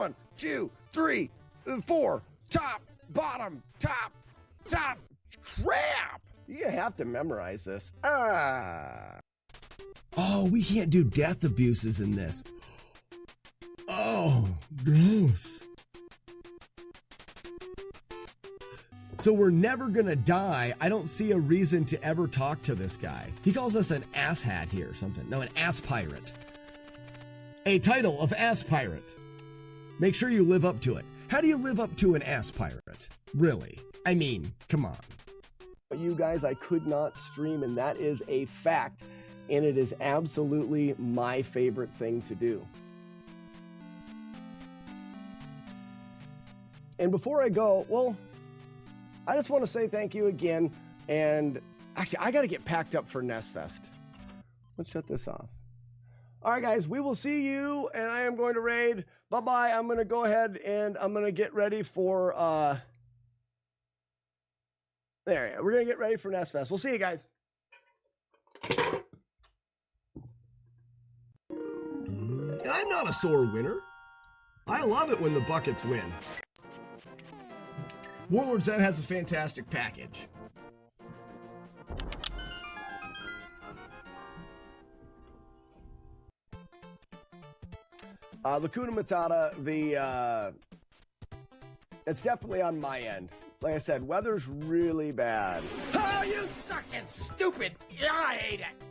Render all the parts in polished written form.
1, 2, 3, 4. Top, bottom, top, top. Crap! You have to memorize this. Oh, we can't do death abuses in this. Oh, gross. So we're never gonna die. I don't see a reason to ever talk to this guy. He calls us an asshat here or something. No, an ass pirate. A title of ass pirate. Make sure you live up to it. How do you live up to an ass pirate? Really? I mean, come on. You guys, I could not stream, and that is a fact. And it is absolutely my favorite thing to do. And before I go, well, I just want to say thank you again. And actually, I got to get packed up for NES Fest. Let's shut this off. All right, guys, we will see you. And I am going to raid. Bye-bye. I'm going to go ahead and I'm going to get ready for... There, we're going to get ready for NES Fest. We'll see you guys. And I'm not a sore winner. I love it when the buckets win. Warlord Zen has a fantastic package. Lacuna Matata, it's definitely on my end. Like I said, weather's really bad. Oh, you sucking stupid! Yeah, I hate it!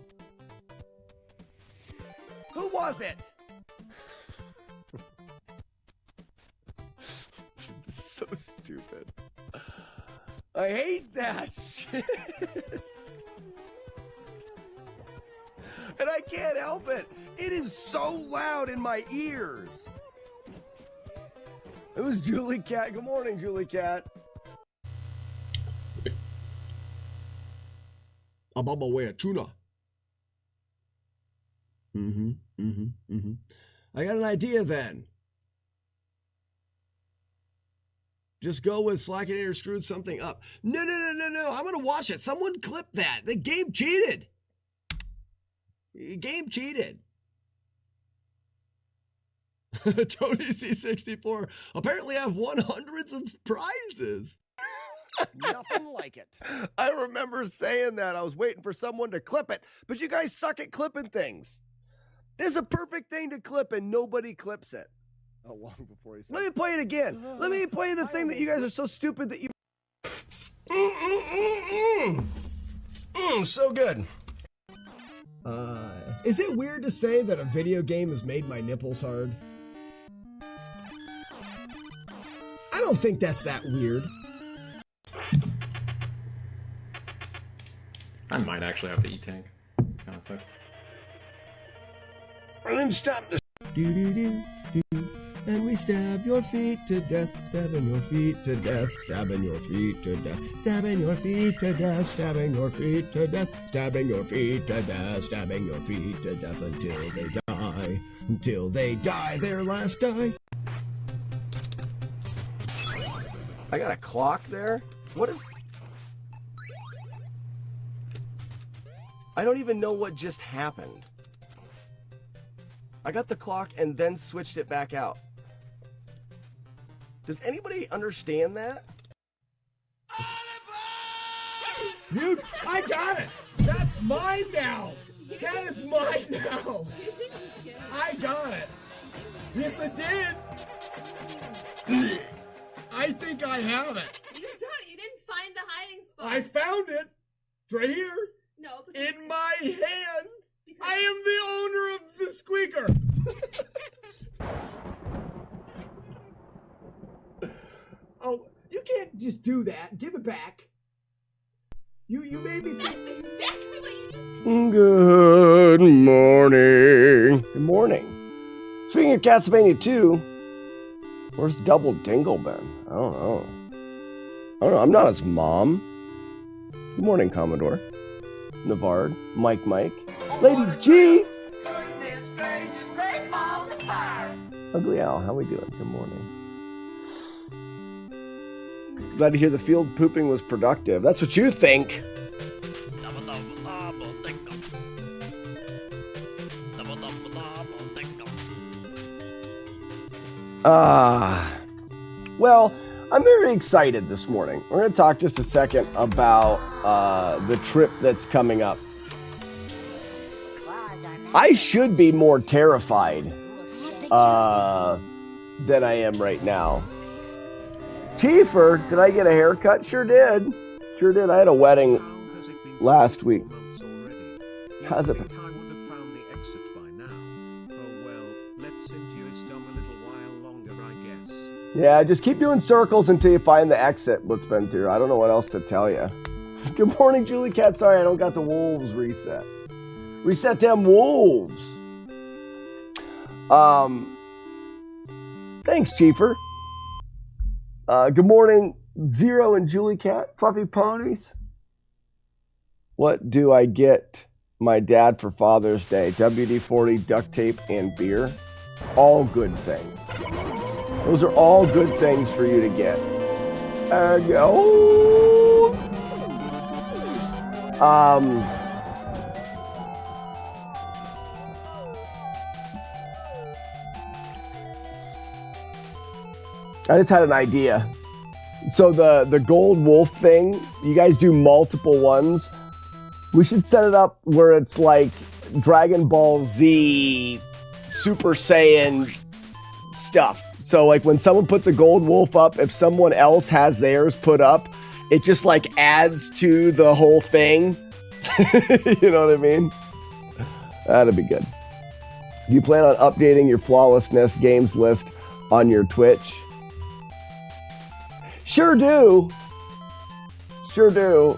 Who was it? So stupid. I hate that shit. And I can't help it. It is so loud in my ears. It was Julie Cat. Good morning, Julie Cat. Ababa way tuna. I got an idea then. Just go with Slackinator screwed something up. No. I'm going to watch it. Someone clip that. The game cheated. Game cheated. Tony C64. Apparently I have won hundreds of prizes. Nothing like it. I remember saying that. I was waiting for someone to clip it, but you guys suck at clipping things. This is a perfect thing to clip and nobody clips it. How long before he said, let me play it again. Let me play the thing that you guys are so stupid that you... So good. Is it weird to say that a video game has made my nipples hard? I don't think that's that weird. I might actually have to eat tank. Kind of sucks. And then stop this. And we stab your feet to death, stabbing your feet to death, stabbing your feet to death, stabbing your feet to death, stabbing your feet to death, stabbing your feet to death, stabbing your feet to death until they die their last die. I got a clock there? What is... I don't even know what just happened. I got the clock and then switched it back out. Does anybody understand that? Dude, I got it! That's mine now! That is mine now! I got it! Yes, I did! I think I have it. You don't. You didn't find the hiding spot. I found it. It's right here. No. In my hand. I am the owner of the squeaker. Oh, you can't just do that. Give it back. You made me think. That's exactly what you just did. Good morning. Good morning. Speaking of Castlevania 2, where's Double Dingle been? I don't know. I'm not his mom. Good morning, Commodore. Navard. Mike. Lady G. Goodness gracious, great balls of fire! Ugly Al, how we doing? Good morning. Glad to hear the field pooping was productive. That's what you think. Well, I'm very excited this morning. We're going to talk just a second about the trip that's coming up. I should be more terrified than I am right now. Kiefer, did I get a haircut? Sure did. Sure did. I had a wedding last week. How's it been? Yeah, just keep doing circles until you find the exit, Blitzben's here. I don't know what else to tell you. Good morning, Julie Cat. Sorry, I don't got the wolves reset. Reset them wolves. Thanks, Chiefer. Good morning, Zero and Julie Cat. Fluffy ponies. What do I get my dad for Father's Day? WD-40, duct tape, and beer. All good things. Those are all good things for you to get. I just had an idea. So the gold wolf thing, you guys do multiple ones. We should set it up where it's like Dragon Ball Z Super Saiyan stuff. So like when someone puts a gold wolf up, if someone else has theirs put up, it just like adds to the whole thing. You know what I mean? That'd be good. Do you plan on updating your FlawlessNES games list on your Twitch? Sure do. Sure do.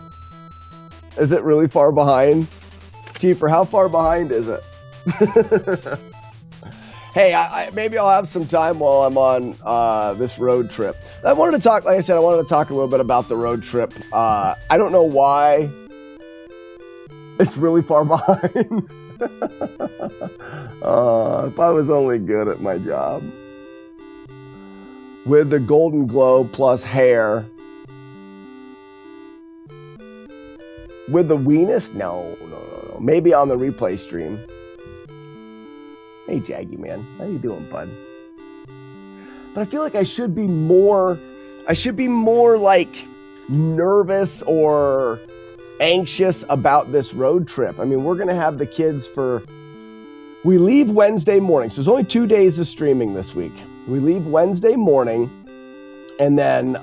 Is it really far behind? Cheaper, how far behind is it? Hey, maybe I'll have some time while I'm on this road trip. I wanted to talk, like I said, I wanted to talk a little bit about the road trip. I don't know why it's really far behind. If I was only good at my job. With the golden glow plus hair. With the weenus? No. Maybe on the replay stream. Hey, Jaggy man, how you doing, bud? But I feel like I should be more like nervous or anxious about this road trip. I mean, we're gonna have the kids we leave Wednesday morning, so there's only 2 days of streaming this week. We leave Wednesday morning, and then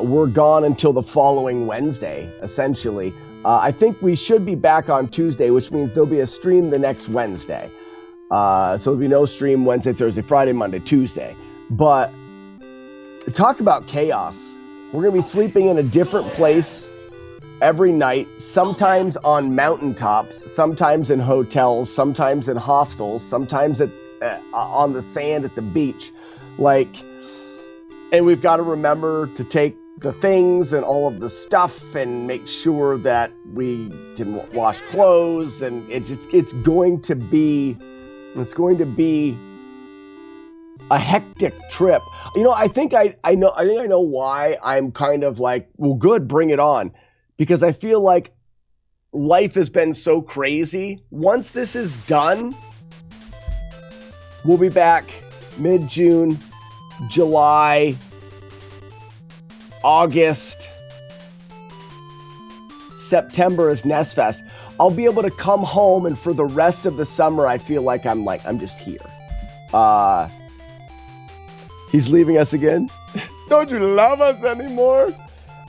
we're gone until the following Wednesday, essentially. I think we should be back on Tuesday, which means there'll be a stream the next Wednesday. So there'll be no stream Wednesday, Thursday, Friday, Monday, Tuesday. But talk about chaos. We're going to be sleeping in a different place every night, sometimes on mountaintops, sometimes in hotels, sometimes in hostels, sometimes on the sand at the beach. And we've got to remember to take the things and all of the stuff and make sure that we can wash clothes, and it's going to be a hectic trip. You know, I think I know why I'm kind of like, well, good, bring it on, because I feel like life has been so crazy. Once this is done, we'll be back mid-June, July, August, September is NES Fest. I'll be able to come home, and for the rest of the summer, I feel like I'm just here. He's leaving us again. Don't you love us anymore?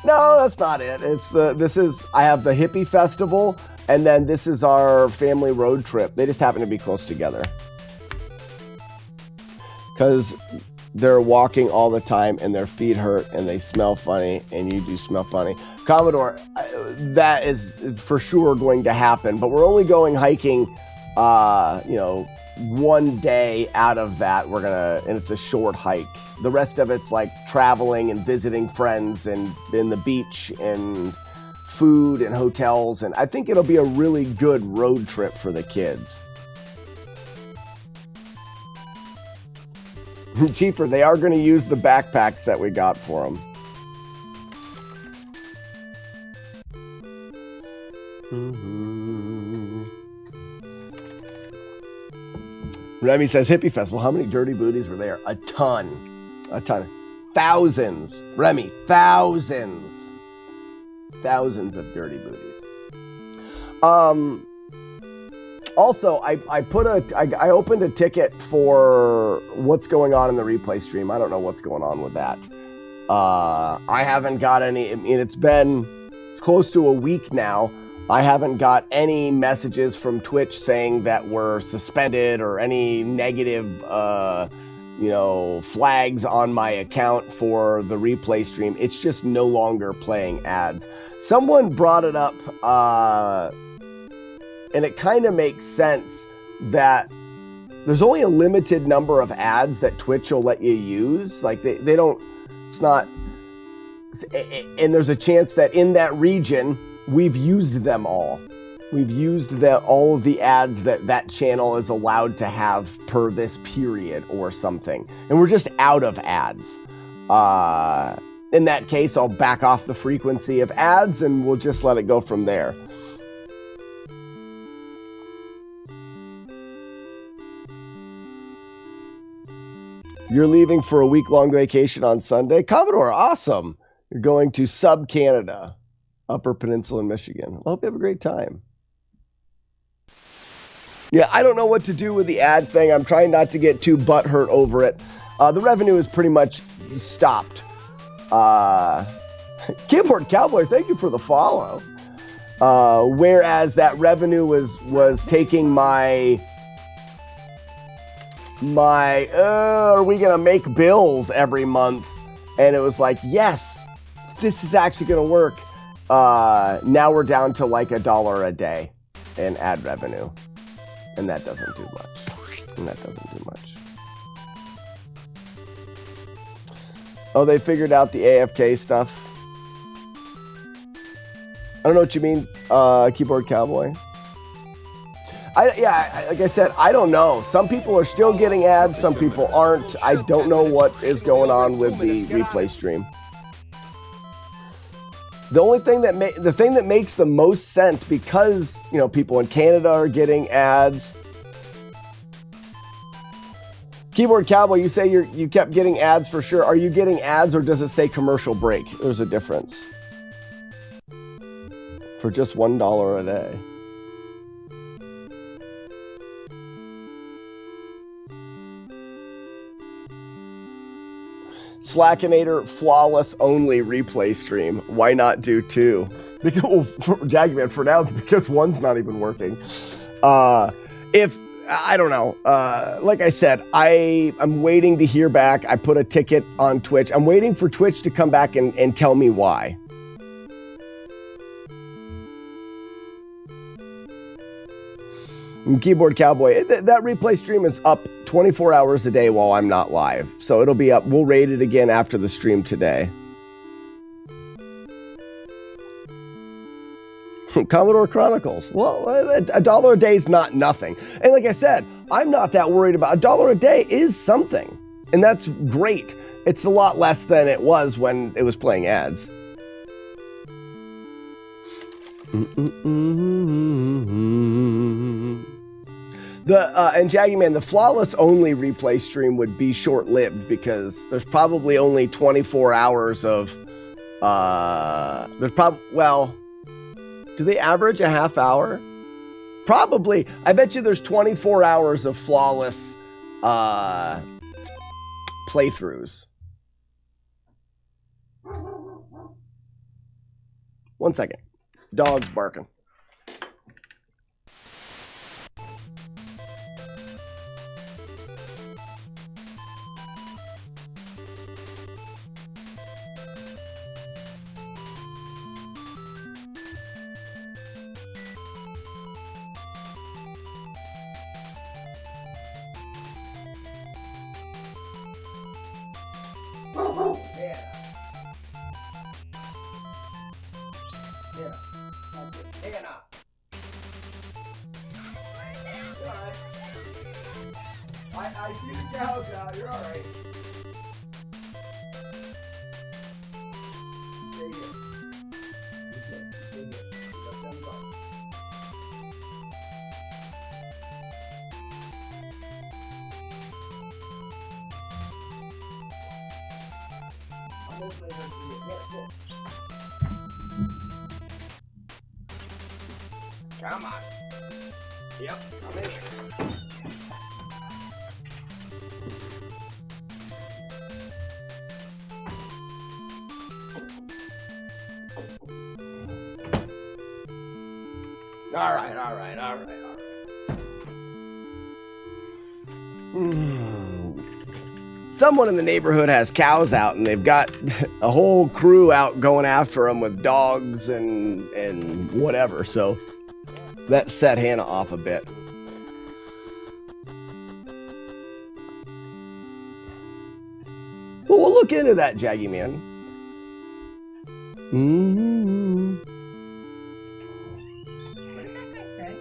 No, that's not it. I have the hippie festival, and then this is our family road trip. They just happen to be close together. Because they're walking all the time and their feet hurt and they smell funny, and you do smell funny. Commodore, that is for sure going to happen, but we're only going hiking, 1 day out of that. And it's a short hike. The rest of it's like traveling and visiting friends and in the beach and food and hotels. And I think it'll be a really good road trip for the kids. Cheaper, they are going to use the backpacks that we got for them. Remy says, Hippie Festival, how many dirty booties were there? A ton. A ton. Thousands. Remy, thousands. Thousands of dirty booties. Also, I opened a ticket for what's going on in the replay stream. I don't know what's going on with that. I haven't got any. I mean, it's close to a week now. I haven't got any messages from Twitch saying that we're suspended or any negative, flags on my account for the replay stream. It's just no longer playing ads. Someone brought it up, and it kind of makes sense that there's only a limited number of ads that Twitch will let you use. Like they don't, it's not, and there's a chance that in that region, we've used them all. We've used all of the ads that channel is allowed to have per this period or something. And we're just out of ads. In that case, I'll back off the frequency of ads and we'll just let it go from there. You're leaving for a week-long vacation on Sunday? Commodore, awesome. You're going to Sub-Canada, Upper Peninsula in Michigan. I hope you have a great time. Yeah, I don't know what to do with the ad thing. I'm trying not to get too butthurt over it. The revenue is pretty much stopped. Keyboard Cowboy, thank you for the follow. Whereas that revenue was taking my are we gonna make bills every month? And it was like, yes, this is actually gonna work. Now we're down to like $1 a day in ad revenue. And that doesn't do much. Oh, they figured out the AFK stuff. I don't know what you mean, Keyboard Cowboy. Like I said, I don't know. Some people are still getting ads, some people aren't. I don't know what is going on with the replay stream. The thing that makes the most sense, because people in Canada are getting ads. Keyboard Cowboy, you say you kept getting ads for sure. Are you getting ads or does it say commercial break? There's a difference. For just $1 a day. Slackinator flawless only replay stream. Why not do 2? Because Jagman for now, because one's not even working. If I don't know. Like I said, I'm waiting to hear back. I put a ticket on Twitch. I'm waiting for Twitch to come back and tell me why. And Keyboard Cowboy, that replay stream is up 24 hours a day while I'm not live. So it'll be up. We'll rate it again after the stream today. Commodore Chronicles. Well, $1 a day is not nothing. And like I said, I'm not that worried about $1 a day is something. And that's great. It's a lot less than it was when it was playing ads. And Jaggy Man, the flawless only replay stream would be short-lived because there's probably only 24 hours of do they average a half hour? Probably. I bet you there's 24 hours of flawless playthroughs. One second. Dog's barking. I see the cows now. You're all right. Stay here. Stay here. Let them go. Come on. Yep, I'm in here. All right. Someone in the neighborhood has cows out, and they've got a whole crew out going after them with dogs and whatever. So that set Hannah off a bit. Well, we'll look into that, Jaggy Man. What did that guy say?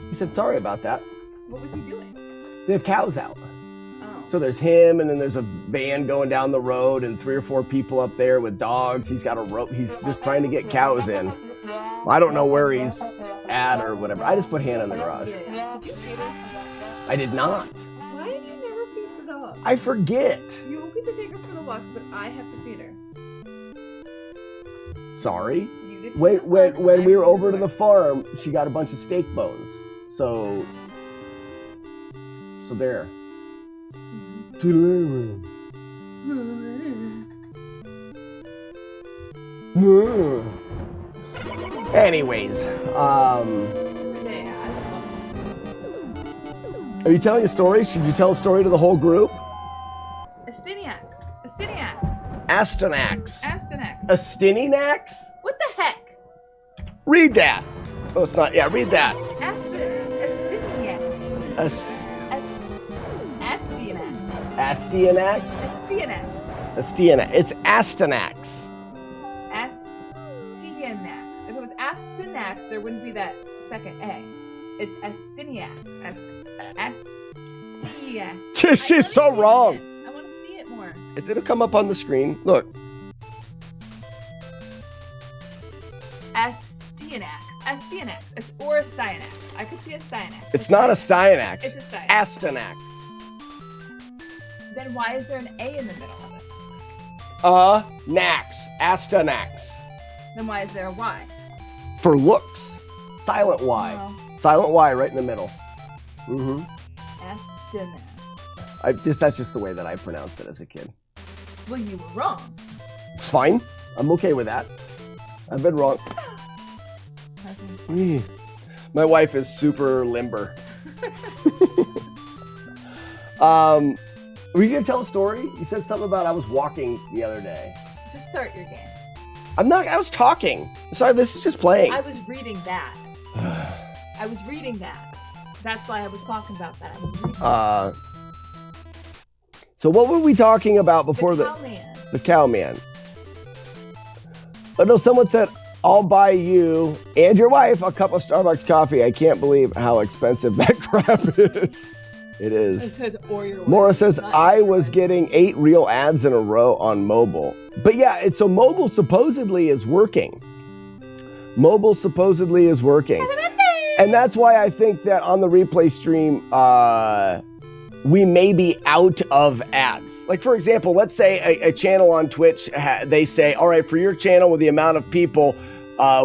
He said sorry about that. What was he doing? They have cows out. Oh. So there's him, and then there's a van going down the road, and 3 or 4 people up there with dogs. He's got a rope. He's just trying to get cows in. I don't know where he's at or whatever. I just put Hannah in the garage. Did you feed her? I did not. Why did you never feed the dog? I forget. You will get to take her for the walks, but I have to feed her. Sorry. You get to When the park, when I we were have over to do the farm, she got a bunch of steak bones. So there. Anyways, are you telling a story? Should you tell a story to the whole group? Astiniacs. Astanax. Astanax. Astinax? What the heck? Read that. Oh, it's not. Yeah, read that. Astiniac. Astyanax? Astinax. Astyanax. It's Astanax. Astinax. If it was Astinax, there wouldn't be that second A. It's Astiniac. Astiac. She's so wrong. I want to see it more. It'll come up on the screen. Look. Astyanax. Or a Styanax. I could see a Styanax. It's not a Styanax. It's a Styanax. Astanax. Then why is there an A in the middle of it? Nax. Astanax. Then why is there a Y? For looks. Silent Y. Oh. Silent Y right in the middle. Mm-hmm. Astanax. That's just the way that I pronounced it as a kid. Well, you were wrong. It's fine. I'm okay with that. I've been wrong. My wife is super limber. Were you gonna tell a story? You said something about I was walking the other day. Just start your game. I'm not. I was talking. Sorry, this is just playing. I was reading that. That's why I was talking about that. I was reading So what were we talking about before the cowman? Oh no, someone said I'll buy you and your wife a cup of Starbucks coffee. I can't believe how expensive that crap is. It is. It says, or your wife. Mora says, Not I your was wife. getting 8 real ads in a row on mobile. But yeah, so mobile supposedly is working. And that's why I think that on the replay stream, we may be out of ads. Like, for example, let's say a channel on Twitch, they say, all right, for your channel with the amount of people,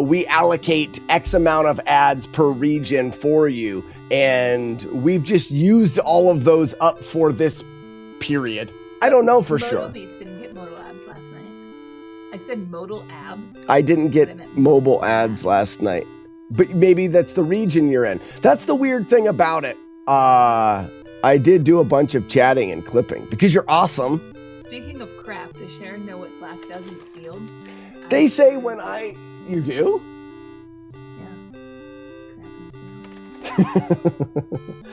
we allocate X amount of ads per region for you. And we've just used all of those up for this period. I don't know for sure. Modal Beats didn't get modal ads last night. I said modal abs. I didn't get mobile ads last night. But maybe that's the region you're in. That's the weird thing about it. I did do a bunch of chatting and clipping because you're awesome. Speaking of crap, does Sharon know what Slack does in the field? They say when you do?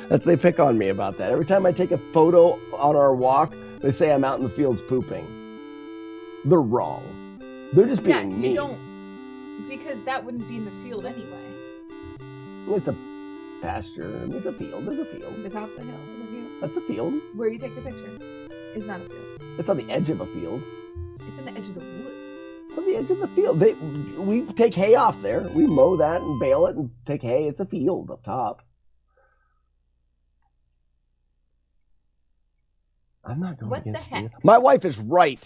They pick on me about that. Every time I take a photo on our walk, they say I'm out in the fields pooping. They're wrong. They're just being mean. You don't, because that wouldn't be in the field anyway. It's a pasture. I mean, it's a field. There's a field. The top of the hill is a field. That's a field. Where you take the picture is not a field. It's on the edge of a field. It's on the edge of the woods. It's on the edge of the field. We take hay off there. We mow that and bale it and take hay. It's a field up top. I'm not going What the against you. heck? My wife is right.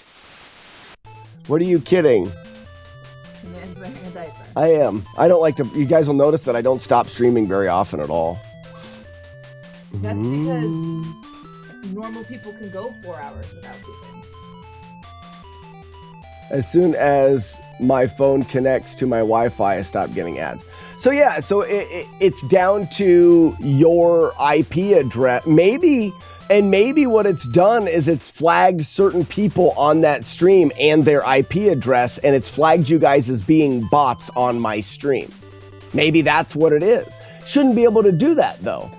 What are you kidding? The man's wearing a diaper. I am. I don't like to. You guys will notice that I don't stop streaming very often at all. That's because normal people can go 4 hours without pooping. As soon as my phone connects to my Wi-Fi, I stop getting ads. So yeah, so it's down to your IP address. Maybe what it's done is it's flagged certain people on that stream and their IP address, and it's flagged you guys as being bots on my stream. Maybe that's what it is. Shouldn't be able to do that though.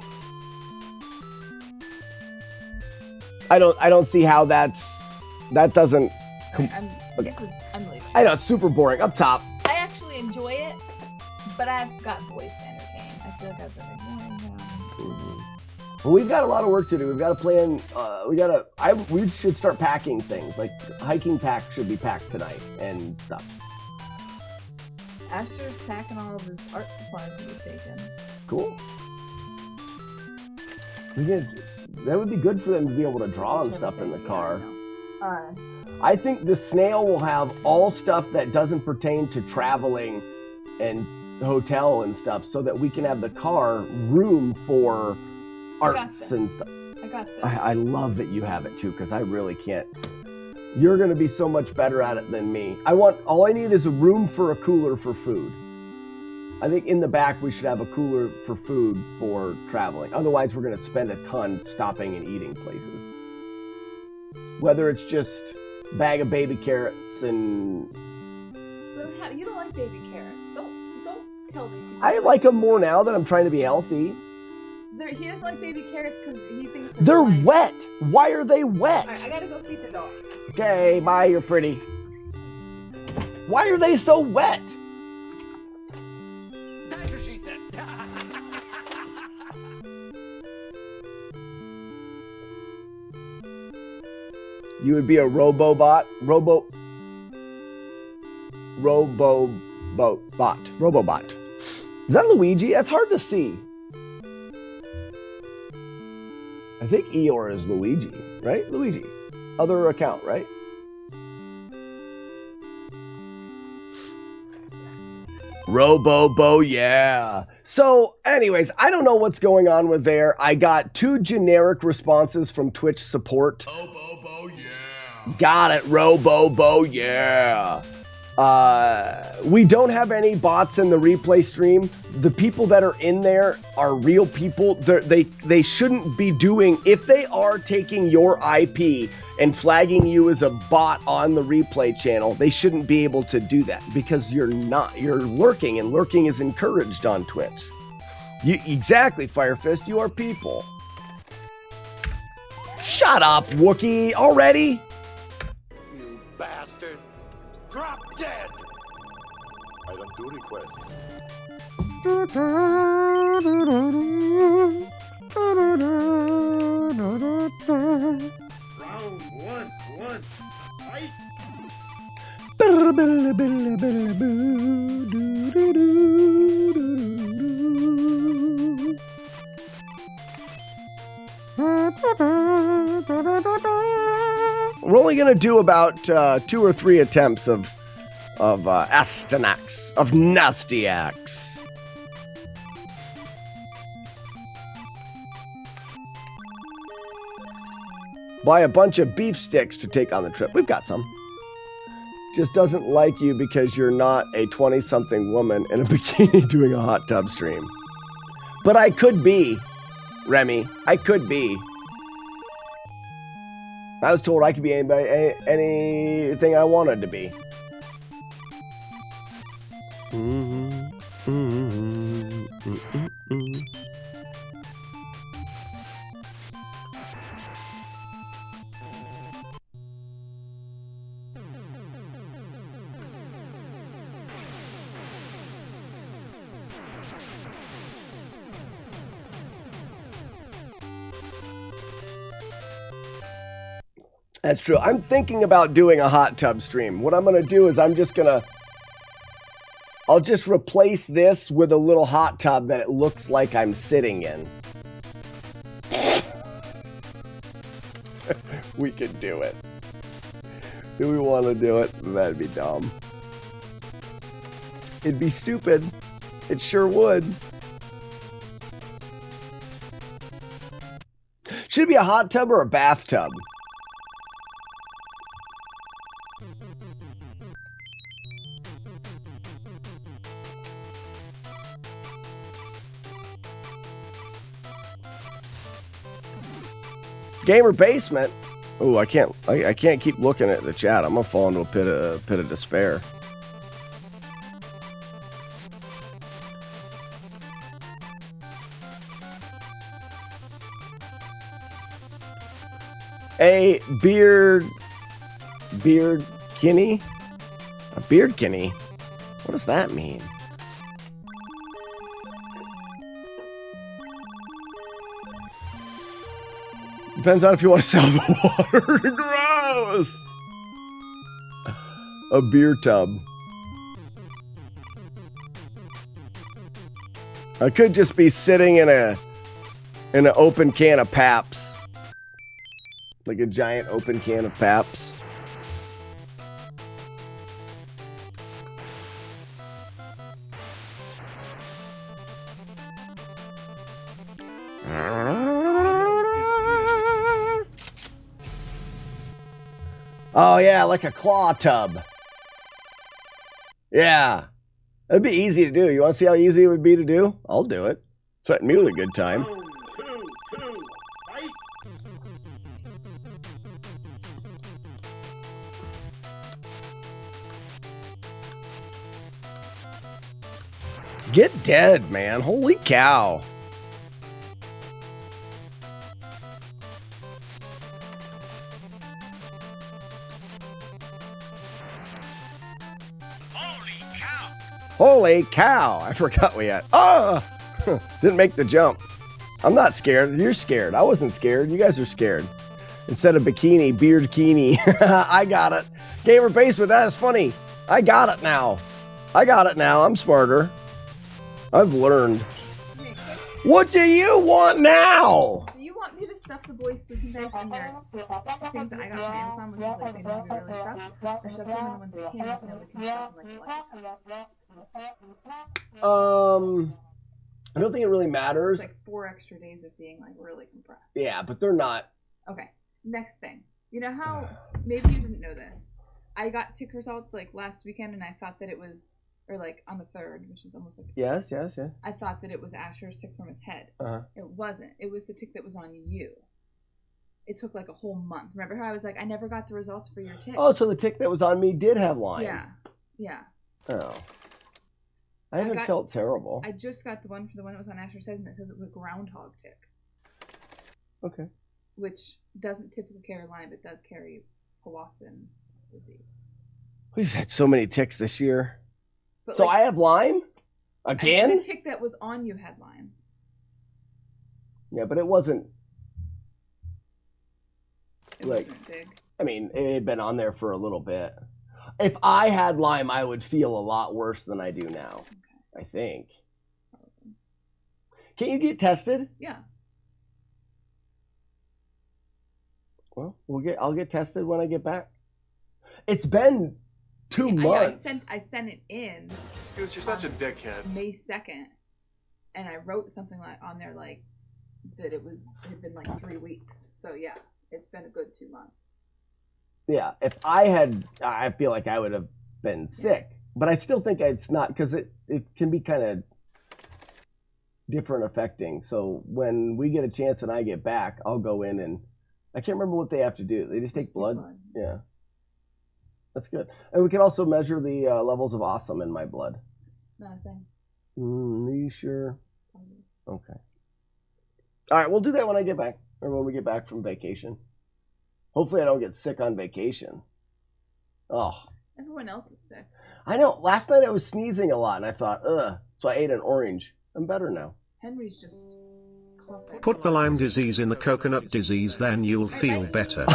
I don't see how that doesn't. Okay. I'm leaving. I know, it's super boring. Up top. I actually enjoy it, but I've got voice to entertain. I feel like I've been ignoring them. Well, we've got a lot of work to do. We've got to plan. We should start packing things. Like hiking pack should be packed tonight and stuff. Asher's packing all of his art supplies that he's taken. Cool. That would be good for them to be able to draw and stuff in the car. I think the snail will have all stuff that doesn't pertain to traveling and hotel and stuff, so that we can have the car room for arts and stuff. I got this. I love that you have it too, because I really can't. You're going to be so much better at it than me. All I need is a room for a cooler for food. I think in the back we should have a cooler for food for traveling. Otherwise, we're going to spend a ton stopping and eating places. Whether it's just a bag of baby carrots and... You don't like baby carrots. Don't tell these people. I like them more now that I'm trying to be healthy. He doesn't like baby carrots because he thinks they're wet. Why are they wet? Alright, I gotta go feed the dog. Okay, bye, you're pretty. Why are they so wet? That's what she said. You would be a Robobot. Robobot. Is that Luigi? That's hard to see. I think Eeyore is Luigi, right? Luigi. Other account, right? Robobo, yeah. So, anyways, I don't know what's going on with there. I got 2 generic responses from Twitch support. Robobo, yeah. Got it, Robobo, yeah. We don't have any bots in the replay stream. The people that are in there are real people. They shouldn't be doing, if they are taking your IP and flagging you as a bot on the replay channel, they shouldn't be able to do that, because you're lurking, and lurking is encouraged on Twitch. Exactly, Firefist, you are people. Shut up, Wookie, already? You bastard. Drop dead. Item 2 request. Round one, fight. We're only gonna do about 2 or 3 attempts of Astanax, of Nastiax. Buy a bunch of beef sticks to take on the trip. We've got some. Just doesn't like you because you're not a 20-something woman in a bikini doing a hot tub stream. But I could be, Remy. I could be. I was told I could be anything I wanted to be. That's true. I'm thinking about doing a hot tub stream. What I'm going to do is I'll just replace this with a little hot tub that it looks like I'm sitting in. We could do it. Do we want to do it? That'd be dumb. It'd be stupid. It sure would. Should it be a hot tub or a bathtub? Gamer basement. Oh, I can't keep looking at the chat. I'm gonna fall into a pit of despair. A beard kinney? A beard kinney? What does that mean? Depends on if you want to sell the water. Gross! A beer tub. I could just be sitting in an open can of Paps. Like a giant open can of Paps. Oh yeah, like a claw tub. Yeah. It'd be easy to do. You want to see how easy it would be to do? I'll do it. Threaten me with a good time. Get dead, man. Holy cow. Holy cow. I forgot we had. Oh! Didn't make the jump. I'm not scared. You're scared. I wasn't scared. You guys are scared. Instead of bikini, beard kini. I got it. Gamer basement. That is funny. I got it now. I'm smarter. I've learned. What do you want now? Do you want me to stuff the boys' sleeping bags in their things that I got from Amazon, which is like they never really stuff, or shove them in the ones they can, you know, they can stuff them like I don't think it really matters. It's like 4 extra days of being like really compressed. Yeah, but they're not. Okay, next thing. You know how, maybe you didn't know this, I got tick results like last weekend and I thought that it was, or like on the 3rd, which is almost like... Yes. I thought that it was Asher's tick from his head. Uh-huh. It wasn't. It was the tick that was on you. It took like a whole month. Remember how I was like, I never got the results for your tick? Oh, so the tick that was on me did have Lyme. Yeah. Oh. I haven't felt terrible. I just got the one for the one that was on Asher's head, and it says it was a groundhog tick. Okay. Which doesn't typically carry Lyme, but does carry Powassan disease. We've had so many ticks this year. But so like, I have Lyme? Again? The tick that was on you had Lyme. Yeah, but it wasn't... It wasn't big. I mean, it had been on there for a little bit. If I had Lyme, I would feel a lot worse than I do now. Okay. I think. Can't you get tested? Yeah. Well, I'll get tested when I get back. It's been 2 months. I sent it in. Goose, you're such a dickhead. May 2nd, and I wrote something like on there like that it had been like 3 weeks. So yeah, it's been a good 2 months. Yeah, if I had, I feel like I would have been sick, but I still think it's not, because it can be kind of different affecting. So when we get a chance and I get back, I'll go in and I can't remember what they have to do. They just take blood. Yeah, that's good. And we can also measure the levels of awesome in my blood. Not a thing. Are you sure? Okay. All right, we'll do that when I get back, or when we get back from vacation. Hopefully I don't get sick on vacation. Oh. Everyone else is sick. I know. Last night I was sneezing a lot, and I thought, ugh. So I ate an orange. I'm better now. Henry's just coughing. Put the Lyme disease in the coconut disease, then you'll feel better.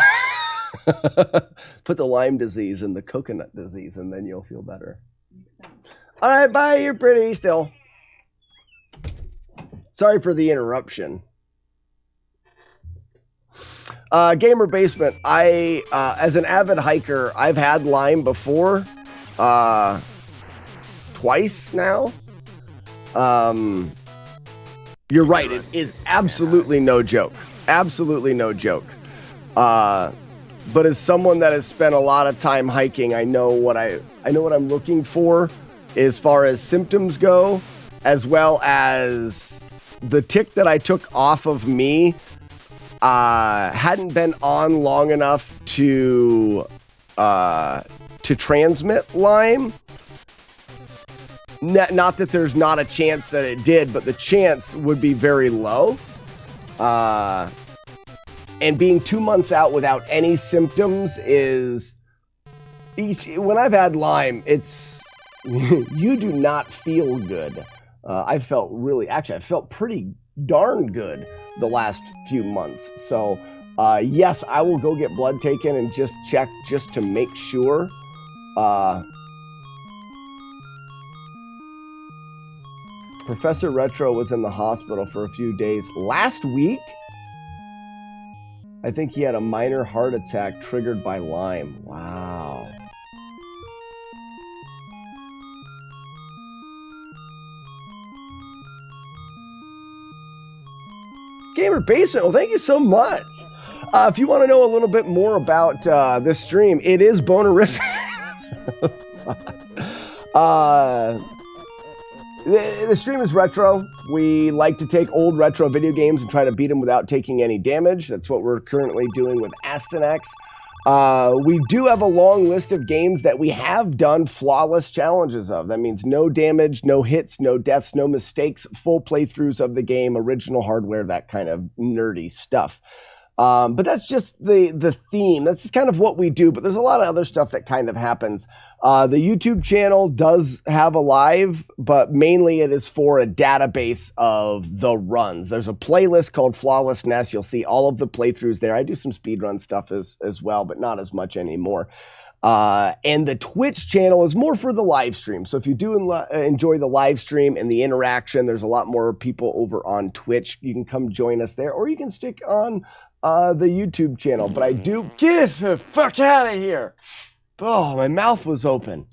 Put the Lyme disease in the coconut disease, and then you'll feel better. All right, bye. You're pretty still. Sorry for the interruption. Gamer Basement, I, as an avid hiker, I've had Lyme before, twice now. You're right, it is absolutely no joke. Absolutely no joke. But as someone that has spent a lot of time hiking, I know what I'm looking for as far as symptoms go, as well as the tick that I took off of me hadn't been on long enough to transmit Lyme. Not that there's not a chance that it did, but the chance would be very low. And being 2 months out without any symptoms is when I've had Lyme, it's you do not feel good. I felt pretty darn good the last few months. So yes, I will go get blood taken and just check just to make sure. Professor Retro was in the hospital for a few days last week. I think he had a minor heart attack triggered by Lyme. Wow. Gamer Basement, well, thank you so much. If you want to know a little bit more about this stream, it is bonerific. The stream is retro. We like to take old retro video games and try to beat them without taking any damage. That's what we're currently doing with Astanex. We do have a long list of games that we have done flawless challenges of. That means no damage, no hits, no deaths, no mistakes, full playthroughs of the game, original hardware, that kind of nerdy stuff. But that's just the theme. That's just kind of what we do. But there's a lot of other stuff that kind of happens. The YouTube channel does have a live, but mainly it is for a database of the runs. There's a playlist called FlawlessNES. You'll see all of the playthroughs there. I do some speedrun stuff as well, but not as much anymore. And the Twitch channel is more for the live stream. So if you do enjoy the live stream and the interaction, there's a lot more people over on Twitch. You can come join us there, or you can stick on the YouTube channel. But I do get the fuck out of here. Oh, my mouth was open.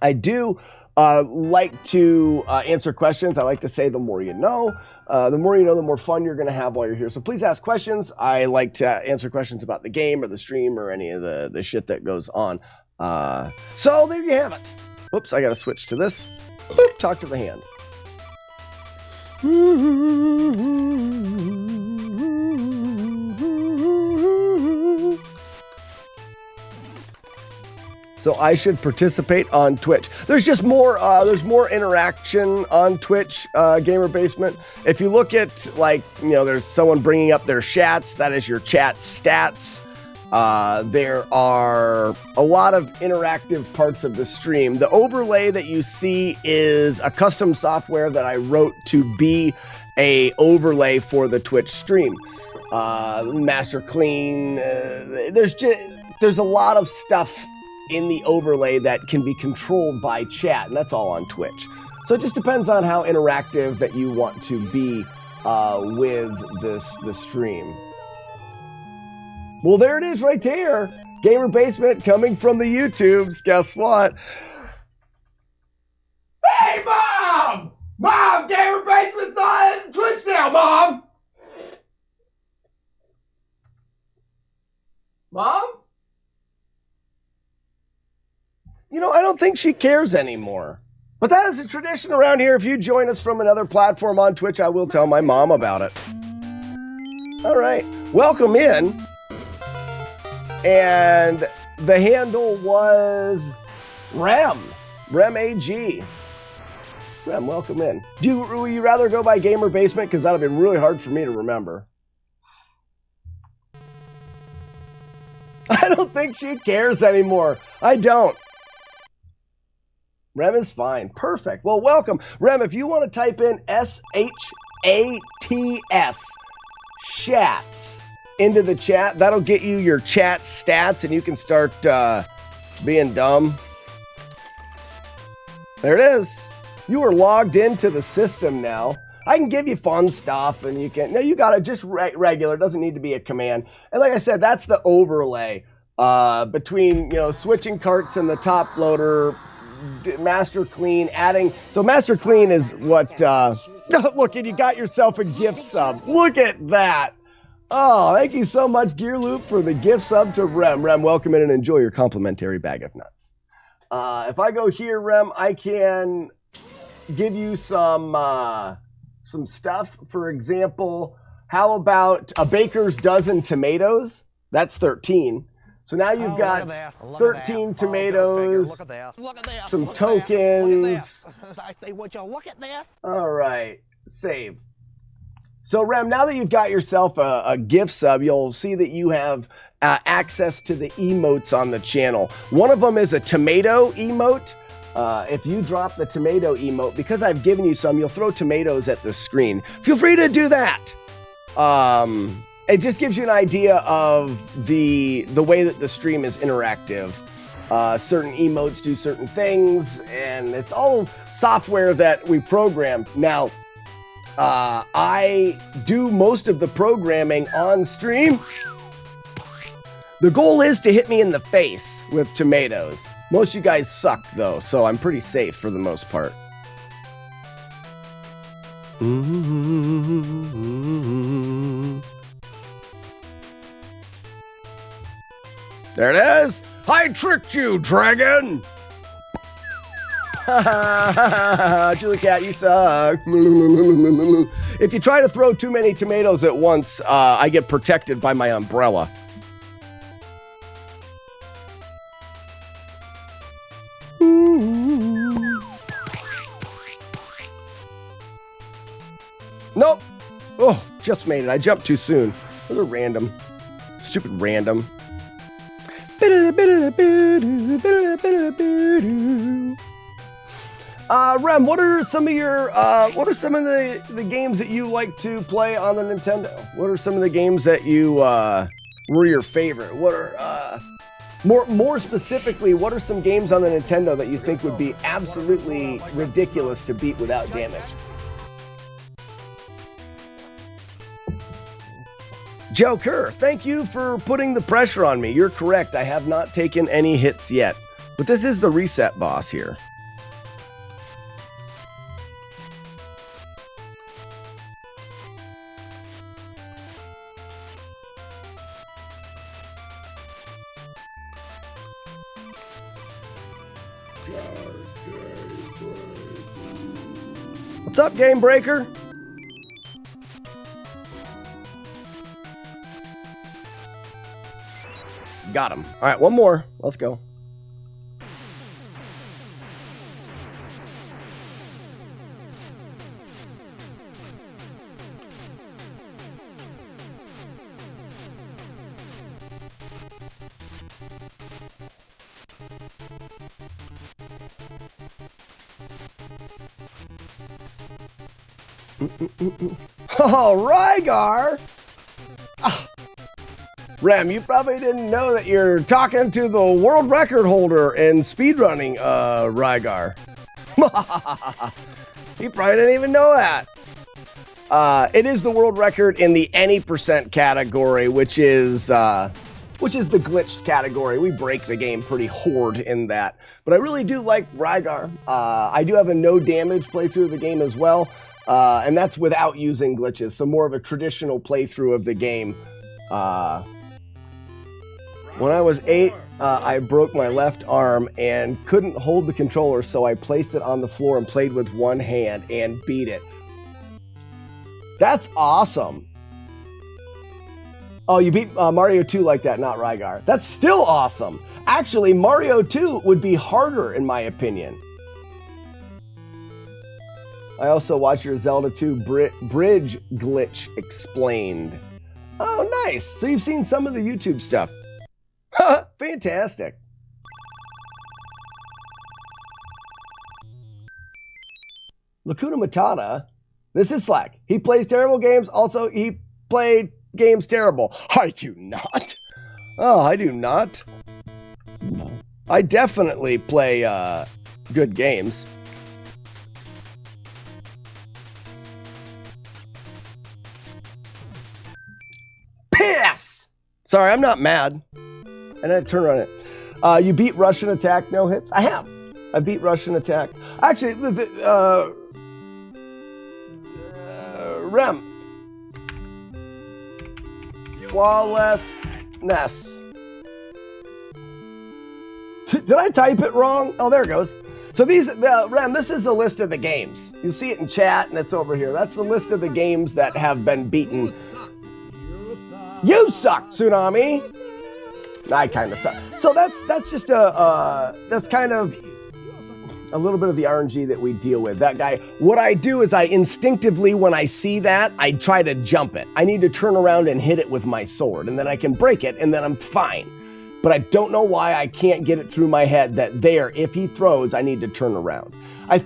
I do like to answer questions. I like to say the more you know. The more you know, the more fun you're going to have while you're here. So please ask questions. I like to answer questions about the game or the stream or any of the shit that goes on. So there you have it. Whoops, I got to switch to this. Boop, talk to the hand. So I should participate on Twitch. There's just more, there's more interaction on Twitch, Gamer Basement. If you look at, like, you know, there's someone bringing up their chats, that is your chat stats. There are a lot of interactive parts of the stream. The overlay that you see is a custom software that I wrote to be a overlay for the Twitch stream. Master Clean, there's a lot of stuff in the overlay that can be controlled by chat, and that's all on Twitch. So it just depends on how interactive that you want to be with the stream. Well, there it is right there. Gamer Basement coming from the YouTubes. Guess what? Hey, Mom! Mom, Gamer Basement's on Twitch now, Mom! Mom? You know, I don't think she cares anymore. But that is a tradition around here. If you join us from another platform on Twitch, I will tell my mom about it. All right. Welcome in. And the handle was Rem AG. Rem, welcome in. Would you rather go by Gamer Basement? Because that would be really hard for me to remember. I don't think she cares anymore. I don't. Rem is fine. Perfect. Well, welcome. Rem, if you want to type in SHATS, chats, into the chat, that'll get you your chat stats and you can start being dumb. There it is. You are logged into the system now. I can give you fun stuff, and you can. No, you got it just regular. It doesn't need to be a command. And like I said, that's the overlay between switching carts and the top loader, master clean, adding. So master clean is what. Look, and you got yourself a gift sub. Look at that. Oh, thank you so much, Gear Loop, for the gift sub to Rem. Rem, welcome in and enjoy your complimentary bag of nuts. If I go here, Rem, I can give you some stuff. For example, how about a baker's dozen tomatoes? That's 13. So now you've got 13 tomatoes, some tokens. I say, would you look at this? All right, save. So, Rem, now that you've got yourself a gift sub, you'll see that you have access to the emotes on the channel. One of them is a tomato emote. If you drop the tomato emote, because I've given you some, you'll throw tomatoes at the screen. Feel free to do that. It just gives you an idea of the way that the stream is interactive. Certain emotes do certain things, and it's all software that we program. Now, I do most of the programming on stream. The goal is to hit me in the face with tomatoes. Most of you guys suck, though, so I'm pretty safe for the most part. There it is. I tricked you, dragon. Julie Cat, you suck. If you try to throw too many tomatoes at once, I get protected by my umbrella. Nope. Oh, just made it. I jumped too soon. Those are random. Stupid random. Rem, what are some of the games that you like to play on the Nintendo? What are some of the games that you were your favorite? What are more specifically, what are some games on the Nintendo that you think would be absolutely ridiculous to beat without damage? Joe Kerr, thank you for putting the pressure on me. You're correct. I have not taken any hits yet. But this is the reset boss here. What's up, Game Breaker? Got him. All right, one more. Let's go. Oh, Rygar! Rem, you probably didn't know that you're talking to the world record holder in speedrunning, Rygar. You probably didn't even know that. It is the world record in the any percent category, which is the glitched category. We break the game pretty hard in that. But I really do like Rygar. I do have a no damage playthrough of the game as well. And that's without using glitches. So more of a traditional playthrough of the game. When I was 8, I broke my left arm and couldn't hold the controller, so I placed it on the floor and played with one hand and beat it. That's awesome. Oh, you beat Mario 2 like that, not Rygar. That's still awesome. Actually, Mario 2 would be harder, in my opinion. I also watched your Zelda 2 bridge glitch explained. Oh, nice. So you've seen some of the YouTube stuff. Fantastic. Lacuna Matata. This is Slack. He plays terrible games. Also, he played games terrible. I do not. Oh, I do not. I definitely play good games. Sorry, I'm not mad. And then turn around it. You beat Russian Attack, no hits? I have. I beat Russian Attack. Actually, Rem. FlawlessNES. Did I type it wrong? Oh, there it goes. So these, Rem, this is a list of the games. You see it in chat, and it's over here. That's the list of the games that have been beaten. You suck, Tsunami. I kind of suck. So that's just that's kind of a little bit of the RNG that we deal with. That guy, what I do is I instinctively, when I see that, I try to jump it. I need to turn around and hit it with my sword, and then I can break it, and then I'm fine. But I don't know why I can't get it through my head that there, if he throws, I need to turn around. I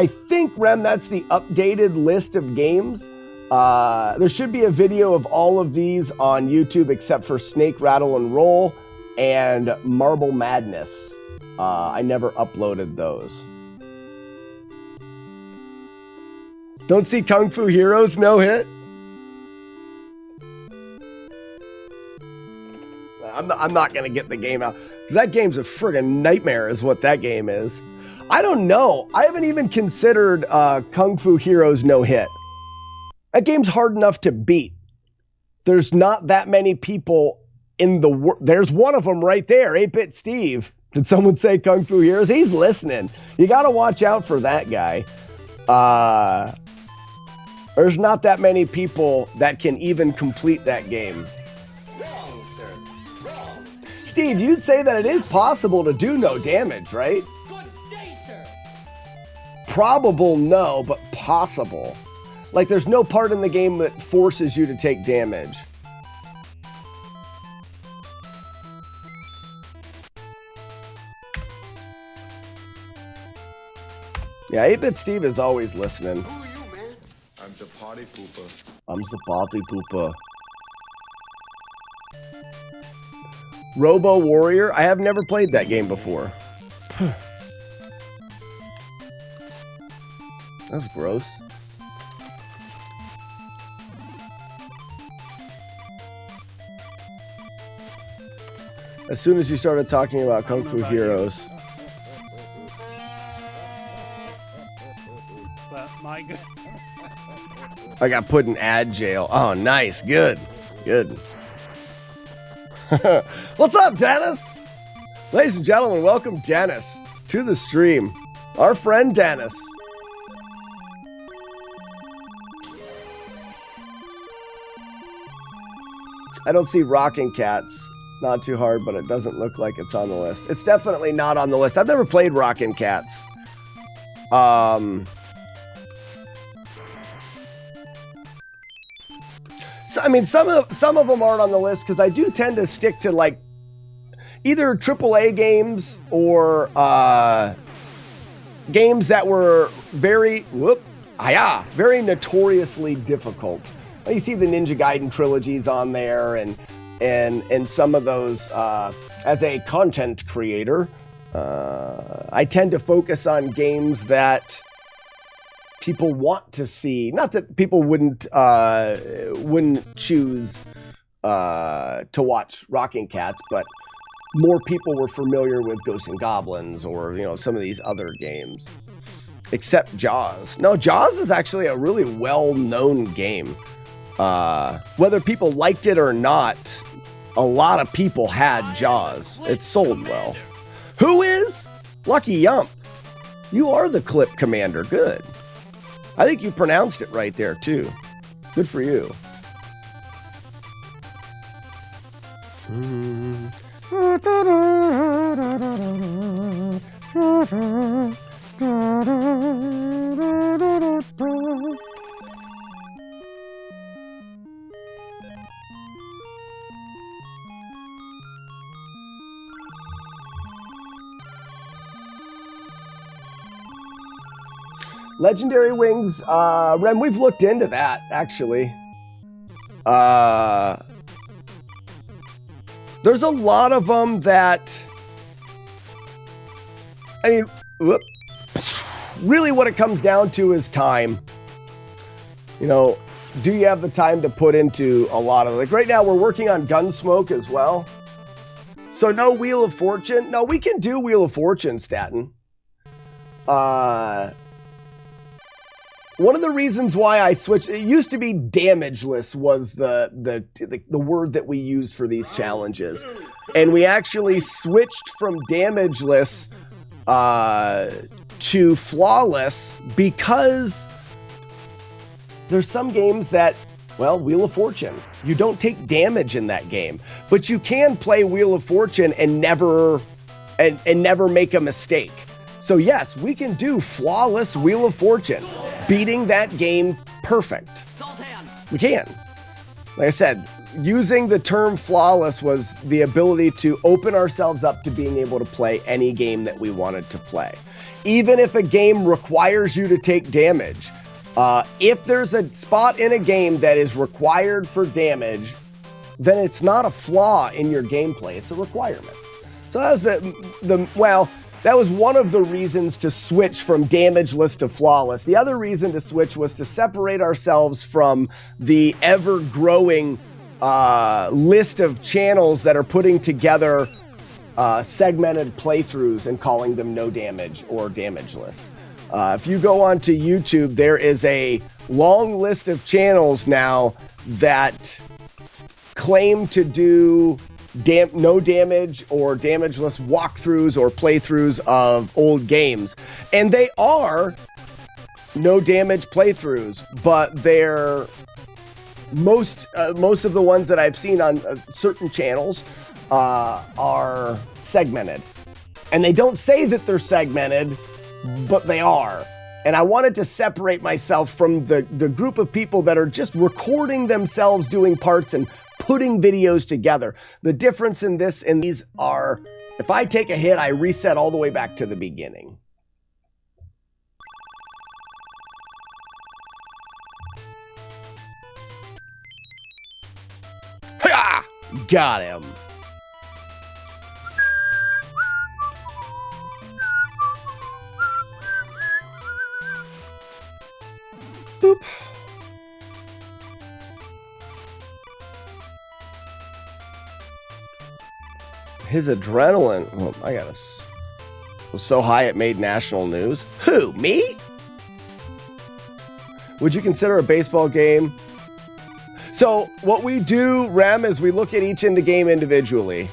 think, Rem, that's the updated list of games. There should be a video of all of these on YouTube except for Snake, Rattle, and Roll and Marble Madness. I never uploaded those. Don't see Kung Fu Heroes no hit? I'm not going to get the game out. Because that game's a friggin' nightmare is what that game is. I don't know. I haven't even considered Kung Fu Heroes no hit. That game's hard enough to beat. There's not that many people in the world. There's one of them right there, 8-Bit Steve. Did someone say Kung Fu Heroes? He's listening. You got to watch out for that guy. There's not that many people that can even complete that game. Wrong, sir. Wrong. Steve, you'd say that it is possible to do no damage, right? Good day, sir. Probable, no, but possible. Like, there's no part in the game that forces you to take damage. Yeah, 8-Bit Steve is always listening. Who are you, man? I'm the party pooper. I'm the party pooper. Robo Warrior? I have never played that game before. That's gross. As soon as you started talking about Kung Fu Heroes. I got put in ad jail. Oh, nice. Good. Good. What's up, Dennis? Ladies and gentlemen, welcome Dennis to the stream. Our friend Dennis. I don't see Rockin' Cats. Not too hard, but it doesn't look like it's on the list. It's definitely not on the list. I've never played Rockin' Cats. So, I mean, some of them aren't on the list because I do tend to stick to like either AAA games or games that were very notoriously difficult. You see the Ninja Gaiden trilogies on there, and some of those, as a content creator, I tend to focus on games that people want to see. Not that people wouldn't choose to watch Rockin' Cats, but more people were familiar with Ghosts and Goblins or, you know, some of these other games. Except Jaws. No, Jaws is actually a really well-known game. Whether people liked it or not, a lot of people had Jaws. It sold well. Who is? Lucky Yump. You are the Clip Commander. Good. I think you pronounced it right there, too. Good for you. Legendary Wings, Rem, we've looked into that, actually. There's a lot of them that, I mean, really what it comes down to is time. You know, do you have the time to put into a lot of, like right now we're working on Gunsmoke as well. So no Wheel of Fortune. No, we can do Wheel of Fortune, Staten. One of the reasons why I switched, it used to be damageless was the word that we used for these challenges. And we actually switched from damageless to flawless because there's some games that, well, Wheel of Fortune, you don't take damage in that game, but you can play Wheel of Fortune and never make a mistake. So yes, we can do flawless Wheel of Fortune, beating that game perfect. We can. Like I said, using the term flawless was the ability to open ourselves up to being able to play any game that we wanted to play. Even if a game requires you to take damage, if there's a spot in a game that is required for damage, then it's not a flaw in your gameplay, it's a requirement. So that was that was one of the reasons to switch from damageless to flawless. The other reason to switch was to separate ourselves from the ever-growing list of channels that are putting together segmented playthroughs and calling them no damage or damageless. If you go onto YouTube, there is a long list of channels now that claim to do no damage or damageless walkthroughs or playthroughs of old games. And they are no damage playthroughs, but they're most of the ones that I've seen on certain channels are segmented. And they don't say that they're segmented, but they are. And I wanted to separate myself from the group of people that are just recording themselves doing parts and putting videos together. The difference in this and these are, if I take a hit, I reset all the way back to the beginning. Ha! Got him. Boop. His adrenaline, was so high it made national news. Who, me? Would you consider a baseball game? So what we do, Rem, is we look at each game individually.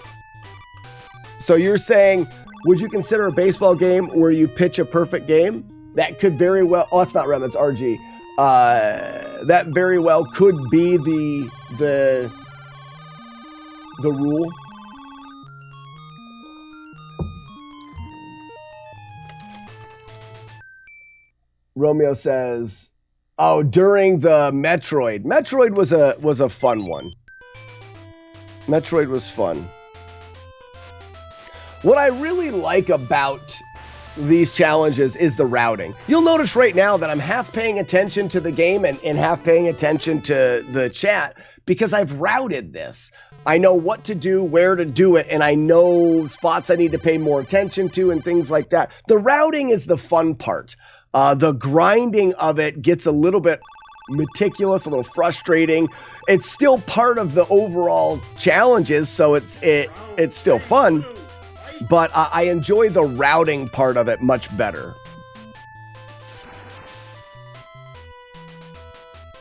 So you're saying, would you consider a baseball game where you pitch a perfect game? That could very well, oh, that's not Rem, it's RG. That very well could be the rule. Romeo says, oh, during the Metroid. Metroid was a fun one. Metroid was fun. What I really like about these challenges is the routing. You'll notice right now that I'm half paying attention to the game and half paying attention to the chat because I've routed this. I know what to do, where to do it, and I know spots I need to pay more attention to and things like that. The routing is the fun part. The grinding of it gets a little bit meticulous, a little frustrating. It's still part of the overall challenges, so it's still fun. But I enjoy the routing part of it much better.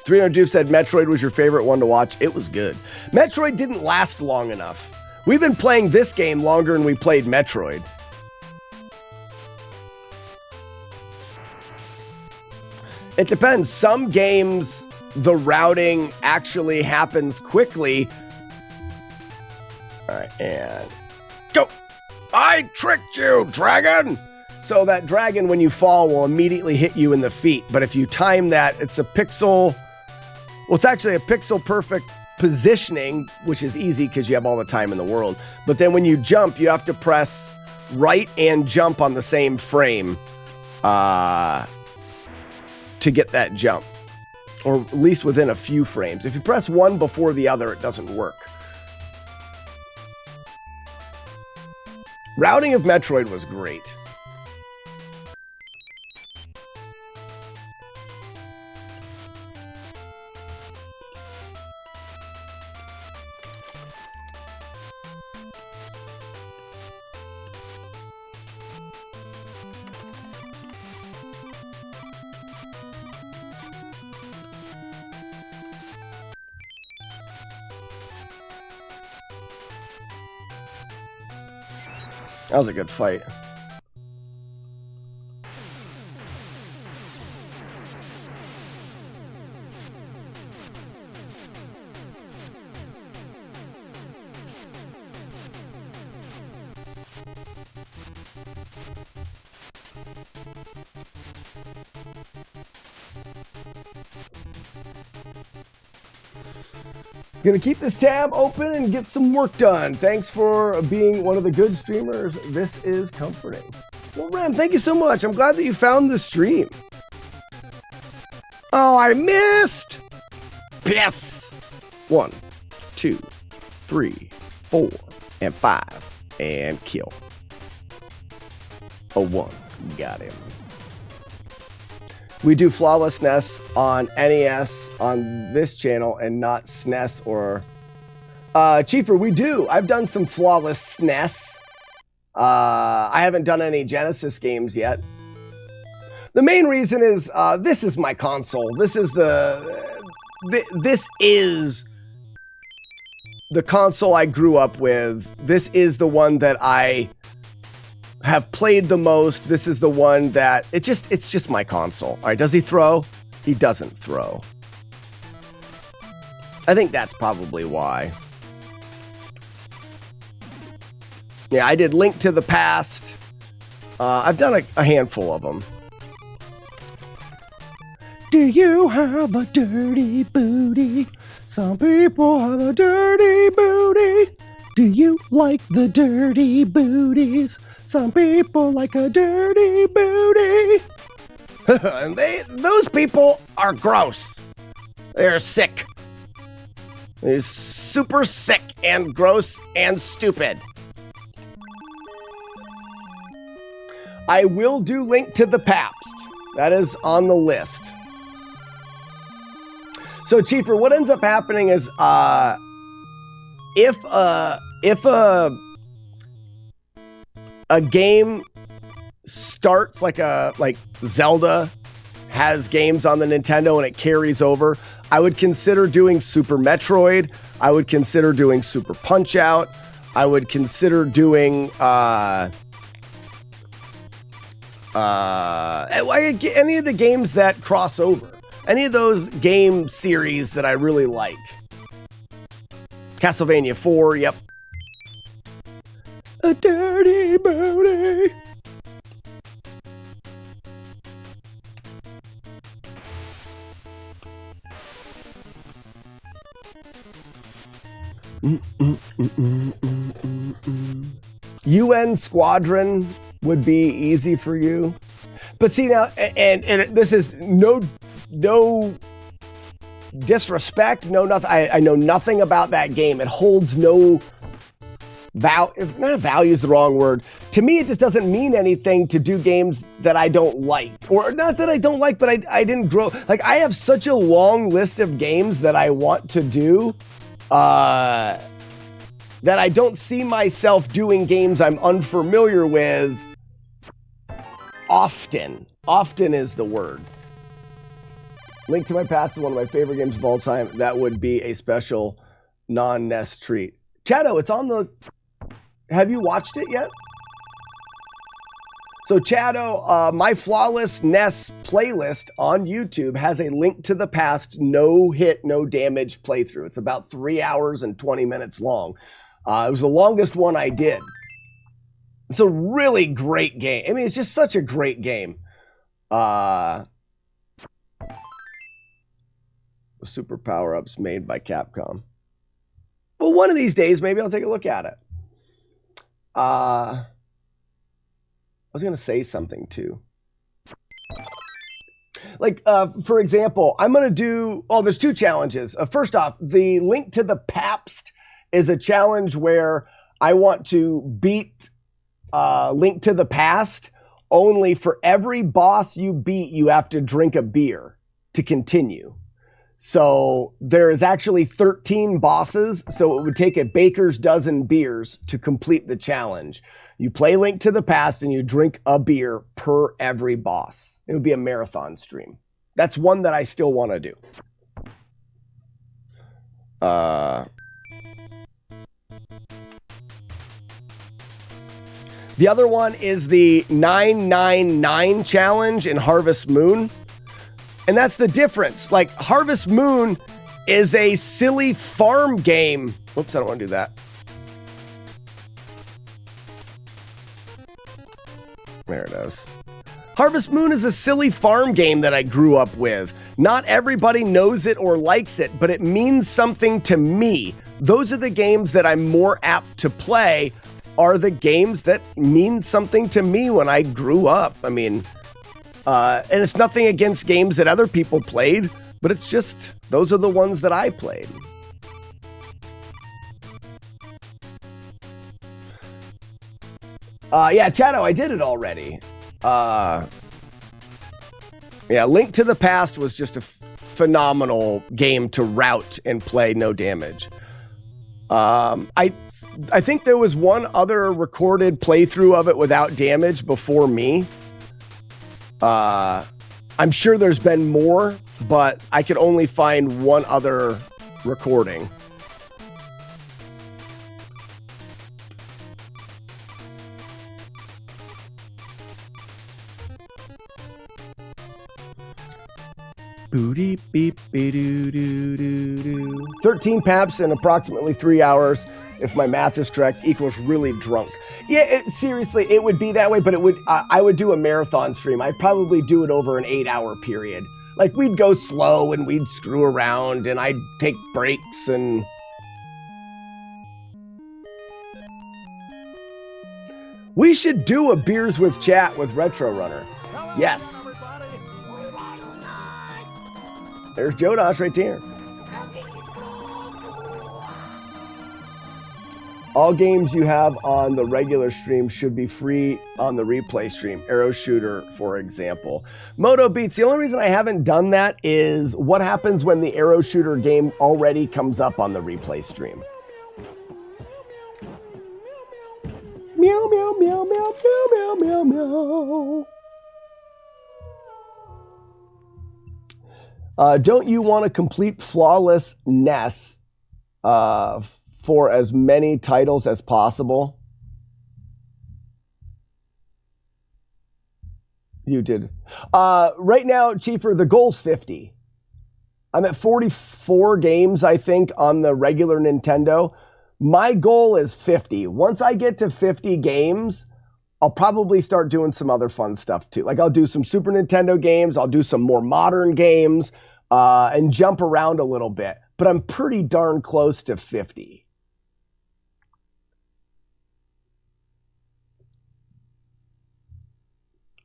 300 Doof said Metroid was your favorite one to watch. It was good. Metroid didn't last long enough. We've been playing this game longer than we played Metroid. It depends. Some games, the routing actually happens quickly. All right, and go. I tricked you, dragon! So that dragon, when you fall, will immediately hit you in the feet. But if you time that, it's a pixel... Well, it's actually a pixel-perfect positioning, which is easy because you have all the time in the world. But then when you jump, you have to press right and jump on the same frame to get that jump. Or at least within a few frames. If you press one before the other, it doesn't work. Routing of Metroid was great. That was a good fight. Gonna keep this tab open and get some work done. Thanks for being one of the good streamers. This is comforting. Well, Ram, thank you so much. I'm glad that you found the stream. Oh, I missed. Yes. 1, 2, 3, 4, and 5, and kill. Oh, 1. Got him. We do FlawlessNES on NES on this channel and not SNES or... Chieffer, we do. I've done some FlawlessNES. I haven't done any Genesis games yet. The main reason is this is my console. This is the console I grew up with. This is the one that I have played the most. This is the one that it's just my console. All right, does he throw? He doesn't throw. I think that's probably why. Yeah, I did Link to the Past. I've done a handful of them. Do you have a dirty booty? Some people have a dirty booty. Do you like the dirty booties? Some people like a dirty booty. And those people are gross. They're sick. They're super sick and gross and stupid. I will do Link to the Past. That is on the list. So, Chieffer, what ends up happening is if a game starts like Zelda has games on the Nintendo and it carries over, I would consider doing Super Metroid. I would consider doing Super Punch-Out. I would consider doing any of the games that cross over. Any of those game series that I really like. Castlevania 4, yep. A dirty booty. UN Squadron would be easy for you. But see now, and this is no disrespect, no nothing. I know nothing about that game. It holds no value is the wrong word. To me, it just doesn't mean anything to do games that I don't like. Or not that I don't like, but I didn't grow. Like, I have such a long list of games that I want to do that I don't see myself doing games I'm unfamiliar with often. Often is the word. Link to My Past is one of my favorite games of all time. That would be a special non-NES treat. Chado, it's on the... Have you watched it yet? So Chado, my FlawlessNES playlist on YouTube has a Link to the Past no hit, no damage playthrough. It's about 3 hours and 20 minutes long. It was the longest one I did. It's a really great game. I mean, it's just such a great game. Super power-ups made by Capcom. Well, one of these days, maybe I'll take a look at it. I was going to say something too. Like, for example, I'm going to do... Oh, there's 2 challenges. First off, the Link to the Past is a challenge where I want to beat Link to the Past. Only for every boss you beat, you have to drink a beer to continue. So there is actually 13 bosses, so it would take a baker's dozen beers to complete the challenge. You play Link to the Past and you drink a beer per every boss. It would be a marathon stream. That's one that I still want to do. The other one is the 999 challenge in Harvest Moon. And that's the difference. Like, Harvest Moon is a silly farm game. Whoops, I don't want to do that. There it is. Harvest Moon is a silly farm game that I grew up with. Not everybody knows it or likes it, but it means something to me. Those are the games that I'm more apt to play, are the games that mean something to me when I grew up. I mean, and it's nothing against games that other people played, but it's just, those are the ones that I played. Yeah, Chado, I did it already. Yeah, Link to the Past was just a phenomenal game to route and play no damage. I think there was one other recorded playthrough of it without damage before me. I'm sure there's been more, but I could only find one other recording. Booty beep be doo doo doo doo. 13 paps in approximately 3 hours, if my math is correct, equals really drunk. Yeah, seriously, it would be that way, but it would. I would do a marathon stream. I'd probably do it over an 8-hour period. Like, we'd go slow and we'd screw around and I'd take breaks and. We should do a Beers with Chat with Retro Runner. Yes. There's Jodosh right there. All games you have on the regular stream should be free on the replay stream. Arrow Shooter, for example. Moto Beats, the only reason I haven't done that is what happens when the Arrow Shooter game already comes up on the replay stream. Meow, meow, meow, meow, meow, meow, meow, meow. Don't you want to complete Flawless NES for as many titles as possible? You did. Right now, Cheaper, the goal's 50. I'm at 44 games, I think, on the regular Nintendo. My goal is 50. Once I get to 50 games, I'll probably start doing some other fun stuff too. Like, I'll do some Super Nintendo games, I'll do some more modern games, and jump around a little bit. But I'm pretty darn close to 50.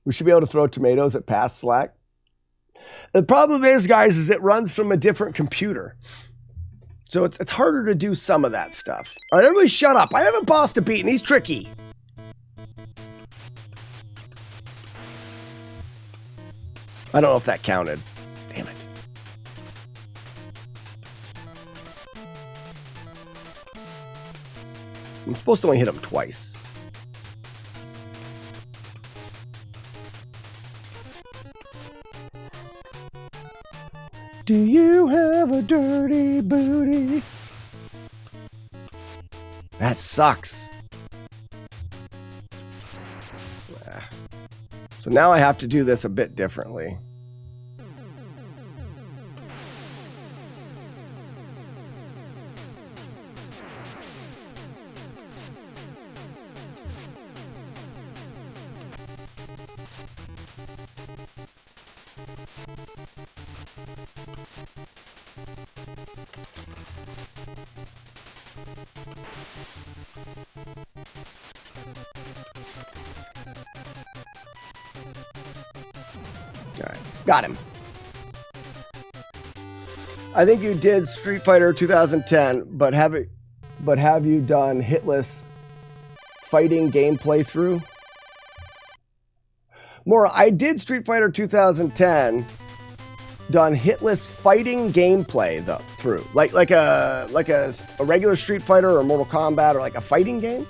We should be able to throw tomatoes at past Slack. The problem is, guys, is it runs from a different computer. So it's harder to do some of that stuff. All right, everybody shut up. I have a boss to beat, and he's tricky. I don't know if that counted. Damn it. I'm supposed to only hit him twice. Do you have a dirty booty? That sucks. So now I have to do this a bit differently. Got him. I think you did Street Fighter 2010, but have you done hitless fighting gameplay through? More, I did Street Fighter 2010, done hitless fighting gameplay through, like a regular Street Fighter or Mortal Kombat or like a fighting game.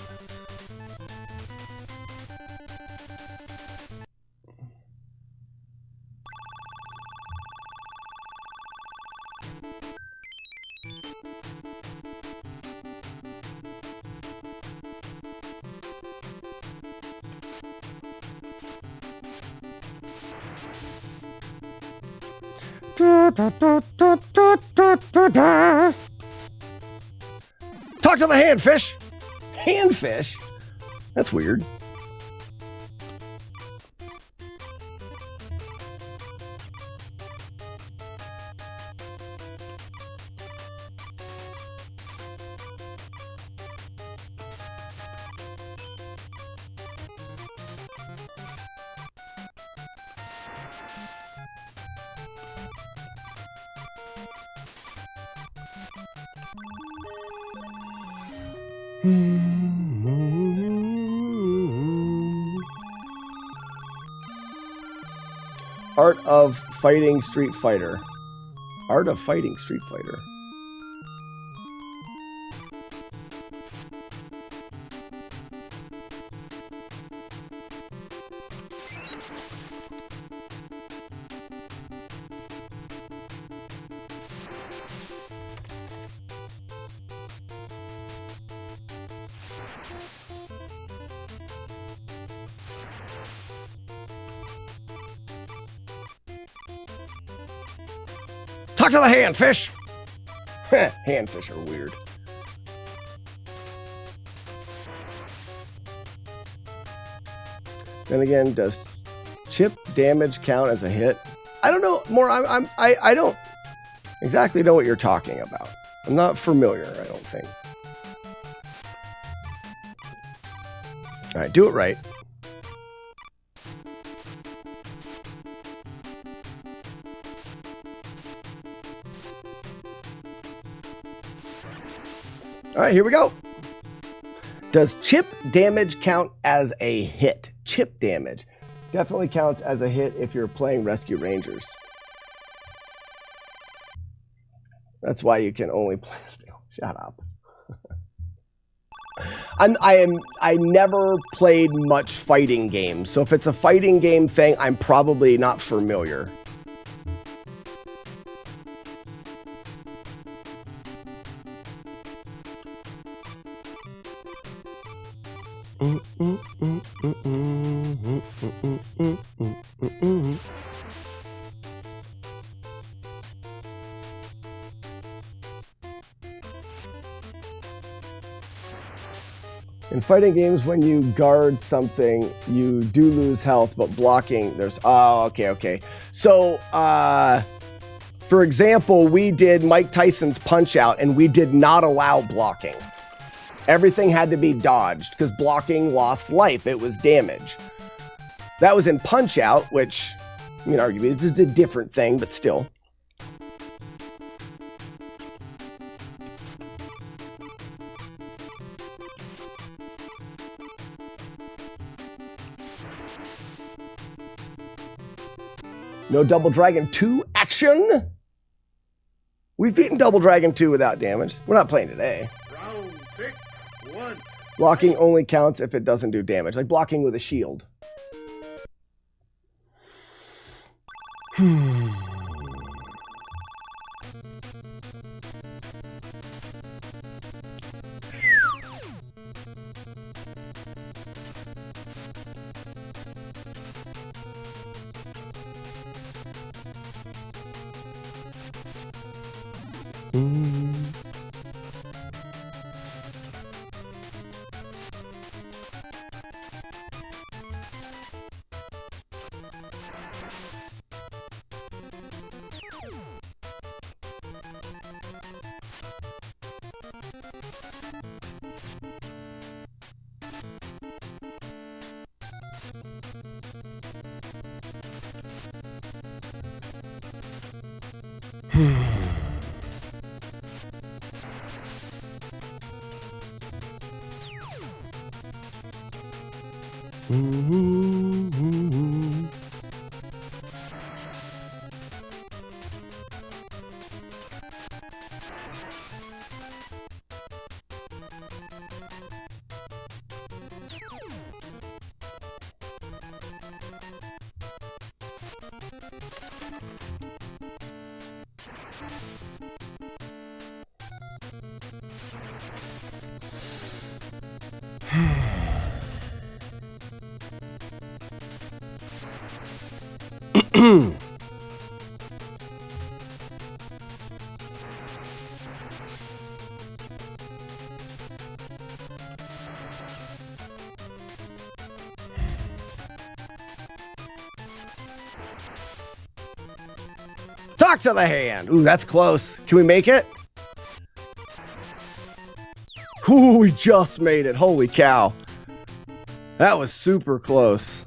Talk to the handfish. Handfish? That's weird. Art of Fighting Street Fighter. Art of Fighting Street Fighter. Talk to the handfish. Handfish are weird. Then again, does chip damage count as a hit? I don't know. More, I don't exactly know what you're talking about. I'm not familiar. I don't think. All right, do it right. All right, here we go. Does chip damage count as a hit? Chip damage definitely counts as a hit if you're playing Rescue Rangers. That's why you can only play Steel. Shut up. I never played much fighting games, so if it's a fighting game thing, I'm probably not familiar. In fighting games, when you guard something, you do lose health, but blocking, there's... Oh, okay. So, for example, we did Mike Tyson's Punch-Out, and we did not allow blocking. Everything had to be dodged, because blocking lost life. It was damage. That was in Punch-Out, which, you can argue, it's a different thing, but still. No Double Dragon 2 action? We've beaten Double Dragon 2 without damage. We're not playing today. Round pick one. Blocking only counts if it doesn't do damage, like blocking with a shield. Talk to the hand. Ooh, that's close. Can we make it? Ooh, we just made it. Holy cow. That was super close.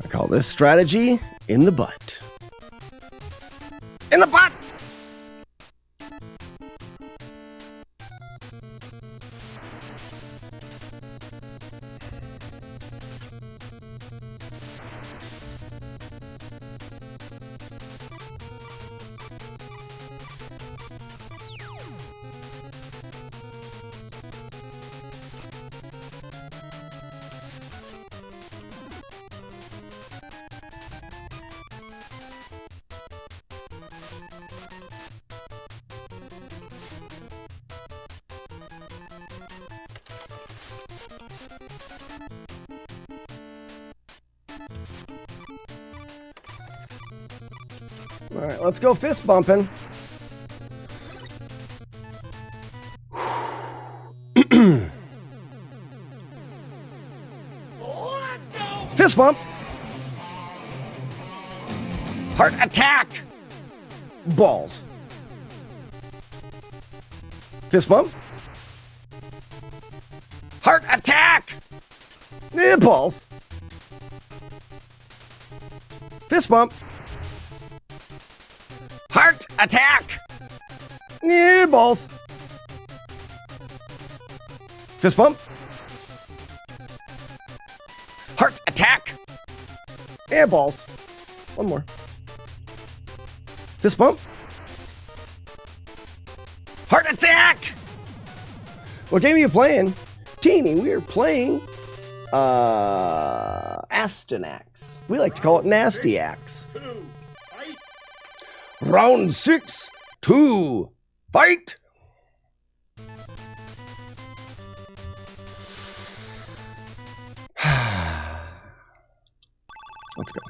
I call this strategy in the butt. In the butt! All right, let's go fist bumping. Fist bump. Heart attack. Balls. Fist bump. Heart attack. Balls. Fist bump. Heart attack. Balls. Fist bump. Heart attack. Balls. One more. Fist bump. Heart attack. What game are you playing? Teeny, we are playing Astyanax. We like to call it Nasty Axe. Round 6, 2, fight! Let's go.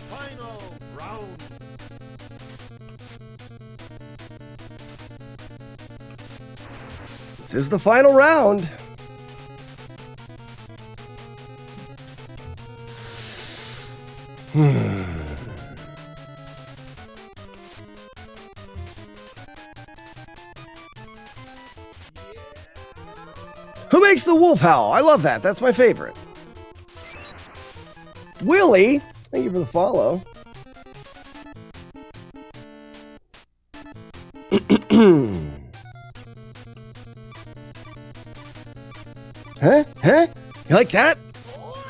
Final round. This is the final round. Who makes the wolf howl? I love that. That's my favorite. Willie, thank you for the follow. Huh? Huh? You like that?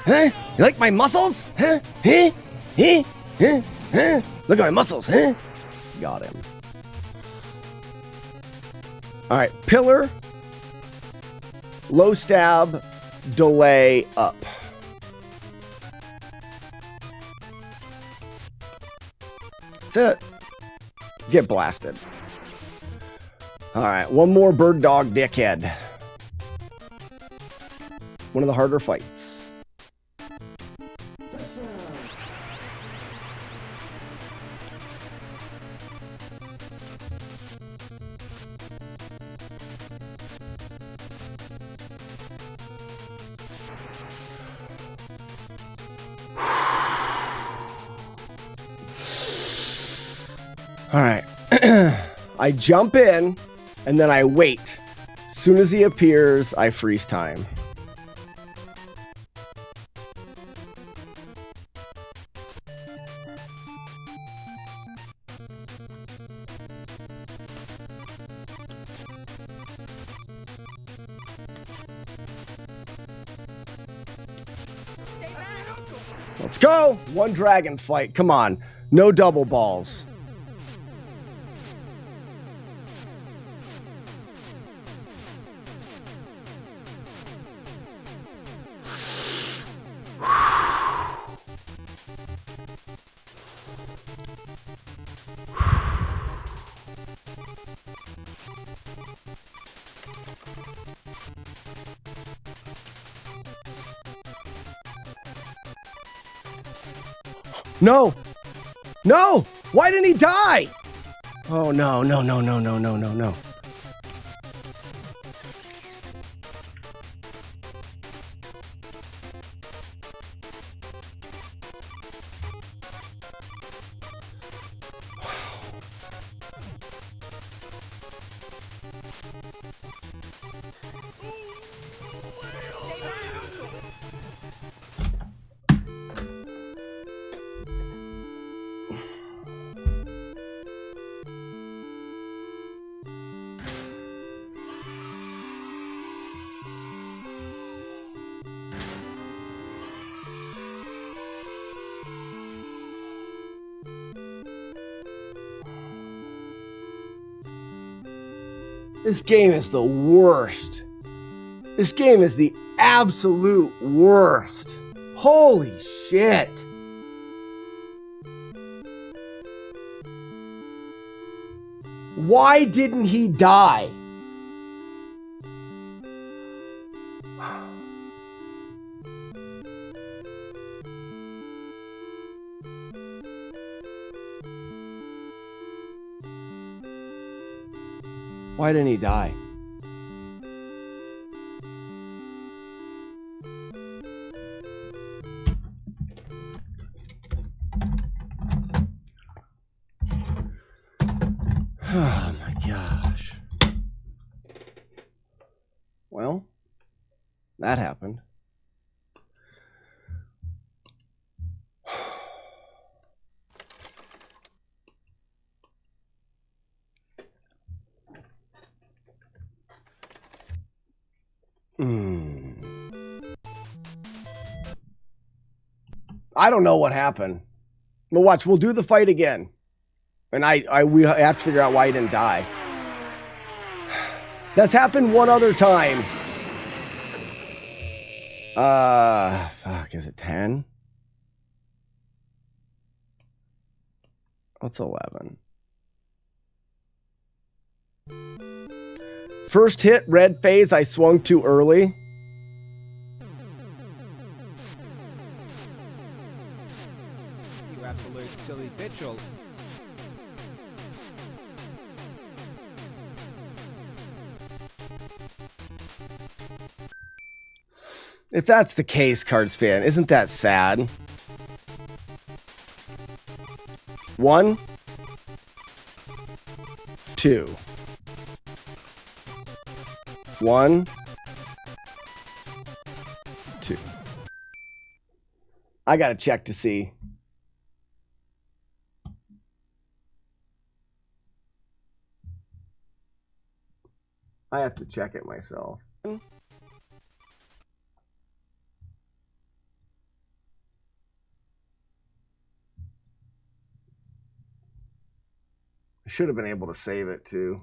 Huh? You like my muscles? Huh? Huh? Huh? Huh? Huh? Look at my muscles, huh? Got him. All right, pillar, low stab, delay, up. That's it. Get blasted. All right, one more bird dog dickhead. One of the harder fights. All right. I jump in and then I wait. As soon as he appears, I freeze time. Let's go. One dragon fight. Come on. No double balls. No. No! Why didn't he die? Oh, no, no, no, no, no, no, no, no. This game is the worst. This game is the absolute worst. Holy shit. Why didn't he die? Why didn't he die? Oh my gosh. Well, that happened. I don't know what happened. But watch, we'll do the fight again. And we have to figure out why he didn't die. That's happened one other time. Fuck, is it 10? What's 11? First hit, red phase, I swung too early. You absolute silly bitch. If that's the case, Cards fan, isn't that sad? 1, 2. 1, 2. I gotta check to see. I have to check it myself. Should have been able to save it too.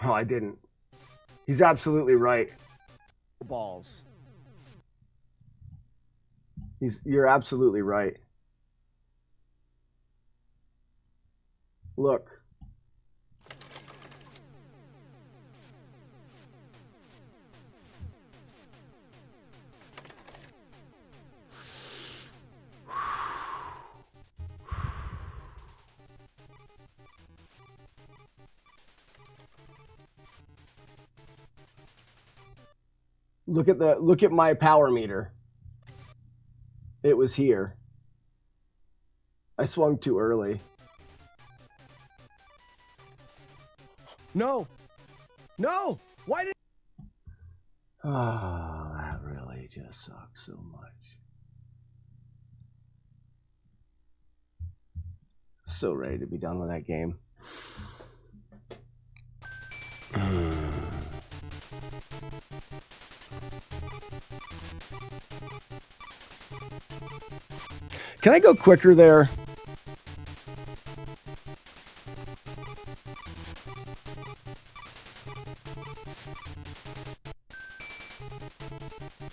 Oh, I didn't. He's absolutely right. Balls. You're absolutely right. Look. Look at my power meter. It was here. I swung too early. No. No. Why did Oh, that really just sucks so much. So ready to be done with that game. Can I go quicker there?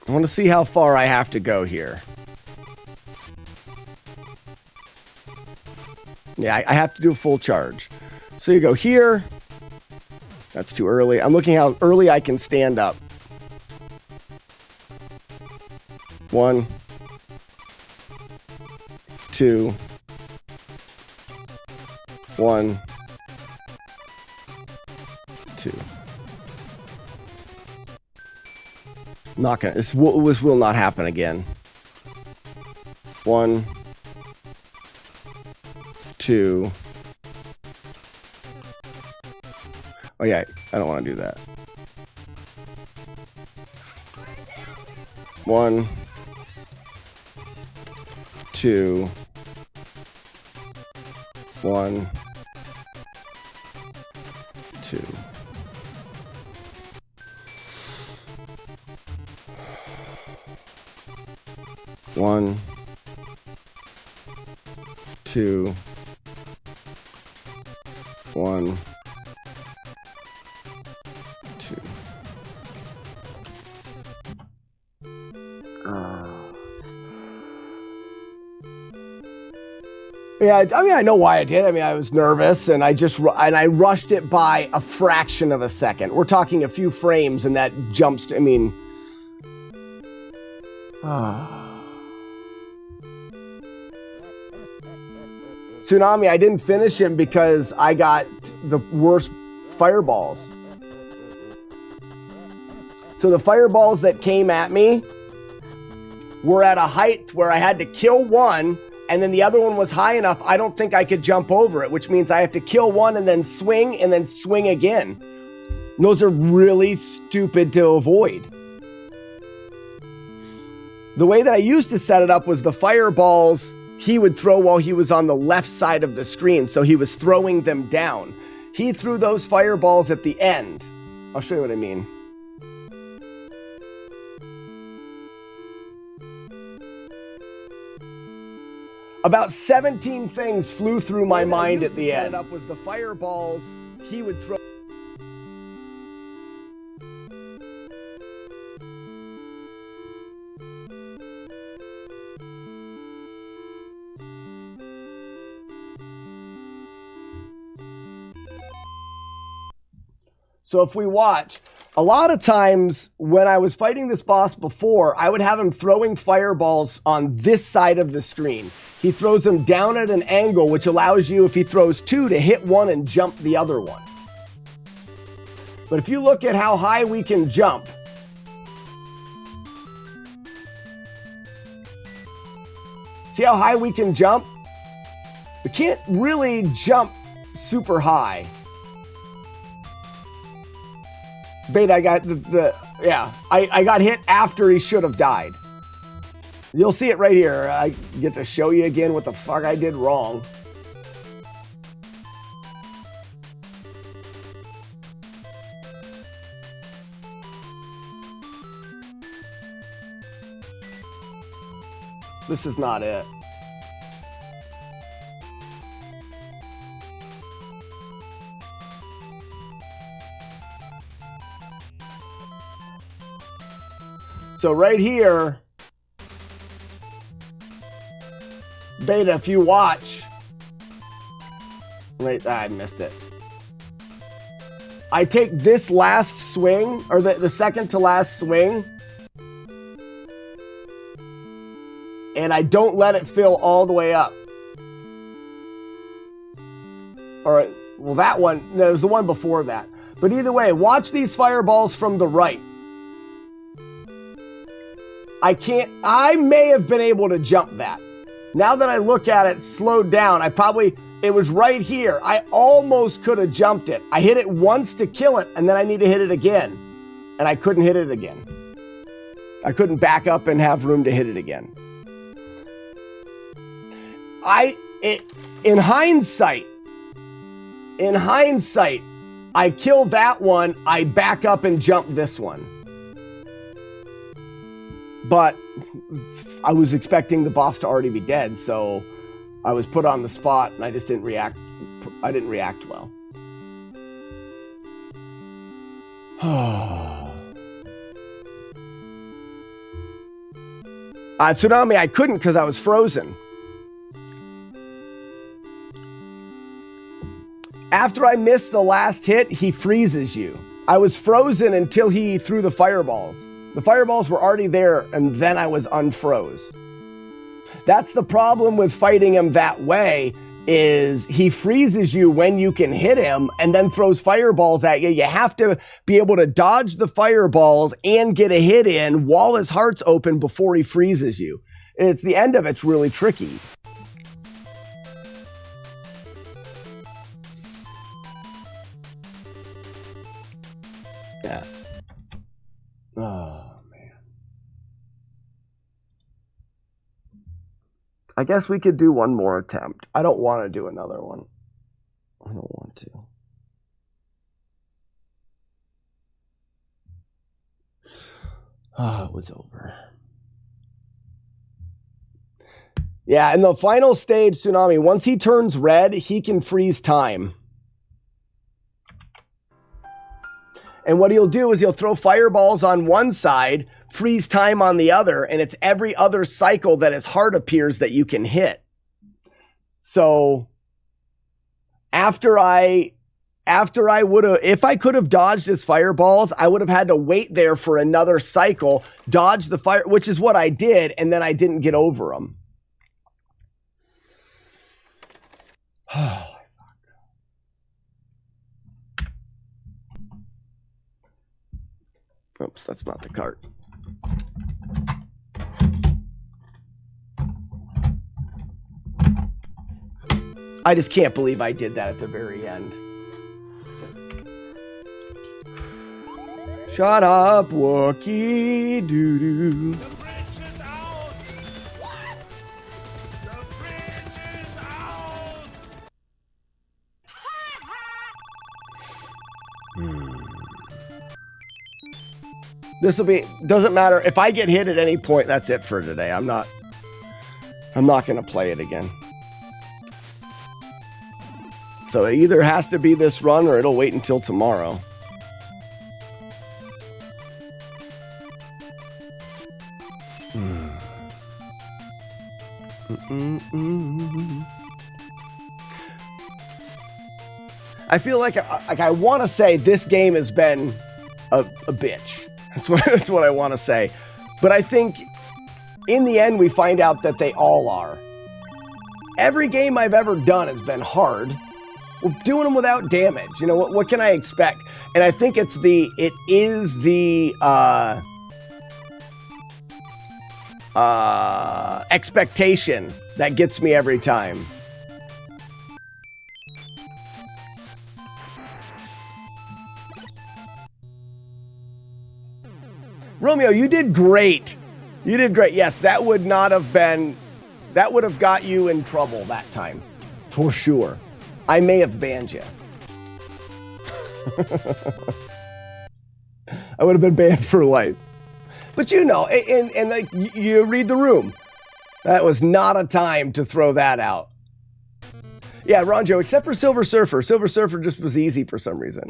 I want to see how far I have to go here. Yeah, I have to do a full charge. So you go here. That's too early. I'm looking how early I can stand up. 1, 2, 1, 2. Not gonna. This will not happen again. 1, 2. Oh yeah, I don't want to do that. 1, 2, 1, 2. One, 2, 1, 2. Yeah, I mean, I know why I did. I mean, I was nervous, and I rushed it by a fraction of a second. We're talking a few frames, and that jumps. I mean, Tsunami, I didn't finish him because I got the worst fireballs. So the fireballs that came at me were at a height where I had to kill one, and then the other one was high enough, I don't think I could jump over it, which means I have to kill one and then swing again. And those are really stupid to avoid. The way that I used to set it up was the fireballs he would throw while he was on the left side of the screen, so he was throwing them down. He threw those fireballs at the end. I'll show you what I mean. About 17 things flew through my mind at the end. Set it up was the fireballs he would throw. So if we watch, a lot of times when I was fighting this boss before, I would have him throwing fireballs on this side of the screen. He throws them down at an angle, which allows you, if he throws two, to hit one and jump the other one. But if you look at how high we can jump, see how high we can jump? We can't really jump super high. Beta, I got I got hit after he should have died. You'll see it right here. I get to show you again what the fuck I did wrong. This is not it. So right here, Beta, if you watch, I missed it. I take this last swing, or the second to last swing, and I don't let it fill all the way up. All right, well that one, no, it was the one before that. But either way, watch these fireballs from the right. I may have been able to jump that. Now that I look at it slowed down, it was right here. I almost could have jumped it. I hit it once to kill it, and then I need to hit it again. And I couldn't hit it again. I couldn't back up and have room to hit it again. In hindsight, I kill that one, I back up and jump this one. But I was expecting the boss to already be dead, so I was put on the spot and I just didn't react. I didn't react well. Tsunami, I couldn't because I was frozen. After I missed the last hit, he freezes you. I was frozen until he threw the fireballs. The fireballs were already there, and then I was unfroze. That's the problem with fighting him that way, is he freezes you when you can hit him and then throws fireballs at you. You have to be able to dodge the fireballs and get a hit in while his heart's open before he freezes you. It's the end of it's really tricky. Yeah. Oh, man. I guess we could do one more attempt. I don't want to do another one. I don't want to. Oh, it was over. Yeah, in the final stage, Tsunami, once he turns red, he can freeze time. And what he'll do is he'll throw fireballs on one side, freeze time on the other, and it's every other cycle that his heart appears that you can hit. So after I would have, if I could have dodged his fireballs, I would have had to wait there for another cycle, dodge the fire, which is what I did, and then I didn't get over them. Oops, that's not the cart. I just can't believe I did that at the very end. Shut up, Wookie doo-doo. The bridge is out! What? The bridge is out! This will be, doesn't matter. If I get hit at any point, that's it for today. I'm not going to play it again. So it either has to be this run or it'll wait until tomorrow. I feel like I want to say this game has been a bitch. That's what I want to say. But I think in the end we find out that they all are. Every game I've ever done has been hard. We're doing them without damage. You know, what can I expect? And I think it is the expectation that gets me every time. Romeo, you did great. You did great. Yes, that would have got you in trouble that time. For sure. I may have banned you. I would have been banned for life. But you know, and like you read the room. That was not a time to throw that out. Yeah, Ronjo, except for Silver Surfer. Silver Surfer just was easy for some reason.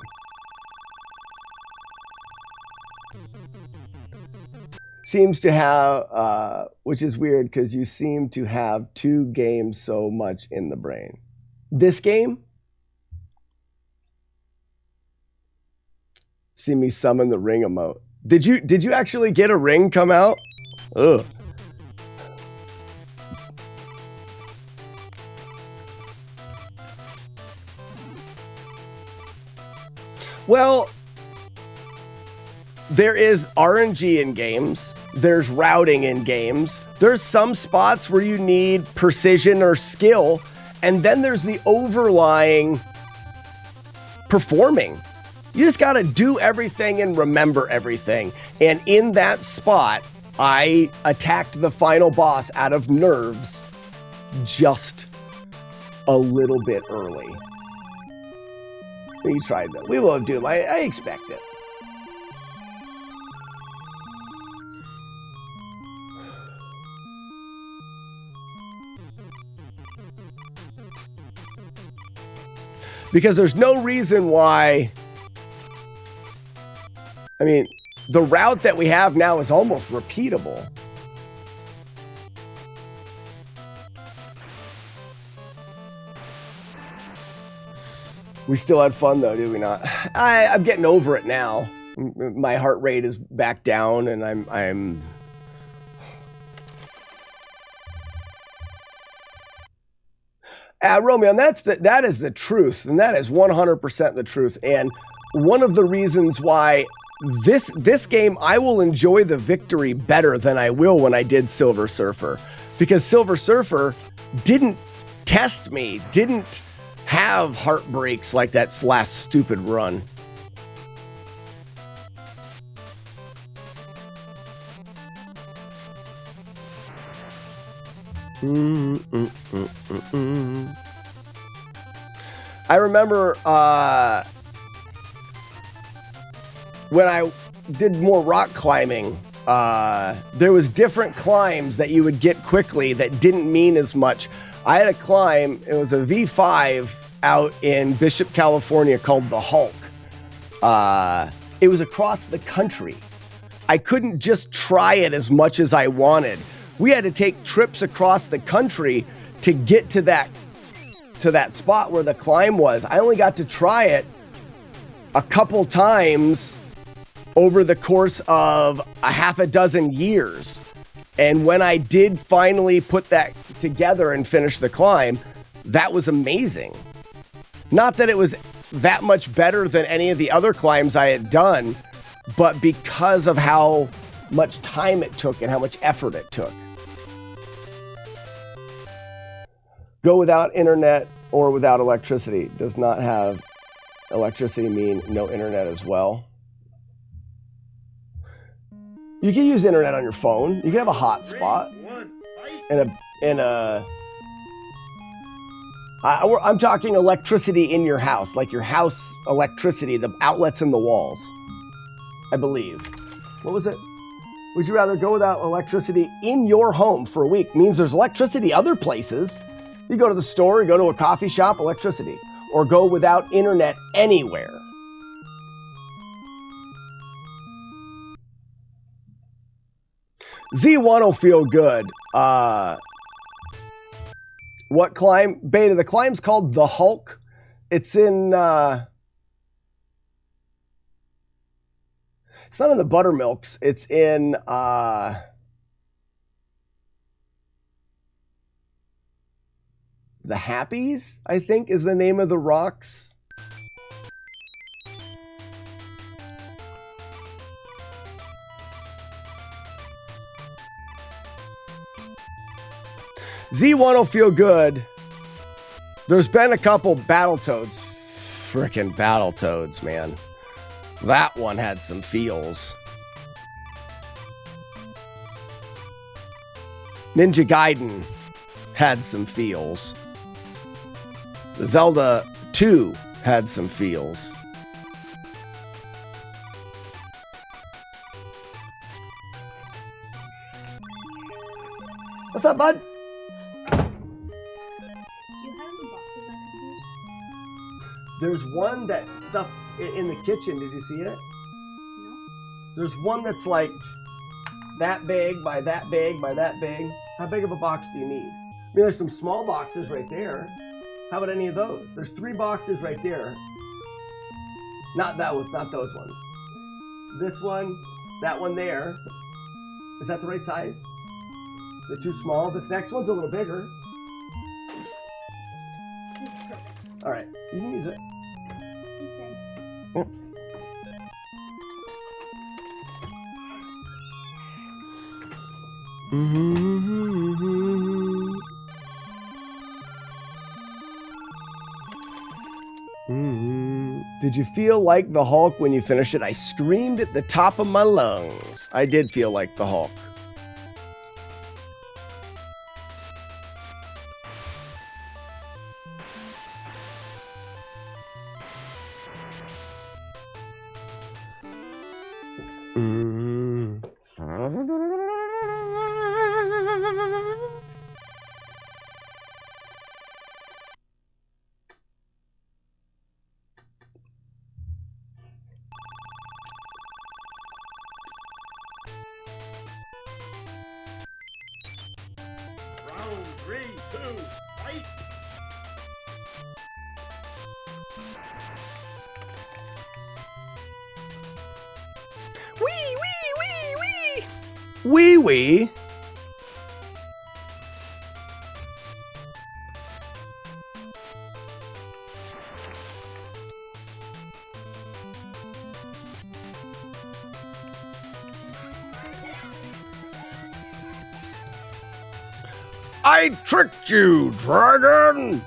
Seems to have, which is weird because you seem to have two games so much in the brain. This game? See me summon the ring emote. Did you actually get a ring come out? Ugh. Well, there is RNG in games. There's routing in games. There's some spots where you need precision or skill. And then there's the overlying performing. You just got to do everything and remember everything. And in that spot, I attacked the final boss out of nerves just a little bit early. We tried that. We will have Doom. I expect it. Because there's no reason why. I mean, the route that we have now is almost repeatable. We still had fun though, did we not? I'm getting over it now. My heart rate is back down, and I'm. Romeo, and that is the truth, and that is 100% the truth. And one of the reasons why this game, I will enjoy the victory better than I will when I did Silver Surfer, because Silver Surfer didn't test me, didn't have heartbreaks like that last stupid run. I remember when I did more rock climbing, there was different climbs that you would get quickly that didn't mean as much. I had a climb, it was a V5 out in Bishop, California called the Hulk. It was across the country. I couldn't just try it as much as I wanted. We had to take trips across the country to get to that spot where the climb was. I only got to try it a couple times over the course of a half a dozen years. And when I did finally put that together and finish the climb, that was amazing. Not that it was that much better than any of the other climbs I had done, but because of how much time it took and how much effort it took. Go without internet or without electricity. Does not have electricity mean no internet as well? You can use internet on your phone. You can have a hotspot. I'm talking electricity in your house, like your house electricity, the outlets in the walls, I believe. What was it? Would you rather go without electricity in your home for a week? Means there's electricity other places. You go to the store, you go to a coffee shop, electricity. Or go without internet anywhere. Z1 will feel good. What climb? Beta, the climb's called the Hulk. It's in... it's not in the Buttermilks. It's in... the Happies, I think, is the name of the rocks. Z1 will feel good. There's been a couple Battletoads. Frickin' Battletoads, man. That one had some feels. Ninja Gaiden had some feels. The Zelda 2 had some feels. What's up, bud? There's one that stuff in the kitchen. Did you see it? No. There's one that's like that big by that big by that big. How big of a box do you need? I mean, there's some small boxes right there. How about any of those? There's 3 boxes right there. Not those ones. This one, that one there. Is that the right size? They're too small. This next one's a little bigger. All right, you can use it. Okay. Did you feel like the Hulk when you finished it? I screamed at the top of my lungs. I did feel like the Hulk. Wee wee. I tricked you, dragon!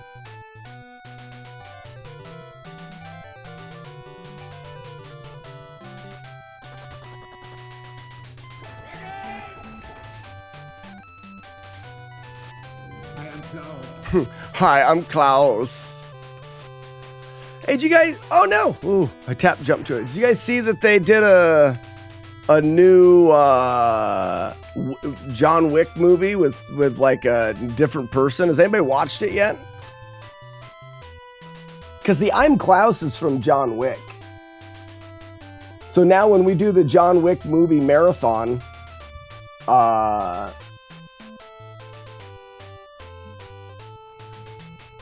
Hi, I'm Klaus. Hey, did you guys... Oh, no. Ooh, I jumped to it. Did you guys see that they did a new John Wick movie with like a different person? Has anybody watched it yet? Because the I'm Klaus is from John Wick. So now when we do the John Wick movie marathon,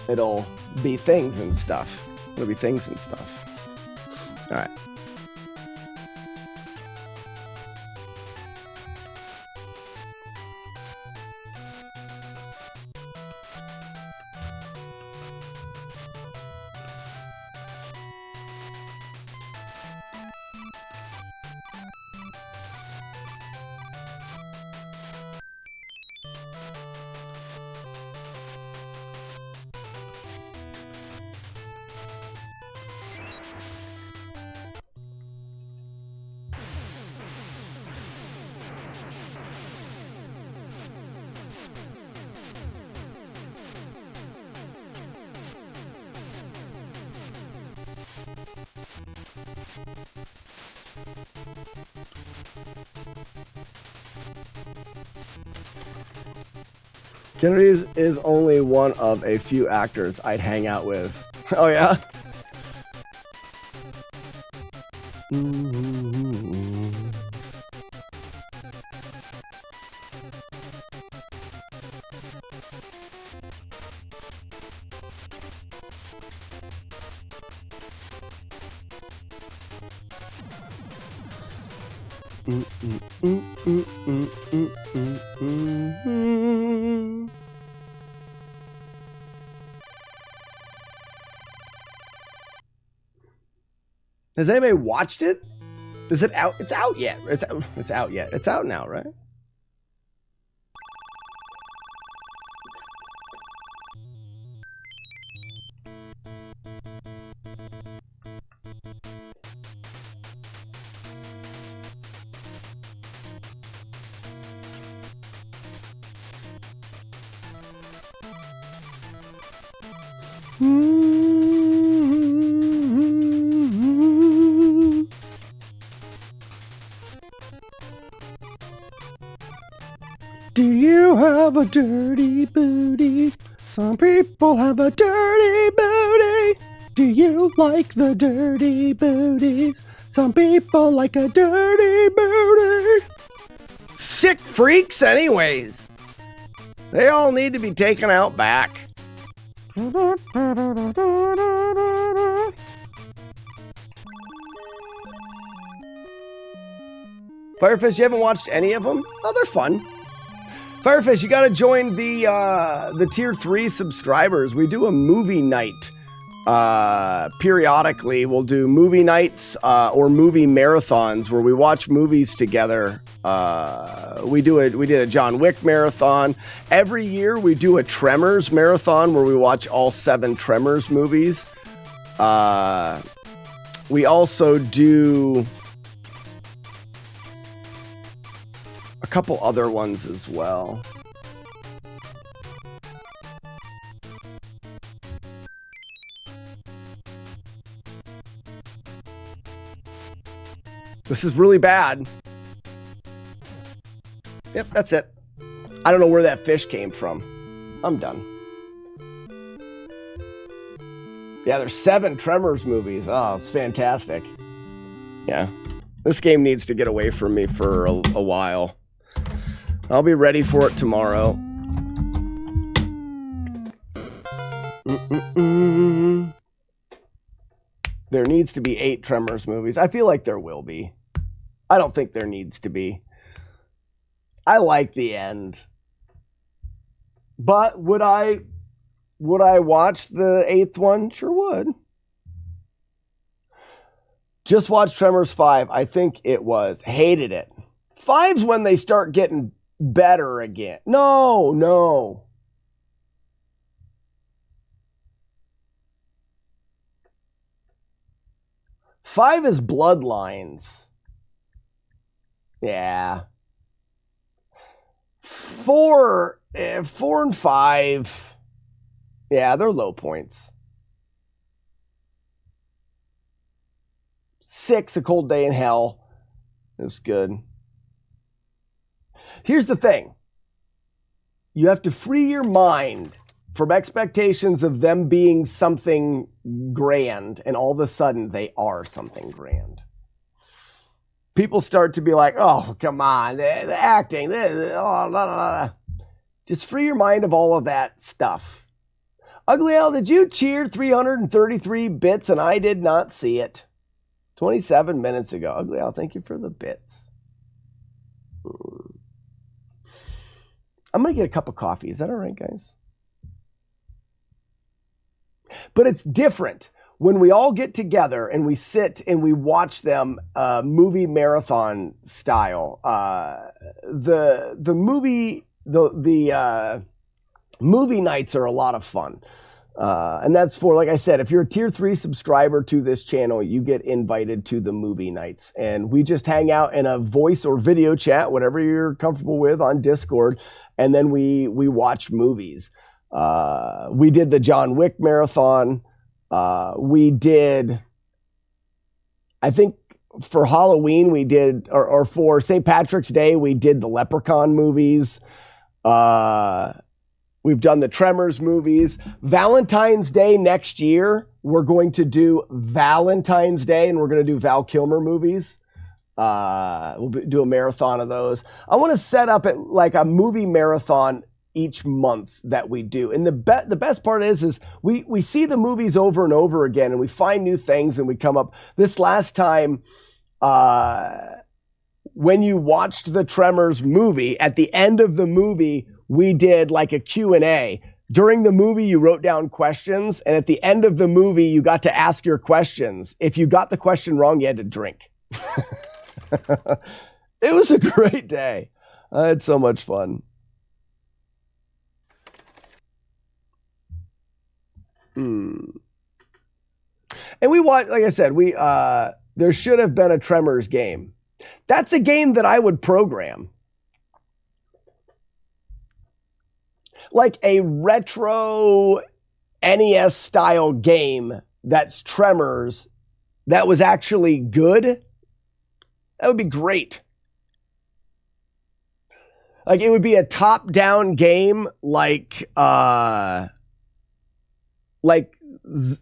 it'll be things and stuff. It'll be things and stuff. All right. Kennedy is only one of a few actors I'd hang out with. Oh, yeah? Has anybody watched it? Is it out? It's out yet. It's out yet. It's out now, right? Do you have a dirty booty? Some people have a dirty booty. Do you like the dirty booties? Some people like a dirty booty. Sick freaks anyways. They all need to be taken out back. Firefish, you haven't watched any of them? Oh, they're fun. Firefish, you gotta join the tier 3 subscribers. We do a movie night. Periodically, we'll do movie nights or movie marathons where we watch movies together. We did a John Wick marathon. Every year we do a Tremors marathon where we watch all 7 Tremors movies. We also do a couple other ones as well. This is really bad. Yep, that's it. I don't know where that fish came from. I'm done. Yeah, there's 7 Tremors movies. Oh, it's fantastic. Yeah. This game needs to get away from me for a while. I'll be ready for it tomorrow. There needs to be 8 Tremors movies. I feel like there will be. I don't think there needs to be. I like the end. But would I watch the 8th one? Sure would. Just watched Tremors 5. I think it was. Hated it. 5's when they start getting better again. No. 5 is Bloodlines. Yeah. 4 and 5. Yeah, they're low points. 6, A Cold Day in Hell. Is good. Here's the thing. You have to free your mind from expectations of them being something grand, and all of a sudden they are something grand. People start to be like, oh, come on, the acting, just free your mind of all of that stuff. Ugly Al, did you cheer 333 bits and I did not see it? 27 minutes ago. Ugly Al, thank you for the bits. I'm going to get a cup of coffee. Is that all right, guys? But it's different when we all get together and we sit and we watch them movie marathon style. The movie nights are a lot of fun. And that's for, like I said, if you're a tier 3 subscriber to this channel, you get invited to the movie nights. And we just hang out in a voice or video chat, whatever you're comfortable with, on Discord. And then we watch movies. We did the John Wick marathon. We did, I think for Halloween we did, or for St. Patrick's Day, we did the Leprechaun movies. We've done the Tremors movies. Valentine's Day next year, we're going to do Valentine's Day, and we're going to do Val Kilmer movies. We'll do a marathon of those. I want to set up like a movie marathon each month that we do. And the best part is we see the movies over and over again, and we find new things, and we come up. This last time, when you watched the Tremors movie, at the end of the movie, we did like a Q&A. During the movie, you wrote down questions, and at the end of the movie, you got to ask your questions. If you got the question wrong, you had to drink. It was a great day. I had so much fun. And we watched, like I said, there should have been a Tremors game. That's a game that I would program. Like a retro NES style game that's Tremors that was actually good. That would be great. Like it would be a top-down game like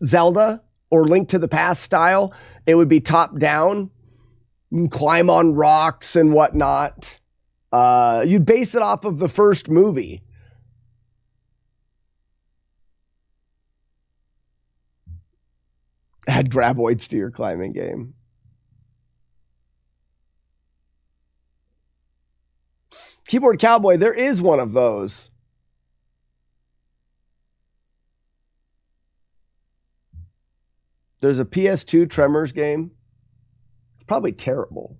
Zelda or Link to the Past style. It would be top-down. You can climb on rocks and whatnot. You'd base it off of the first movie. Add graboids to your climbing game. Keyboard Cowboy, there is one of those. There's a PS2 Tremors game. It's probably terrible.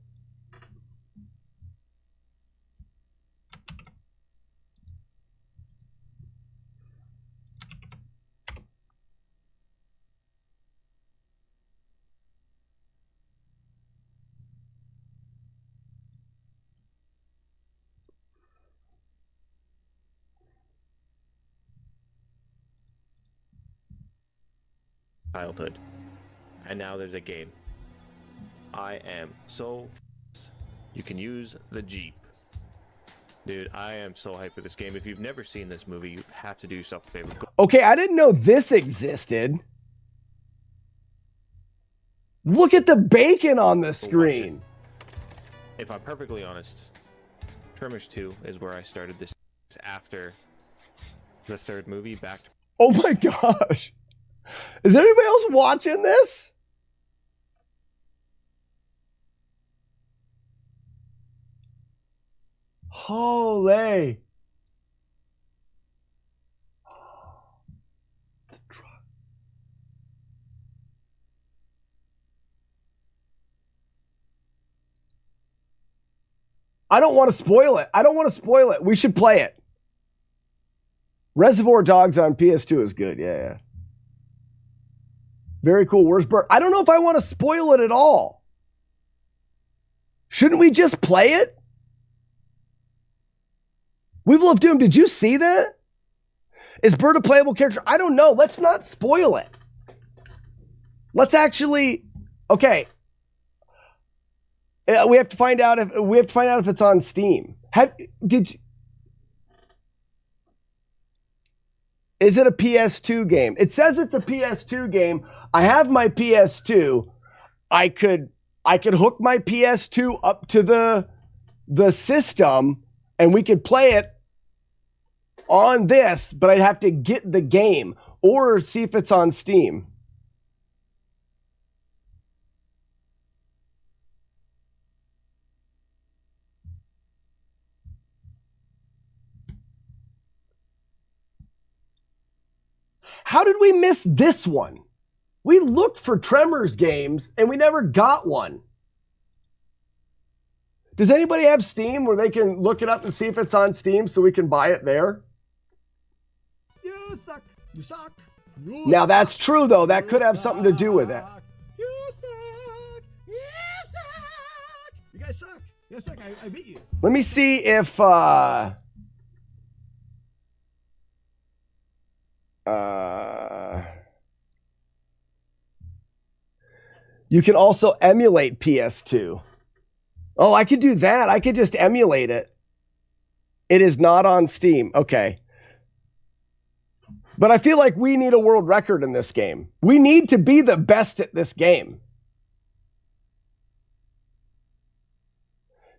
Childhood, and now there's a game. I am so you can use the Jeep. Dude, I am so hyped for this game. If you've never seen this movie, you have to do yourself a favor. Okay, I didn't know this existed. Look at the bacon on the screen. If I'm perfectly honest, Tremors 2 is where I started this after the third movie back to... Oh my gosh. Is anybody else watching this? Holy. I don't want to spoil it. I don't want to spoil it. We should play it. Reservoir Dogs on PS2 is good. Yeah. Very cool. Where's Bert? I don't know if I want to spoil it at all. Shouldn't we just play it? Weevil of Doom, did you see that? Is Bert a playable character? I don't know. Let's not spoil it. Let's actually... Okay. We have to find out if it's on Steam. Is it a PS2 game? It says it's a PS2 game. I have my PS2. I could hook my PS2 up to the system and we could play it on this, but I'd have to get the game or see if it's on Steam. How did we miss this one? We looked for Tremors games and we never got one. Does anybody have Steam where they can look it up and see if it's on Steam so we can buy it there? You suck. You suck. You Now that's suck. true though. That You could have something to do with it. You suck. You suck. You guys suck. You suck. I beat you. Let me see if you can also emulate PS2. Oh, I could do that. I could just emulate it. It is not on Steam. Okay. But I feel like we need a world record in this game. We need to be the best at this game.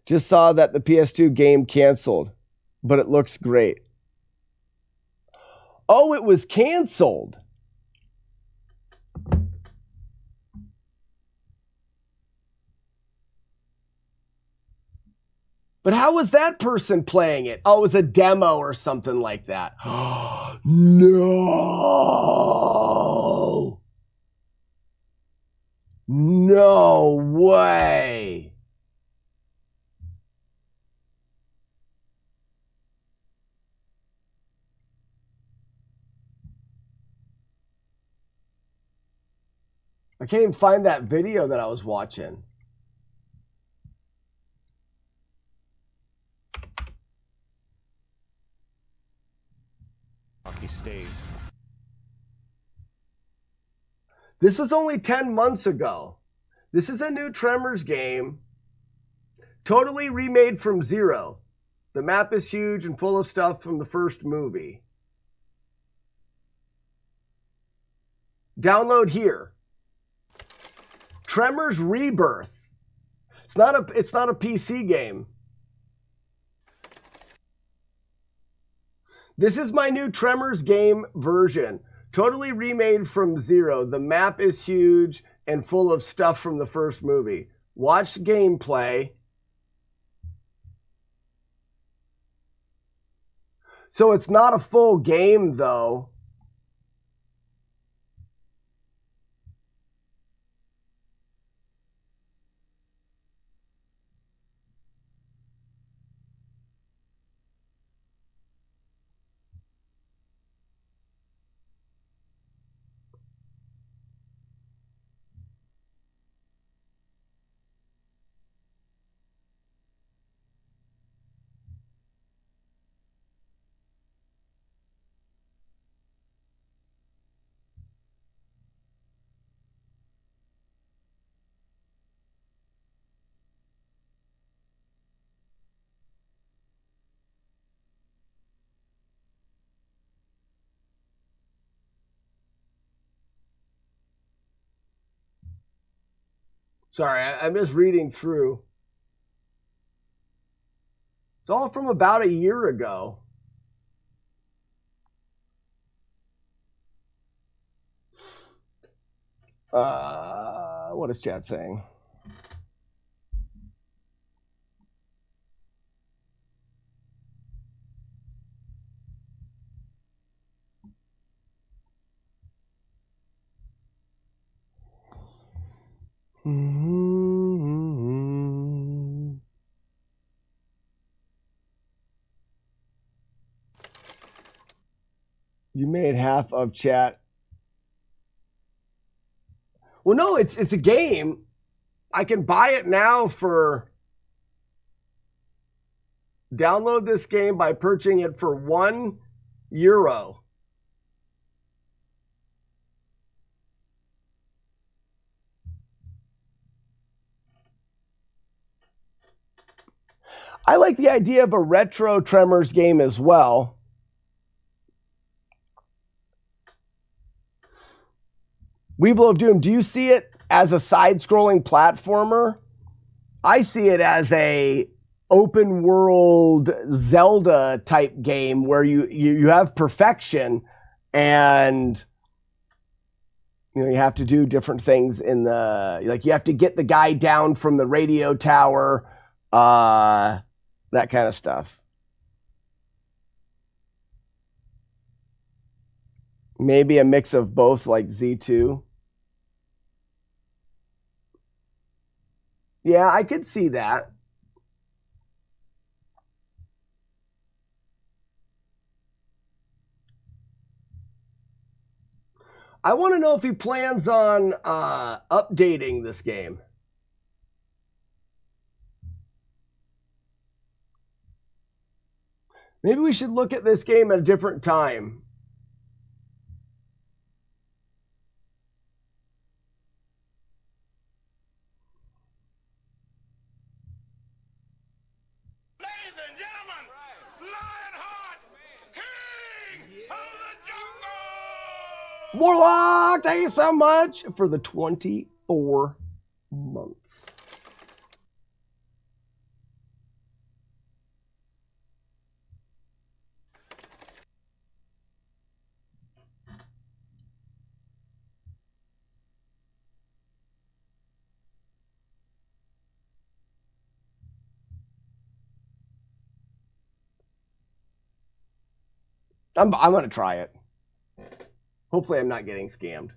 Just saw that the PS2 game canceled, but it looks great. Oh, it was canceled. But how was that person playing it? Oh, it was a demo or something like that. No. No way. I can't even find that video that I was watching. He stays. This was only 10 months ago. This is a new Tremors game. Totally remade from zero. The map is huge and full of stuff from the first movie. Download here. Tremors Rebirth. It's not a PC game. This is my new Tremors game version. Totally remade from zero. The map is huge and full of stuff from the first movie. Watch gameplay. So it's not a full game though. Sorry, I'm just reading through. It's all from about a year ago. What is chat saying? You made half of chat. Well, no, it's a game. I can buy it now for... Download this game by purchasing it for €1. I like the idea of a retro Tremors game as well. Weevil of Doom, do you see it as a side-scrolling platformer? I see it as a open world Zelda type game where you have perfection and you have to do different things in the, like you have to get the guy down from the radio tower, that kind of stuff. Maybe a mix of both, like Z2. Yeah, I could see that. I want to know if he plans on updating this game. Maybe we should look at this game at a different time. Ladies and gentlemen, Lionheart, King of the Jungle! Warlock, thank you so much for the 24 months. I'm going to try it. Hopefully I'm not getting scammed.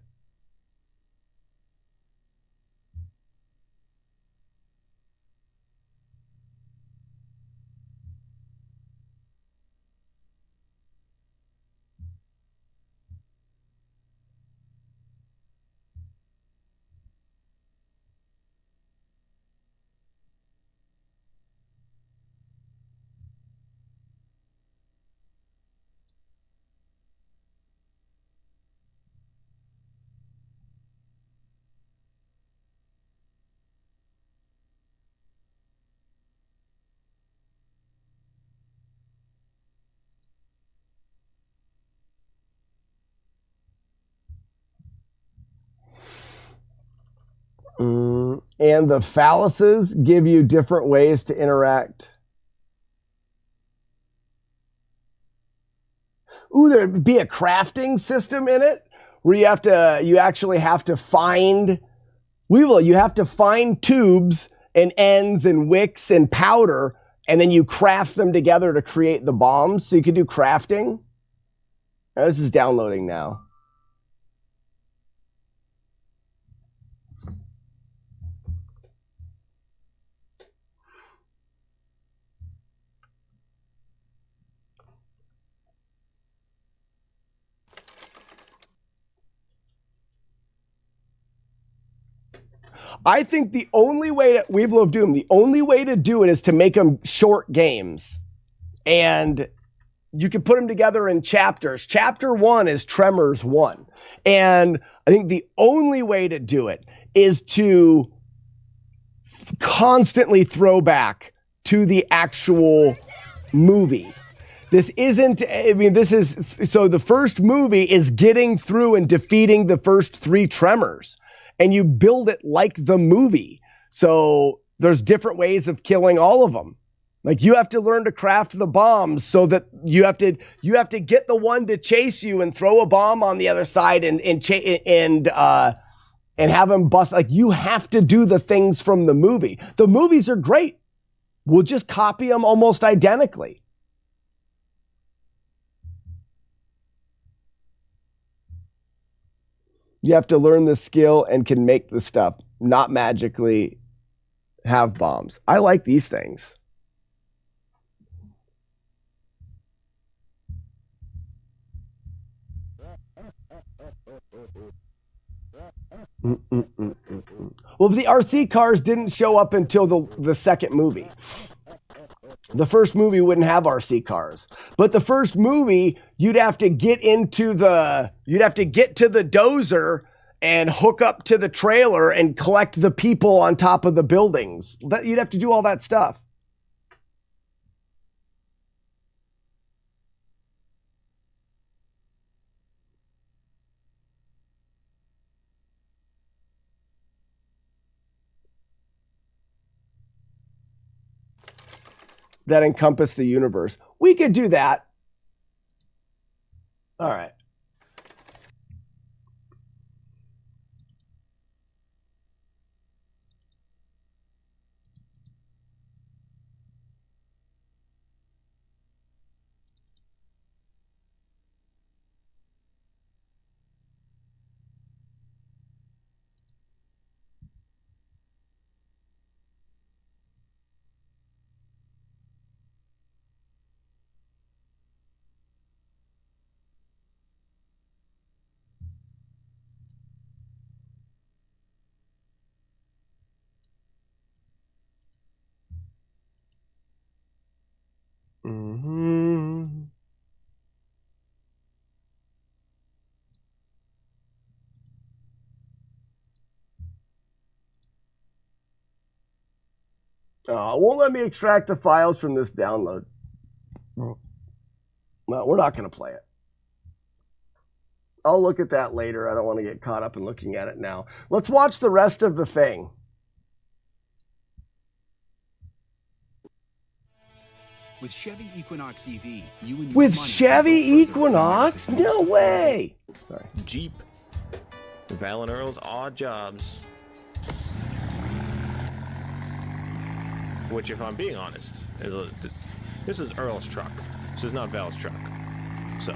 And the phalluses give you different ways to interact. Ooh, there'd be a crafting system in it where you actually have to find, you have to find tubes and ends and wicks and powder, and then you craft them together to create the bombs. So you could do crafting. Now, this is downloading now. I think the only way to, Weevil of Doom, the only way to do it is to make them short games. And you can put them together in chapters. Chapter 1 is Tremors 1. And I think the only way to do it is to constantly throw back to the actual movie. This isn't, I mean, this is, so the first movie is getting through and defeating the first 3 Tremors. And you build it like the movie. So there's different ways of killing all of them. Like you have to learn to craft the bombs so that you have to get the one to chase you and throw a bomb on the other side and have him bust. Like you have to do the things from the movie. The movies are great. We'll just copy them almost identically. You have to learn the skill and can make the stuff. not magically have bombs. I like these things. Well, the RC cars didn't show up until the second movie. The first movie wouldn't have RC cars, but the first movie you'd have to get to the dozer and hook up to the trailer and collect the people on top of the buildings. You'd have to do all that stuff. That encompass the universe. We could do that. All right. It won't let me extract the files from this download. Well, we're not going to play it. I'll look at that later. I don't want to get caught up in looking at it now. Let's watch the rest of the thing. With Chevy Equinox EV, you and your With money Chevy can go further Equinox? than America's No most way. Sorry. Jeep. Val and Earl's Odd Jobs. Which, if I'm being honest, this is Earl's truck. This is not Val's truck. So,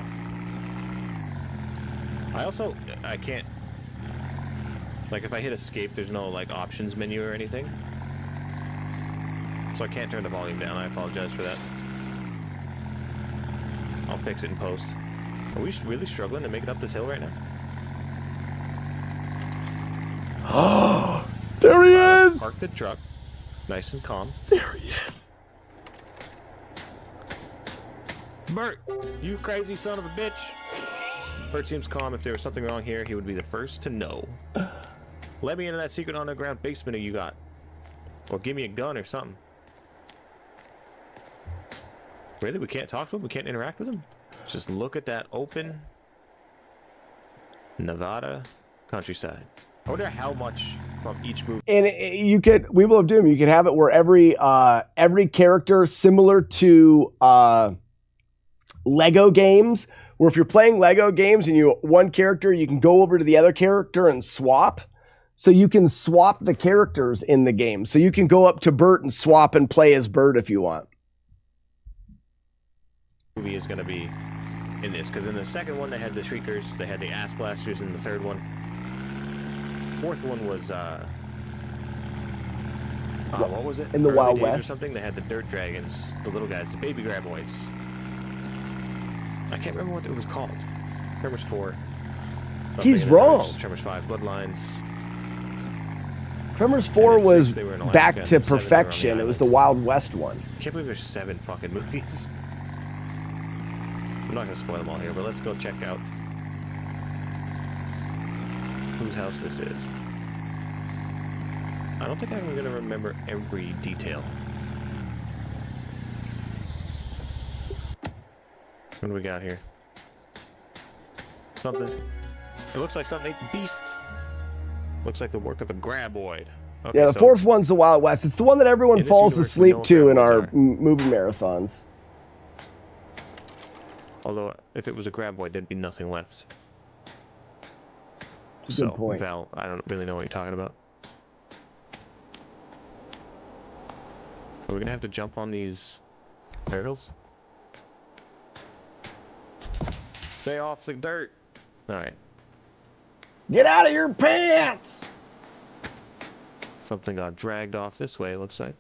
I can't, like, if I hit escape, there's no, like, options menu or anything. So I can't turn the volume down. I apologize for that. I'll fix it in post. Are we really struggling to make it up this hill right now? Oh, there he is! Park the truck. Nice and calm. There he is. Bert, you crazy son of a bitch. Bert seems calm. If there was something wrong here, he would be the first to know. Let me into that secret underground basement you got. Or give me a gun or something. Really? We can't talk to him? We can't interact with him? Just look at that open Nevada countryside. I wonder how much from each movie. And you could, we will have Doom. You could have it where every character, similar to Lego games, where if you're playing Lego games and you one character, you can go over to the other character and swap. So you can swap the characters in the game. So you can go up to Bert and swap and play as Bert if you want. Movie is going to be in this, because in the second one they had the Shriekers, they had the Ass Blasters in the third one. Fourth one was what was it? In the Early Wild Days West or something. They had the Dirt Dragons, the little guys, the baby graboids. I can't remember what it was called. Tremors 4. He's wrong. Tremors 5, Bloodlines. Tremors 4 was back to 7 perfection. It was the Wild West one. I can't believe there's 7 fucking movies. I'm not going to spoil them all here, but let's go check out whose house this is. I don't think I'm going to remember every detail. What do we got here? Something. It looks like something ate the beast. Looks like the work of a graboid. Okay, yeah, the fourth one's the Wild West. It's the one that everyone in this falls universe, asleep we know to what in our graboids are. movie marathons. Although, if it was a graboid, there'd be nothing left. That's a good So, point. Val, I don't really know what you're talking about. Are we gonna have to jump on these hurdles? Stay off the dirt. All right. Get out of your pants! Something got dragged off this way, it looks like.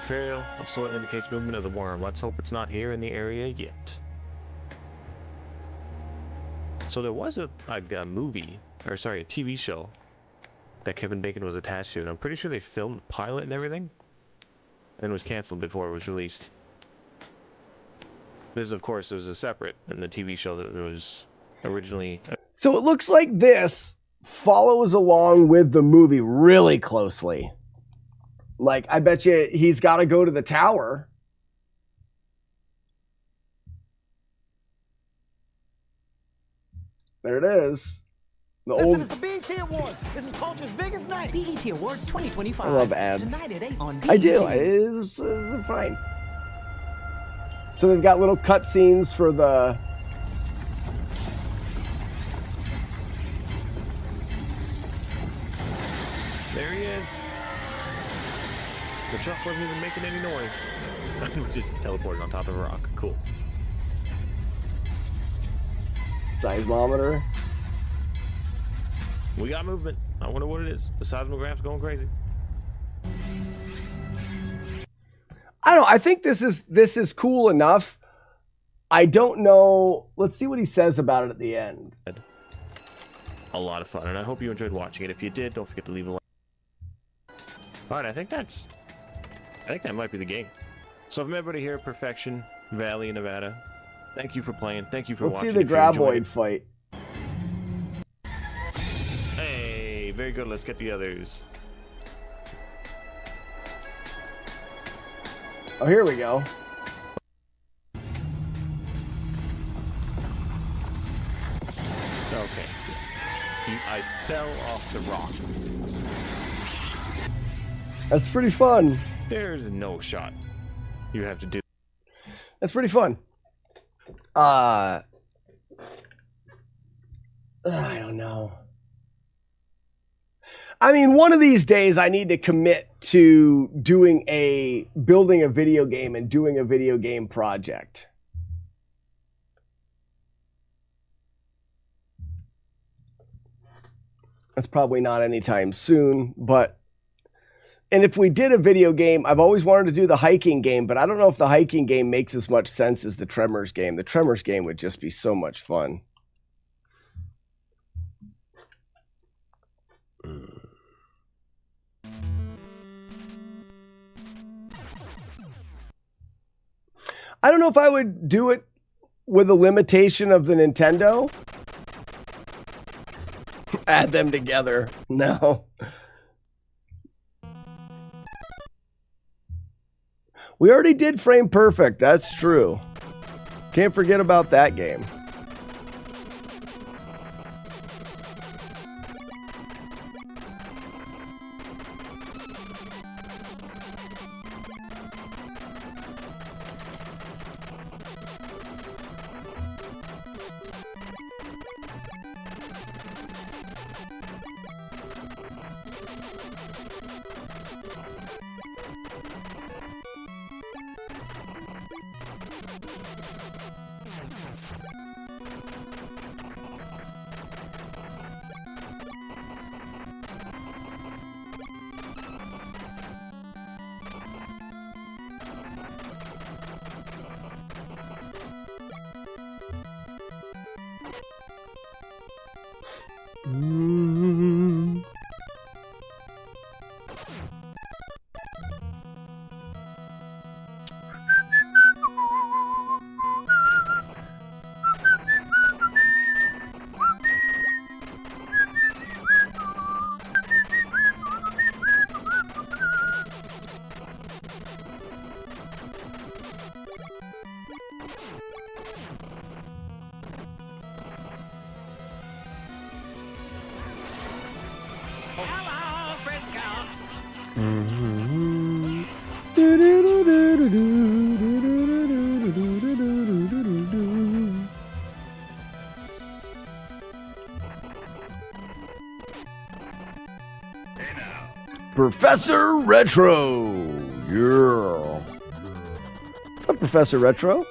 Trail of soil indicates movement of the worm. Let's hope it's not here in the area yet. So there was a movie, or sorry, a TV show that Kevin Bacon was attached to, and I'm pretty sure they filmed the pilot and everything, and it was canceled before it was released. This, of course, was a separate in the TV show that was originally... So it looks like this follows along with the movie really closely. Like, I bet you he's got to go to the tower. There it is. Listen, it's the BET Awards. This is culture's biggest night. BET Awards 2025. I love ads. Tonight at 8 on BET. I do. It is fine. So they've got little cutscenes for the... There he is. The truck wasn't even making any noise. It was just teleported on top of a rock. Cool. Seismometer. We got movement. I wonder what it is. The seismograph's going crazy. I don't know. I think this is cool enough. I don't know. Let's see what he says about it at the end. A lot of fun, and I hope you enjoyed watching it. If you did, don't forget to leave a like. All right, I think that might be the game. So from everybody here at Perfection Valley, Nevada, thank you for playing. Thank you for watching. Let's see the Graboid fight. Hey, very good. Let's get the others. Oh, here we go. Okay. I fell off the rock. That's pretty fun. There's no shot you have to do. That's pretty fun. I don't know. I mean, one of these days I need to commit to building a video game and doing a video game project. That's probably not anytime soon, and if we did a video game, I've always wanted to do the hiking game, but I don't know if the hiking game makes as much sense as the Tremors game. The Tremors game would just be so much fun. I don't know if I would do it with a limitation of the Nintendo. Add them together. No. We already did Frame Perfect. That's true. Can't forget about that game. Professor Retro. Yeah. What's up, Professor Retro?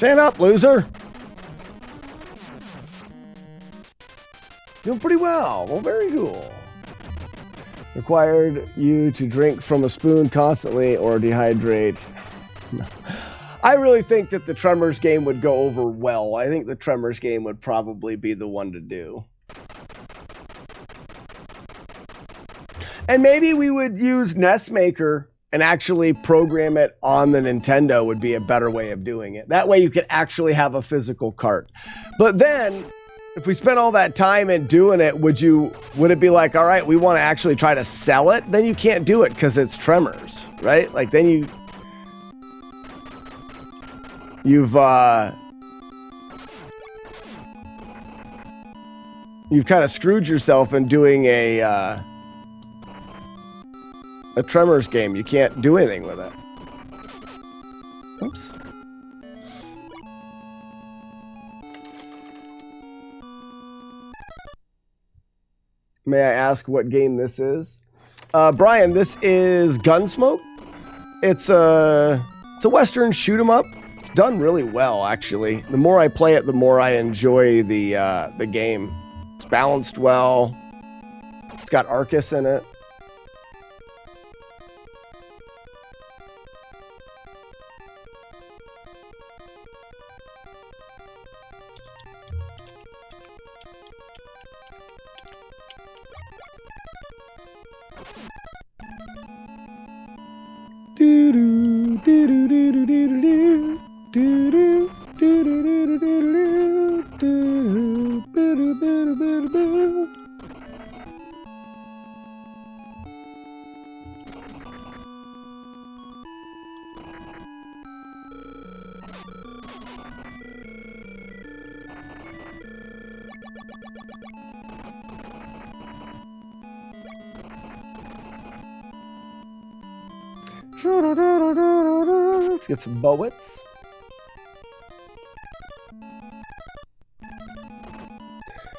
Stand up, loser. Doing pretty well. Well, very cool. Required you to drink from a spoon constantly or dehydrate. I really think that the Tremors game would go over well. I think the Tremors game would probably be the one to do. And maybe we would use NES Maker and actually program it on the Nintendo would be a better way of doing it. That way you could actually have a physical cart. But then, if we spent all that time in doing it, would it be like, all right, we want to actually try to sell it? Then you can't do it because it's Tremors, right? Like then you've kind of screwed yourself in doing a Tremors game. You can't do anything with it. Oops. May I ask what game this is? Brian, this is Gunsmoke. It's a Western shoot 'em up. It's done really well, actually. The more I play it, the more I enjoy the game. It's balanced well. It's got Arcus in it. Let's get some bullets.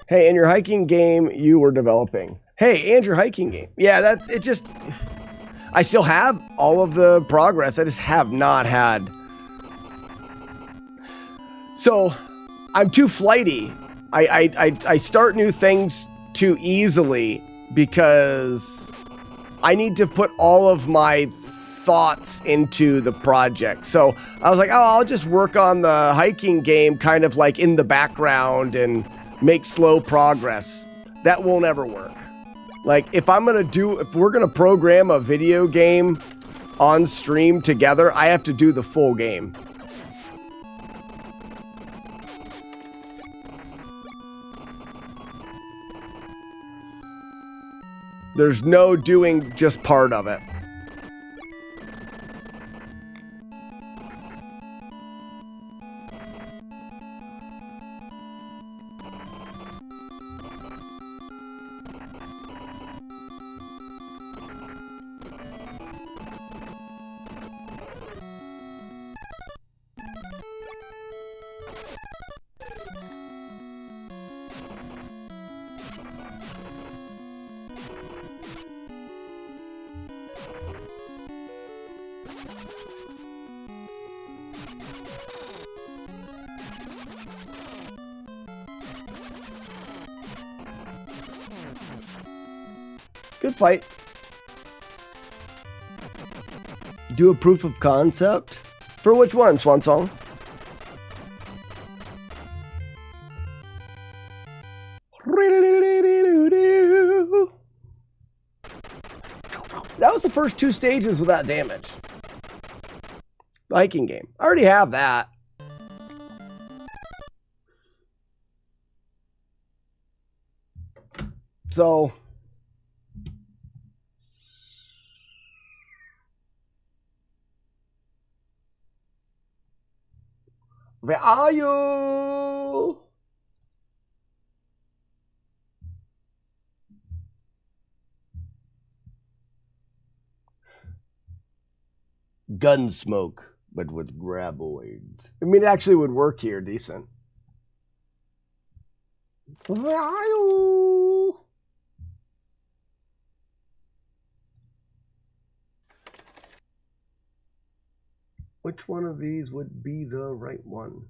Hey, in your hiking game you were developing. Hey, and your hiking game. Yeah, I still have all of the progress. I just have not had. So, I'm too flighty. I start new things too easily because I need to put all of my thoughts into the project. So I was like, oh, I'll just work on the hiking game kind of like in the background and make slow progress. That won't ever work. Like if we're going to program a video game on stream together, I have to do the full game. There's no doing just part of it. Good fight. Do a proof of concept? For which one, Swansong? That was the first 2 stages without damage. The hiking game. I already have that. So... where are you? Gunsmoke, but with graboids. I mean, it actually would work here decent. Where are you? Which one of these would be the right one?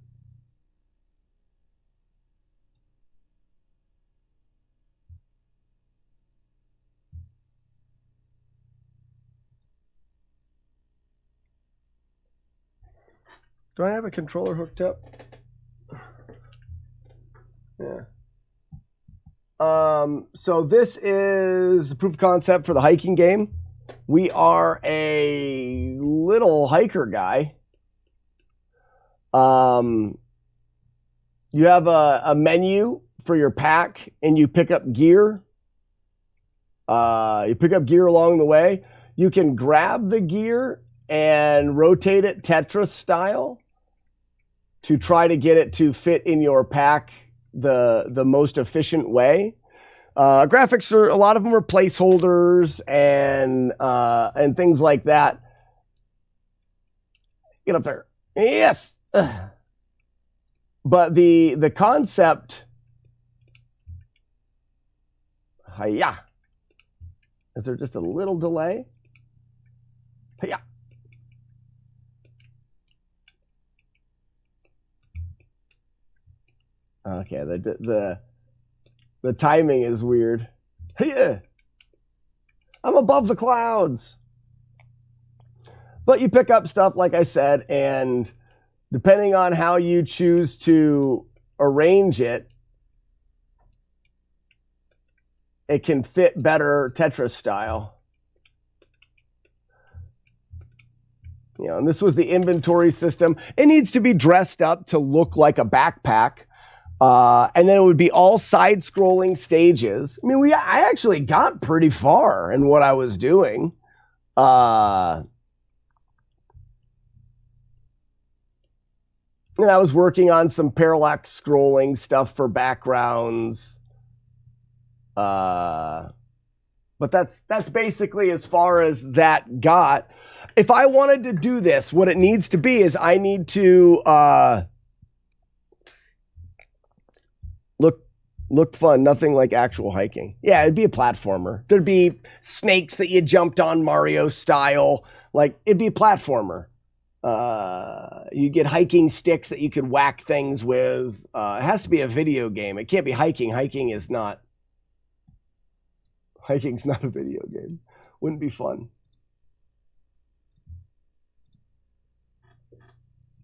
Do I have a controller hooked up? Yeah. So this is the proof of concept for the hiking game. We are a little hiker guy. You have a menu for your pack, and you pick up gear. You pick up gear along the way. You can grab the gear and rotate it Tetris style to try to get it to fit in your pack the most efficient way. Graphics are, a lot of them are placeholders and things like that. Get up there. Yes. Ugh. But the concept, hiya. Is there just a little delay? Hiya. Okay, the timing is weird. Yeah. I'm above the clouds. But you pick up stuff, like I said, and depending on how you choose to arrange it, it can fit better Tetris style. You know, and this was the inventory system. It needs to be dressed up to look like a backpack. And then it would be all side-scrolling stages. I mean, I actually got pretty far in what I was doing. And I was working on some parallax scrolling stuff for backgrounds. But that's basically as far as that got. If I wanted to do this, what it needs to be is I need to look fun, nothing like actual hiking. Yeah, it'd be a platformer. There'd be snakes that you jumped on Mario style. Like, it'd be a platformer. You get hiking sticks that you could whack things with. It has to be a video game. It can't be hiking. Hiking's not a video game. Wouldn't be fun.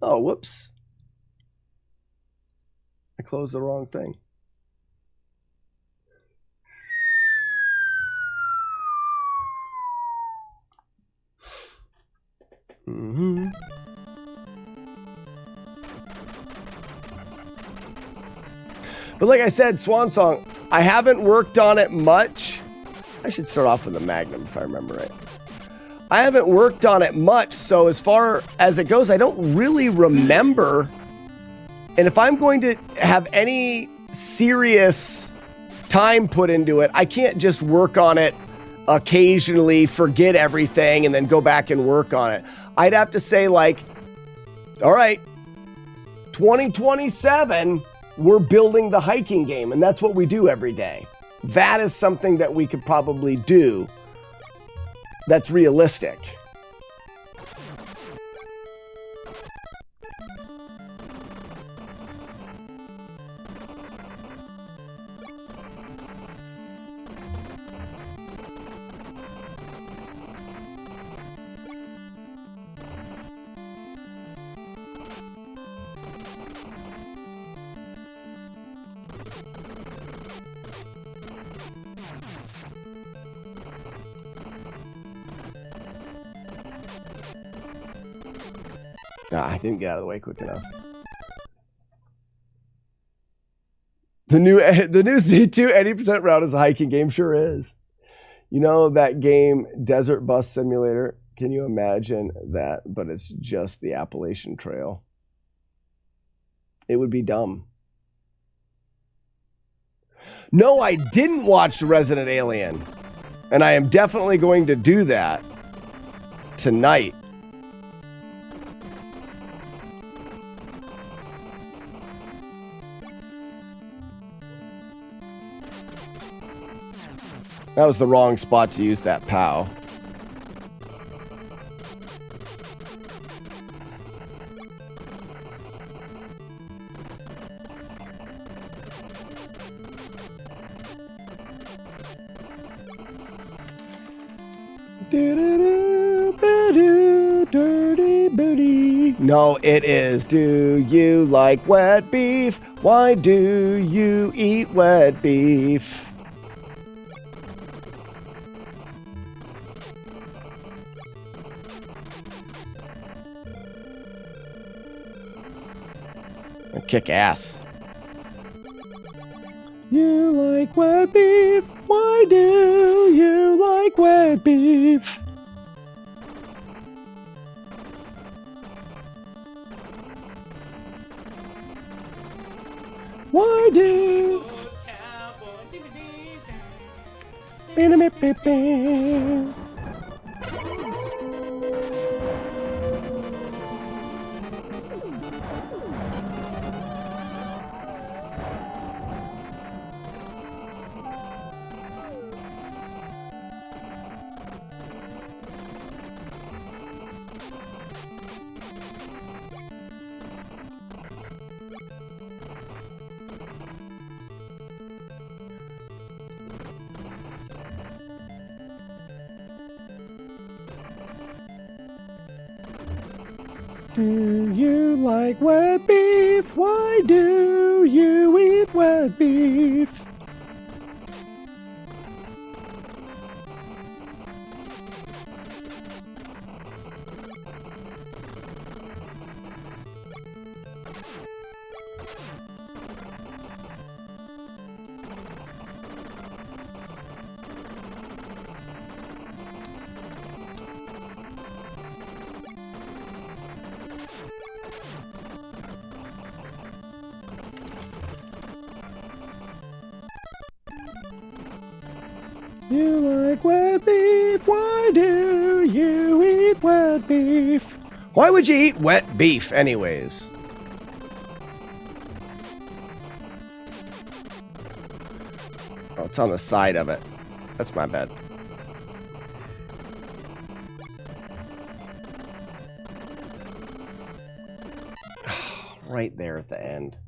Oh, whoops. I closed the wrong thing. Mm-hmm. But like I said, Swan Song, I haven't worked on it much. I should start off with a Magnum if I remember right. I haven't worked on it much, so as far as it goes, I don't really remember. And if I'm going to have any serious time put into it, I can't just work on it occasionally, forget everything, and then go back and work on it. I'd have to say, like, all right, 2027, we're building the hiking game, and that's what we do every day. That is something that we could probably do that's realistic. I didn't get out of the way quick enough. The new Z2 80% route is a hiking game. Sure is. You know that game, Desert Bus Simulator? Can you imagine that? But it's just the Appalachian Trail. It would be dumb. No, I didn't watch Resident Alien. And I am definitely going to do that tonight. That was the wrong spot to use that POW. Dirty booty. No, it is. Do you like wet beef? Why do you eat wet beef? Kick ass. You like wet beef? Why do you like wet beef? Why do? Do you like wet beef? Why do you eat wet beef? You like wet beef? Why do you eat wet beef? Why would you eat wet beef anyways? Oh, it's on the side of it. That's my bad. Right there at the end.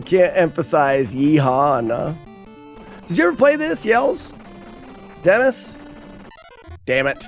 Can't emphasize yeehaw enough. Did you ever play this, Yells? Dennis? Damn it.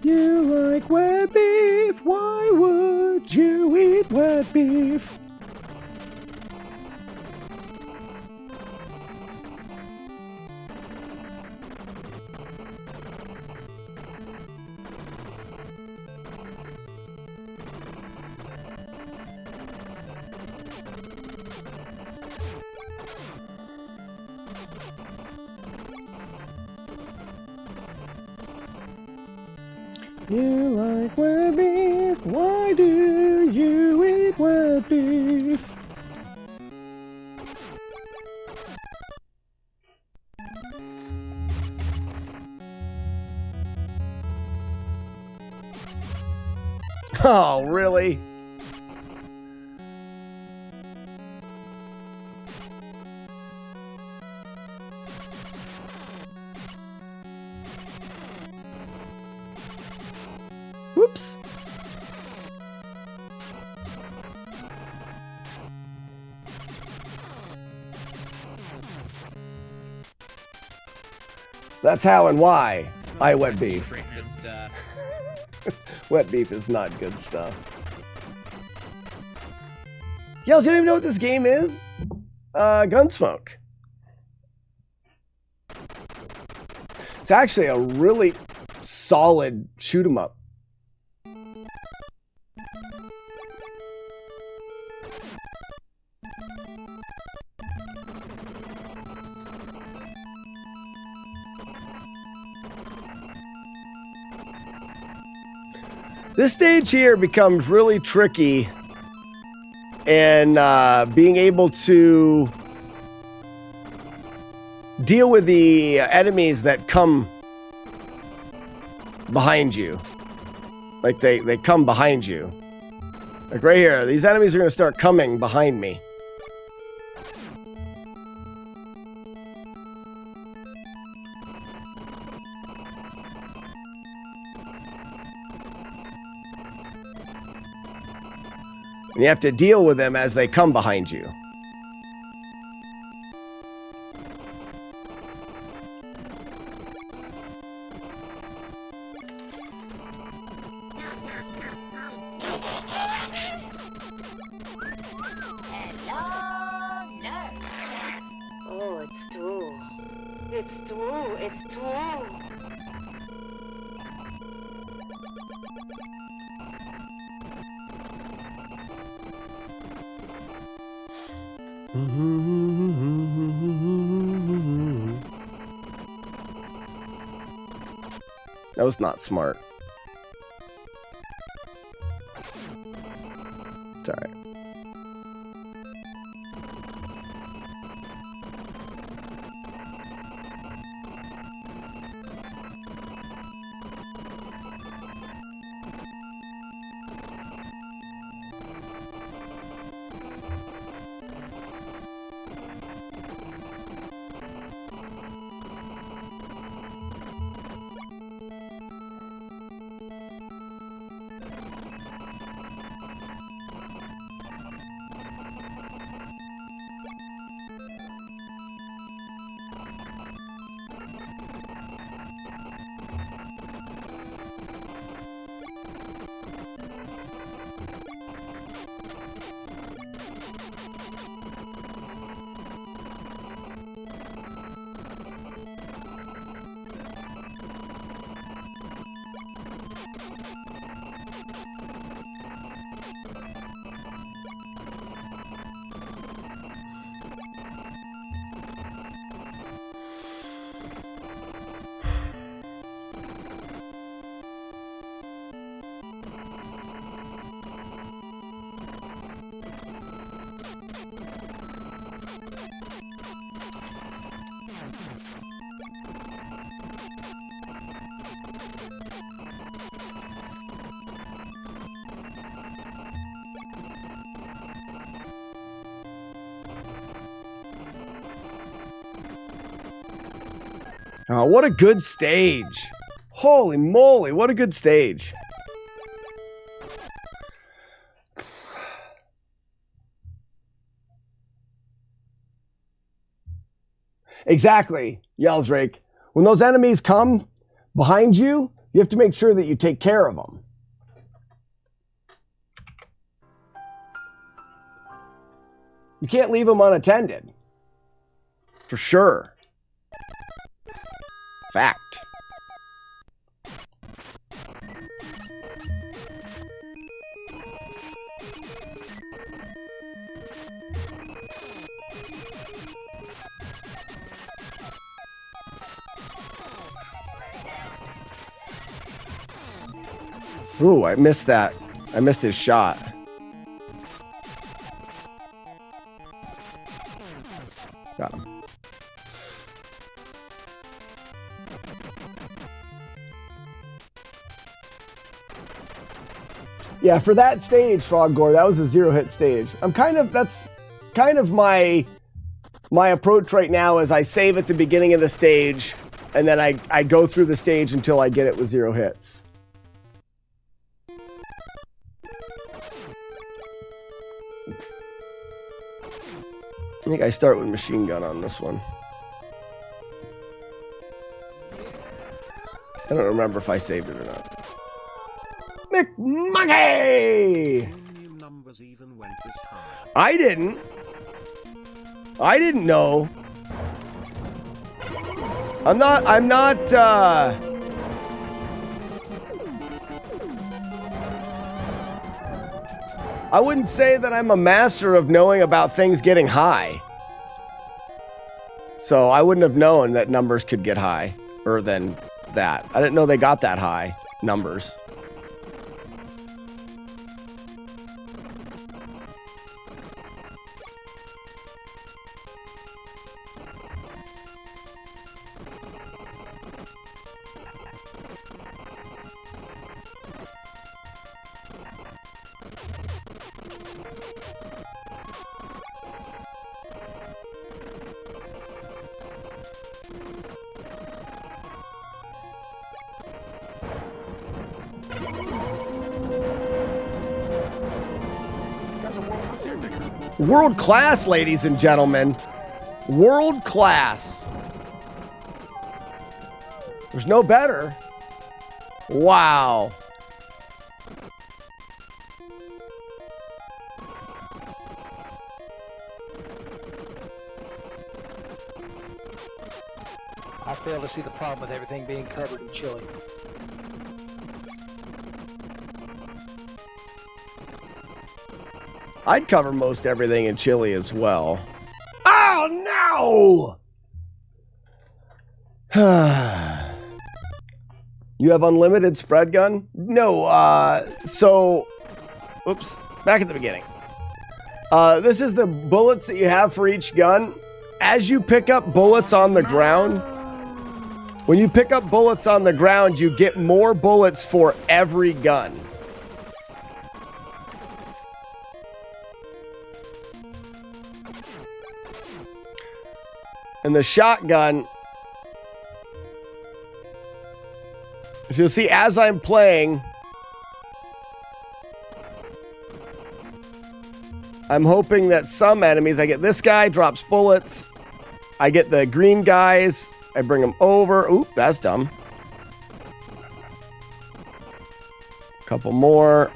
You like wet beef? Why would you eat wet beef? You like wet beef? Why do you eat wet beef? Oh, really? Whoops. That's how and why I wet beef. Good stuff. Wet beef is not good stuff. Yells, you don't even know what this game is? Gunsmoke. It's actually a really solid shoot 'em up. This stage here becomes really tricky and being able to deal with the enemies that come behind you. Like they come behind you. Like right here, these enemies are going to start coming behind me. And you have to deal with them as they come behind you. Oh, it's true. It's true. It's true. That was not smart. It's all right. Oh, what a good stage. Holy moly, what a good stage. Exactly, yells Rake. When those enemies come behind you, you have to make sure that you take care of them. You can't leave them unattended. For sure. Fact. Ooh, I missed that. I missed his shot. Got him. Yeah, for that stage, Froggore, that was a 0-hit stage. That's kind of my approach right now is I save at the beginning of the stage, and then I go through the stage until I get it with 0 hits. I think I start with machine gun on this one. I don't remember if I saved it or not. McMonkey! I didn't know. I'm not, I wouldn't say that I'm a master of knowing about things getting high. So I wouldn't have known that numbers could get high, or than that. I didn't know they got that high numbers. World class, ladies and gentlemen. World class. There's no better. Wow. I fail to see the problem with everything being covered in chili. I'd cover most everything in chili as well. Oh, no! You have unlimited spread gun? No, oops, back at the beginning. This is the bullets that you have for each gun. As you pick up bullets on the ground, when you pick up bullets on the ground, you get more bullets for every gun. And the shotgun, so you'll see as I'm playing, I'm hoping that some enemies, I get this guy, drops bullets. I get the green guys, I bring them over. Oop, that's dumb. Couple more.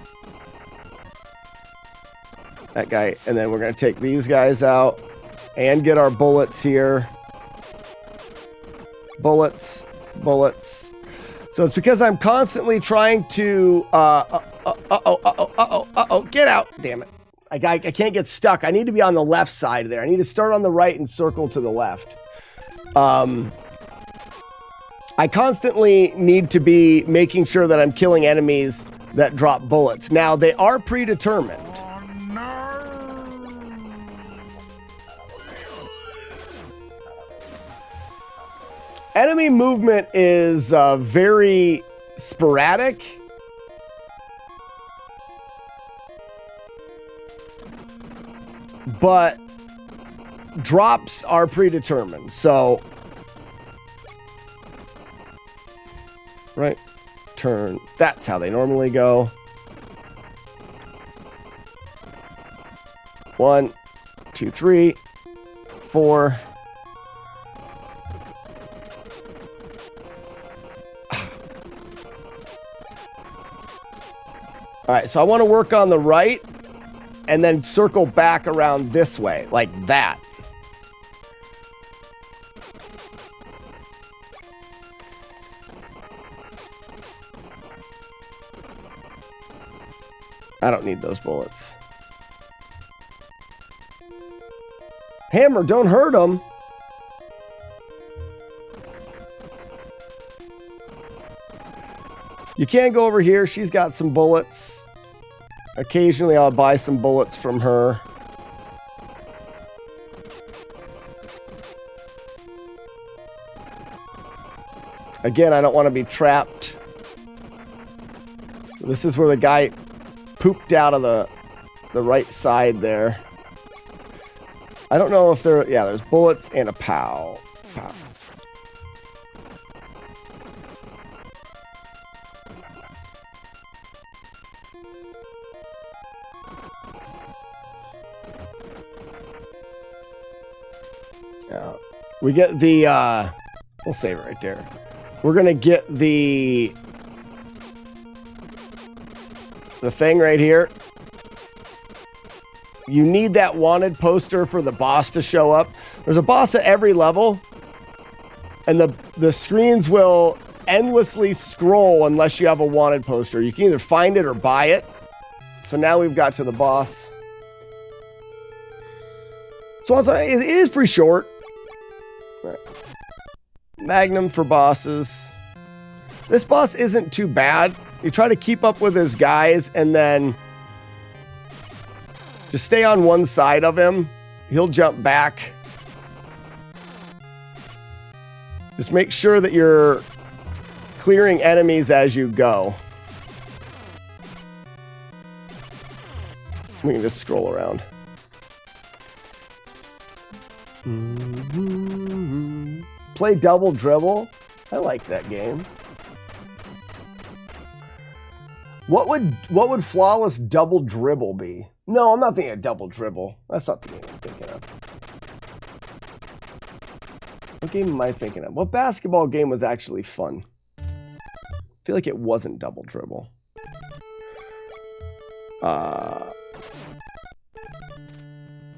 That guy, and then we're going to take these guys out and get our bullets here. Bullets, bullets. So it's because I'm constantly trying to, get out. Damn it. I can't get stuck. I need to be on the left side there. I need to start on the right and circle to the left. I constantly need to be making sure that I'm killing enemies that drop bullets. Now, they are predetermined. Enemy movement is very sporadic. But drops are predetermined. So, right, turn. That's how they normally go. 1, 2, 3, 4. All right, so I want to work on the right and then circle back around this way, like that. I don't need those bullets. Hammer, don't hurt him. You can't go over here. She's got some bullets. Occasionally, I'll buy some bullets from her. Again, I don't want to be trapped. This is where the guy pooped out of the right side there. I don't know if there... Yeah, there's bullets and a POW. POW. We get the, we'll save it right there. We're going to get the thing right here. You need that wanted poster for the boss to show up. There's a boss at every level, and the screens will endlessly scroll unless you have a wanted poster. You can either find it or buy it. So now we've got to the boss. So it is pretty short. Right. Magnum for bosses. This boss isn't too bad. You try to keep up with his guys and then just stay on one side of him. He'll jump back. Just make sure that you're clearing enemies as you go. We can just scroll around. Play Double Dribble. I like that game. What would Flawless Double Dribble be? No, I'm not thinking of Double Dribble. That's not the game I'm thinking of. What game am I thinking of? What basketball game was actually fun? I feel like it wasn't Double Dribble.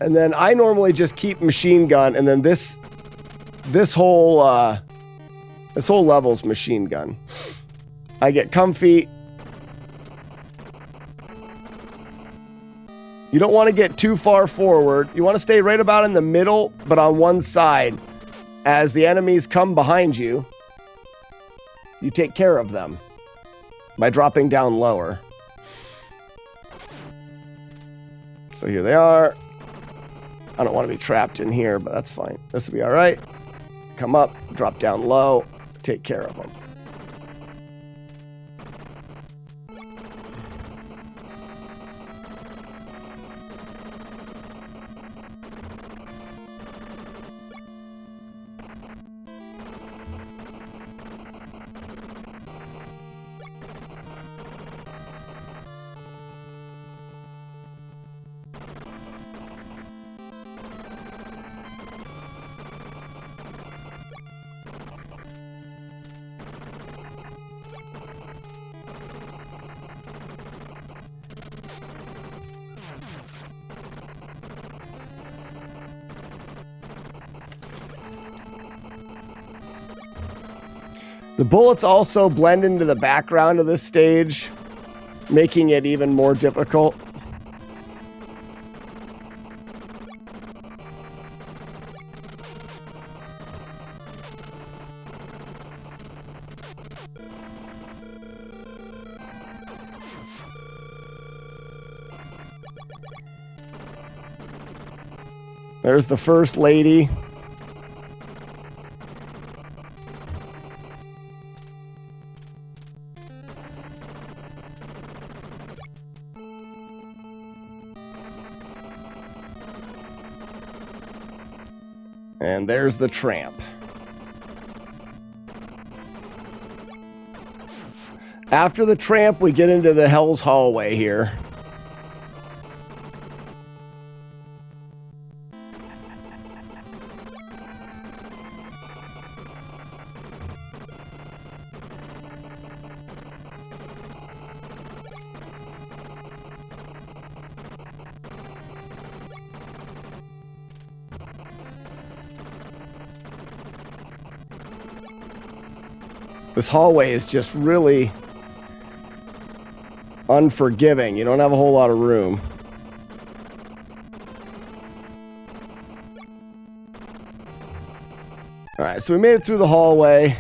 And then I normally just keep Machine Gun, and then this whole level's Machine Gun. I get comfy. You don't want to get too far forward. You want to stay right about in the middle, but on one side. As the enemies come behind you, you take care of them by dropping down lower. So here they are. I don't want to be trapped in here, but that's fine. This will be all right. Come up, drop down low, take care of them. The bullets also blend into the background of this stage, making it even more difficult. There's the first lady. And there's the tramp. After the tramp, we get into the Hell's Hallway here. This hallway is just really unforgiving. You don't have a whole lot of room. All right, so we made it through the hallway.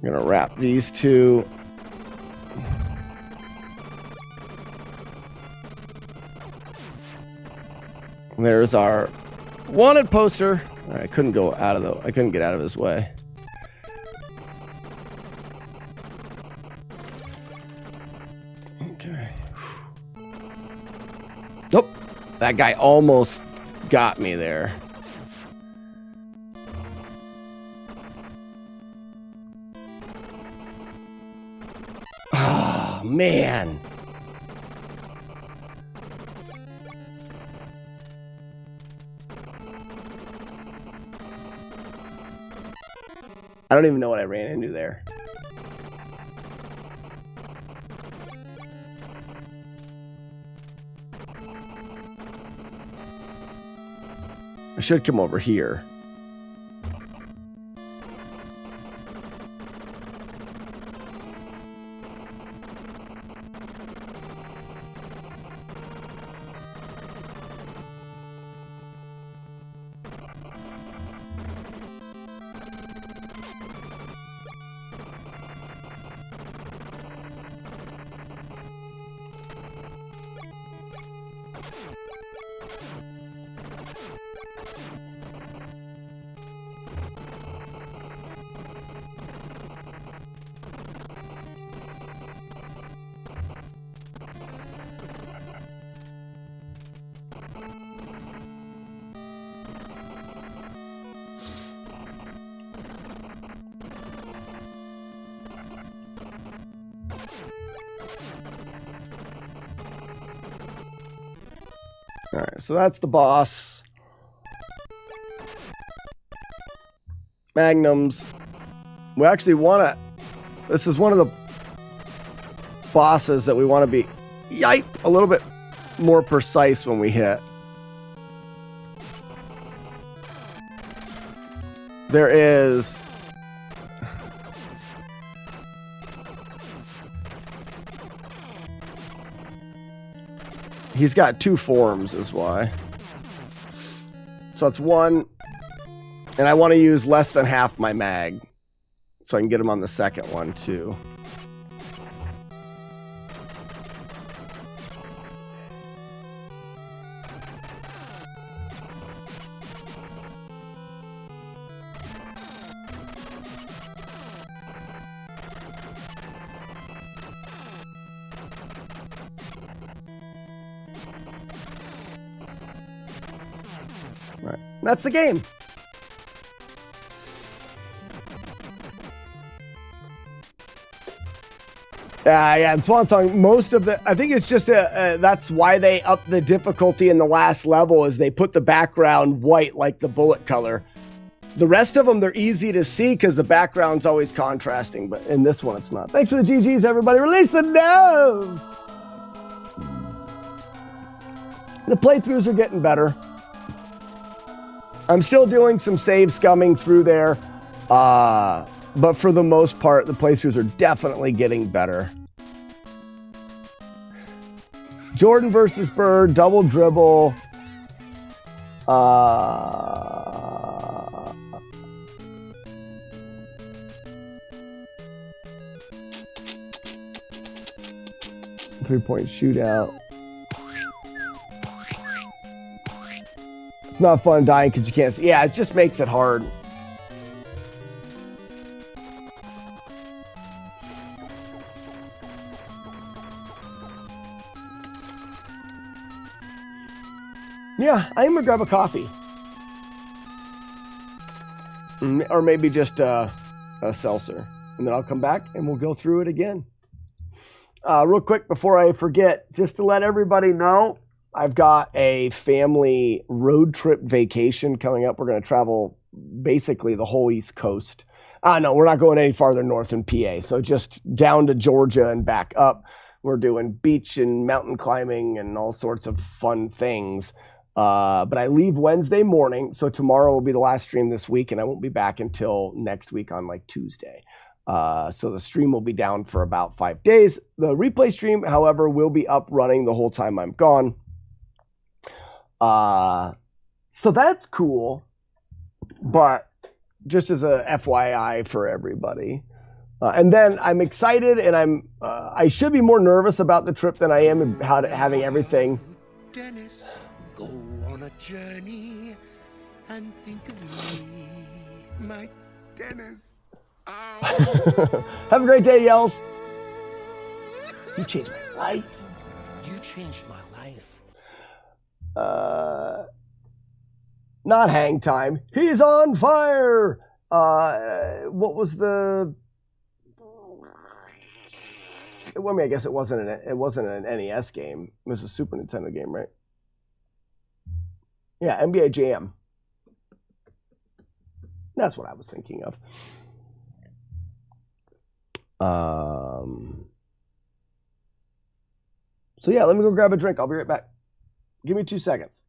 I'm gonna wrap these two. There's our wanted poster. I couldn't get out of his way. Okay. Nope. That guy almost got me there. Oh, man. I don't even know what I ran into there. I should come over here. All right, so that's the boss. Magnums. We actually want to... This is one of the bosses that we want to be a little bit more precise when we hit. There is... He's got two forms is why. So it's one, and I want to use less than half my mag so I can get him on the second one too. Right. That's the game. Yeah, Swan Song, most of the... I think it's just that's why they upped the difficulty in the last level is they put the background white like the bullet color. The rest of them, they're easy to see because the background's always contrasting, but in this one, it's not. Thanks for the GGs, everybody. Release the nose! The playthroughs are getting better. I'm still doing some save scumming through there, but for the most part, the playthroughs are definitely getting better. Jordan versus Bird, double dribble. 3-point shootout. It's not fun dying because you can't see. Yeah, it just makes it hard. Yeah, I'm gonna grab a coffee. Or maybe just a seltzer. And then I'll come back and we'll go through it again. Real quick before I forget, just to let everybody know, I've got a family road trip vacation coming up. We're going to travel basically the whole East Coast. No, we're not going any farther north than PA. So just down to Georgia and back up. We're doing beach and mountain climbing and all sorts of fun things. But I leave Wednesday morning. So tomorrow will be the last stream this week. And I won't be back until next week on like Tuesday. So the stream will be down for about 5 days. The replay stream, however, will be up running the whole time I'm gone. So that's cool, but just as a FYI for everybody. And then I'm excited and I should be more nervous about the trip than I am about having everything. Dennis, go on a journey and think of me, my Dennis. Have a great day, Yells. You changed my life. You changed my life. Not hang time. He's on fire. What was the? Well, I mean, I guess it wasn't an NES game. It was a Super Nintendo game, right? Yeah, NBA Jam. That's what I was thinking of. So yeah, let me go grab a drink. I'll be right back. Give me 2 seconds.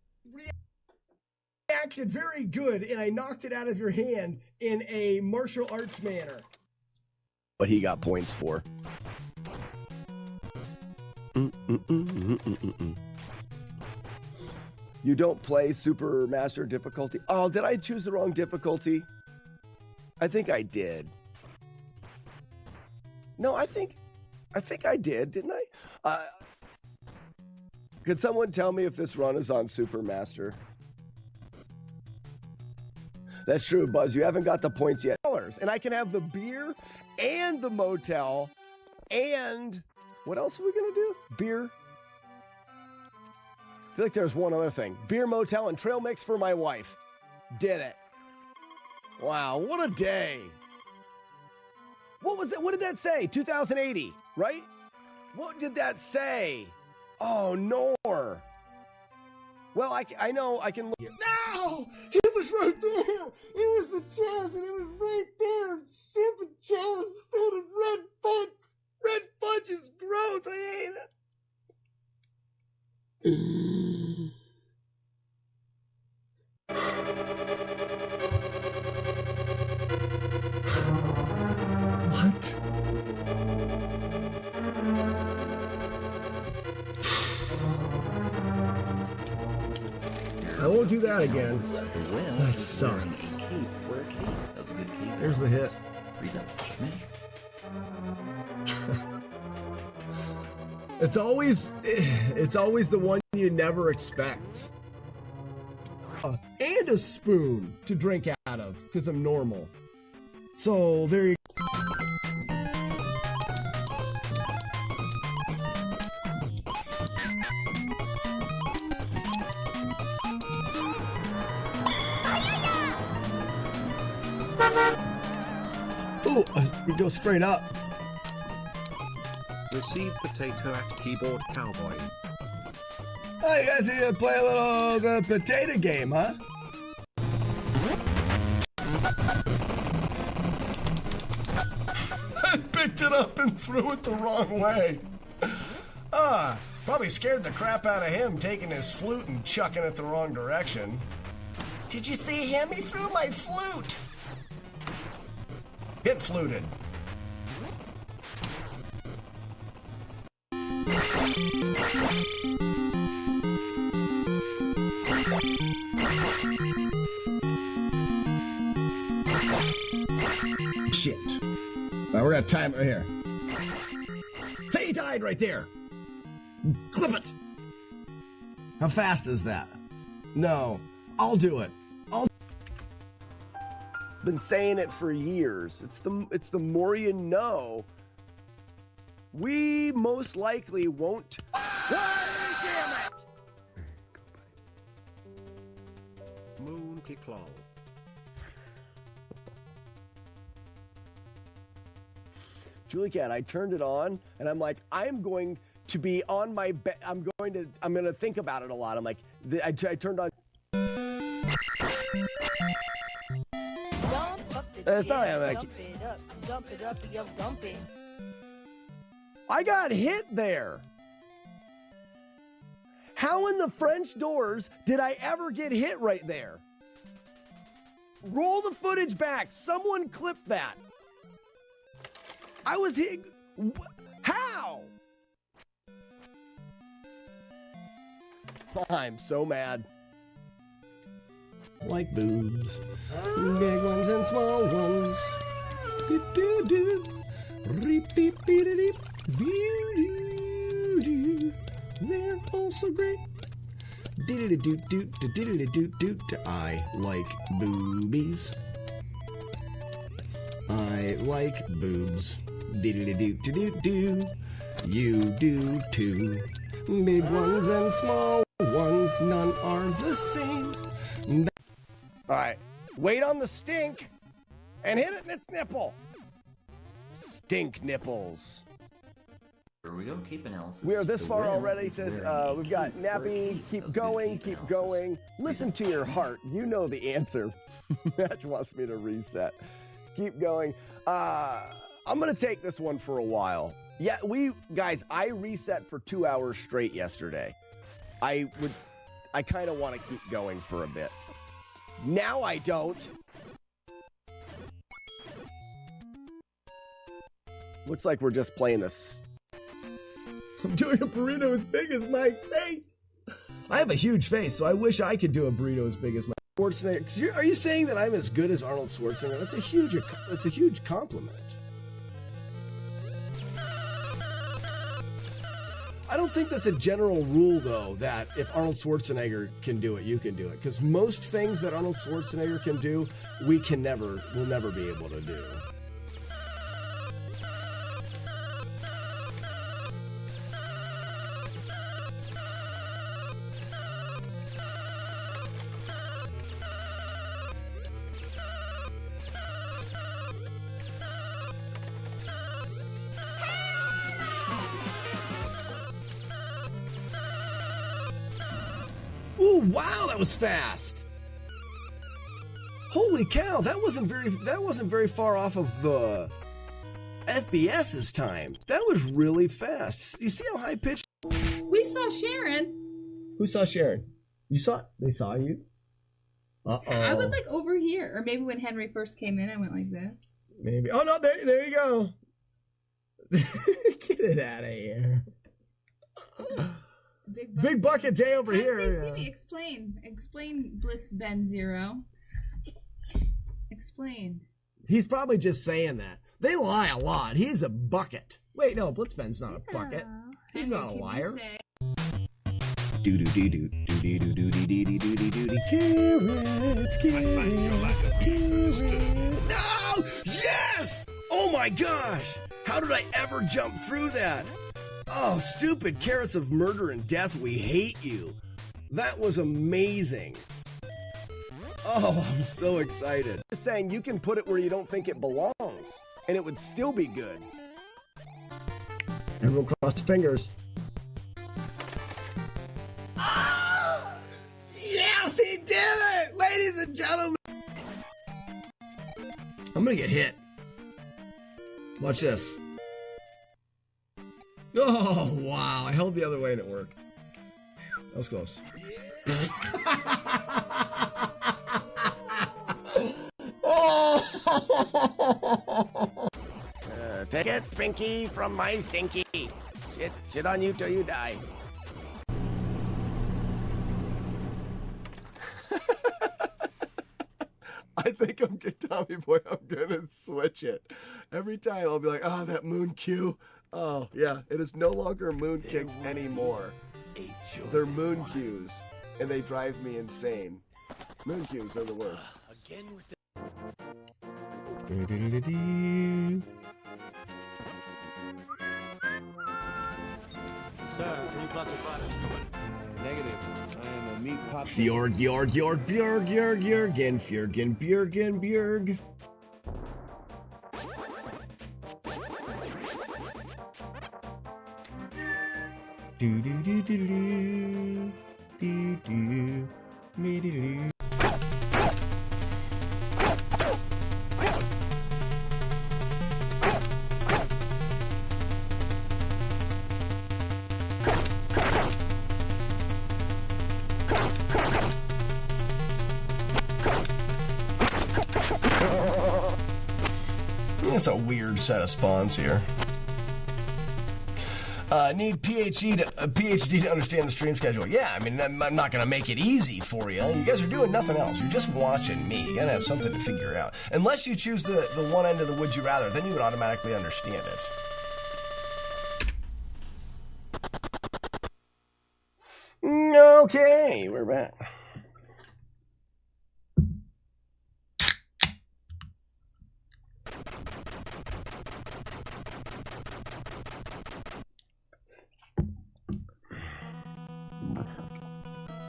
Reacted very good, and I knocked it out of your hand in a martial arts manner. What he got points for. You don't play Super Master difficulty. Oh, did I choose the wrong difficulty? I think I did. No, I think I did, didn't I? Could someone tell me if this run is on Super Master? That's true, Buzz. You haven't got the points yet. And I can have the beer and the motel and what else are we going to do? Beer. I feel like there's one other thing. Beer, motel, and trail mix for my wife. Did it. Wow, what a day. What was that? What did that say? 2080, right? What did that say? Oh, Nor. Well, I know I can look. No! It was right there! It was the chest, and it was right there! Stupid chest filled with red fudge! Red fudge is gross! I hate it! What? I won't do that again. That sucks. There's the hit. It's always the one you never expect. And a spoon to drink out of, because I'm normal. So there you go. Ooh, we go straight up. Receive potato at keyboard cowboy. Oh, you guys need to play a little the potato game, huh? I picked it up and threw it the wrong way. Probably scared the crap out of him taking his flute and chucking it the wrong direction. Did you see him? He threw my flute. Hit fluted. Shit. Alright, we're gonna time it right here. Say he died right there. Clip it. How fast is that? No. I'll do it. Been saying it for years. It's the more you know. We most likely won't. Damn it! Monkey claw. Julie Cat, I turned it on and I'm like, I'm going to be on my bed. I'm gonna think about it a lot. I'm like, I turned on. It's not like Dump it up, yo, dump it. I got hit there. How in the French doors did I ever get hit right there? Roll the footage back. Someone clip that. I was hit. How? I'm so mad. Like boobs, big ones and small ones. Do do do, reep beep beep beep, do do. They're all so great. Diddly doo doo doo diddly doo doo. I like boobies. I like boobs. Diddly doo doo doo doo. You do too. Big ones and small ones, none are the same. All right, wait on the stink and hit it in its nipple. Stink nipples. Here we go, keep analysis. We are this far already. Says we've got Nappy. Keep going, keep going. Listen to your heart. You know the answer. Match wants me to reset. Keep going. I'm gonna take this one for a while. Yeah, I reset for 2 hours straight yesterday. I kind of want to keep going for a bit. Now I don't. Looks like we're just playing this. I'm doing a burrito as big as my face. I have a huge face, so I wish I could do a burrito as big as my Schwarzenegger. Are you saying that I'm as good as Arnold Schwarzenegger? That's a huge compliment. I don't think that's a general rule, though, that if Arnold Schwarzenegger can do it, you can do it. Because most things that Arnold Schwarzenegger can do, we'll never be able to do. Oh wow, that was fast. Holy cow, that wasn't very far off of the FBS's time. That was really fast. You see how high pitched? We saw Sharon. Who saw Sharon? You saw? They saw you? Uh-oh. I was like over here, or maybe when Henry first came in, I went like this. Maybe. Oh no, there you go. Get it out of here. Big bucket day over here. See me explain Blitz Ben Zero. Explain. He's probably just saying that. They lie a lot. He's a bucket. Wait, no, Blitzben's not a bucket. He's not a liar. Carrots. No! Yes! Oh my gosh! How did I ever jump through that? Oh, stupid carrots of murder and death, we hate you. That was amazing. Oh, I'm so excited. Just saying you can put it where you don't think it belongs, and it would still be good. Everyone cross fingers. Yes, he did it! Ladies and gentlemen. I'm gonna get hit. Watch this. Oh, wow. I held the other way and it worked. That was close. Take it, Pinky, from my stinky. Shit on you till you die. I think Tommy Boy, I'm gonna switch it. Every time I'll be like, oh, that moon cue. Oh, yeah, it is no longer moon kicks anymore. They're moon cues, and they drive me insane. Moon cues are the worst. Again with the... Sir, can you classify this? Negative. I am a meat pop. Fjord, Björgen, Björg. Do. That's a weird set of spawns here. Need PhD to understand the stream schedule. Yeah, I mean, I'm not going to make it easy for you. You guys are doing nothing else. You're just watching me. You got to have something to figure out. Unless you choose the one end of the would you rather, then you would automatically understand it. Okay, we're back.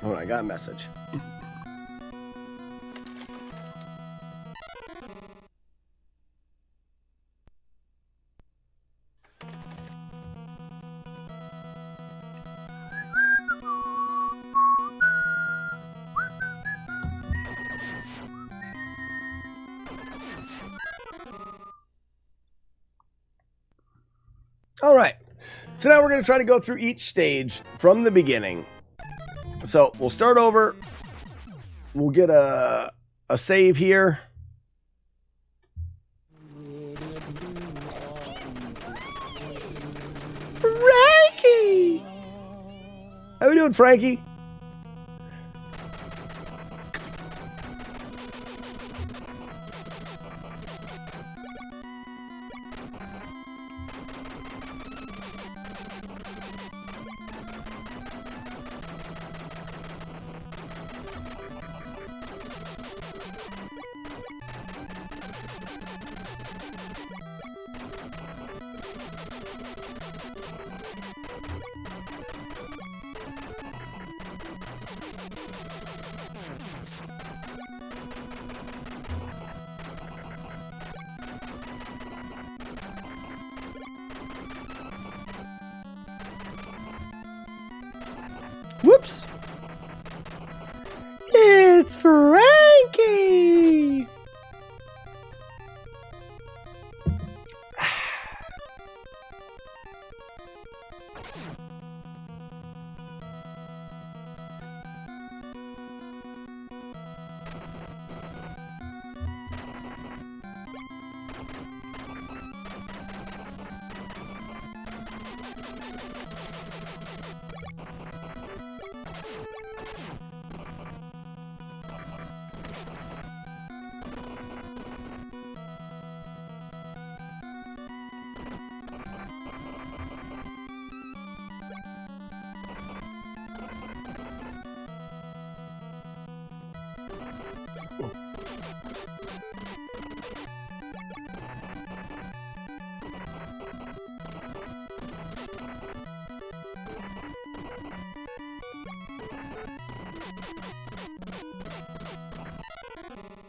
Oh, I got a message. All right. So now we're going to try to go through each stage from the beginning. So we'll start over. We'll get a save here. Frankie! How we doing, Frankie? Whoops. Frankie!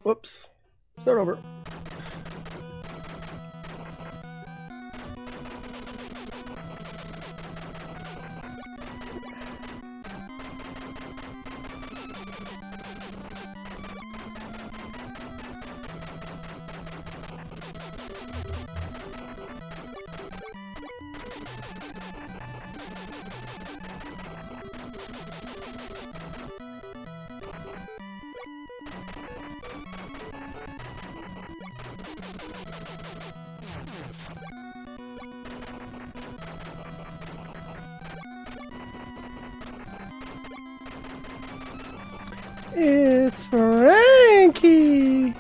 Whoops. Start over. It's Frankie!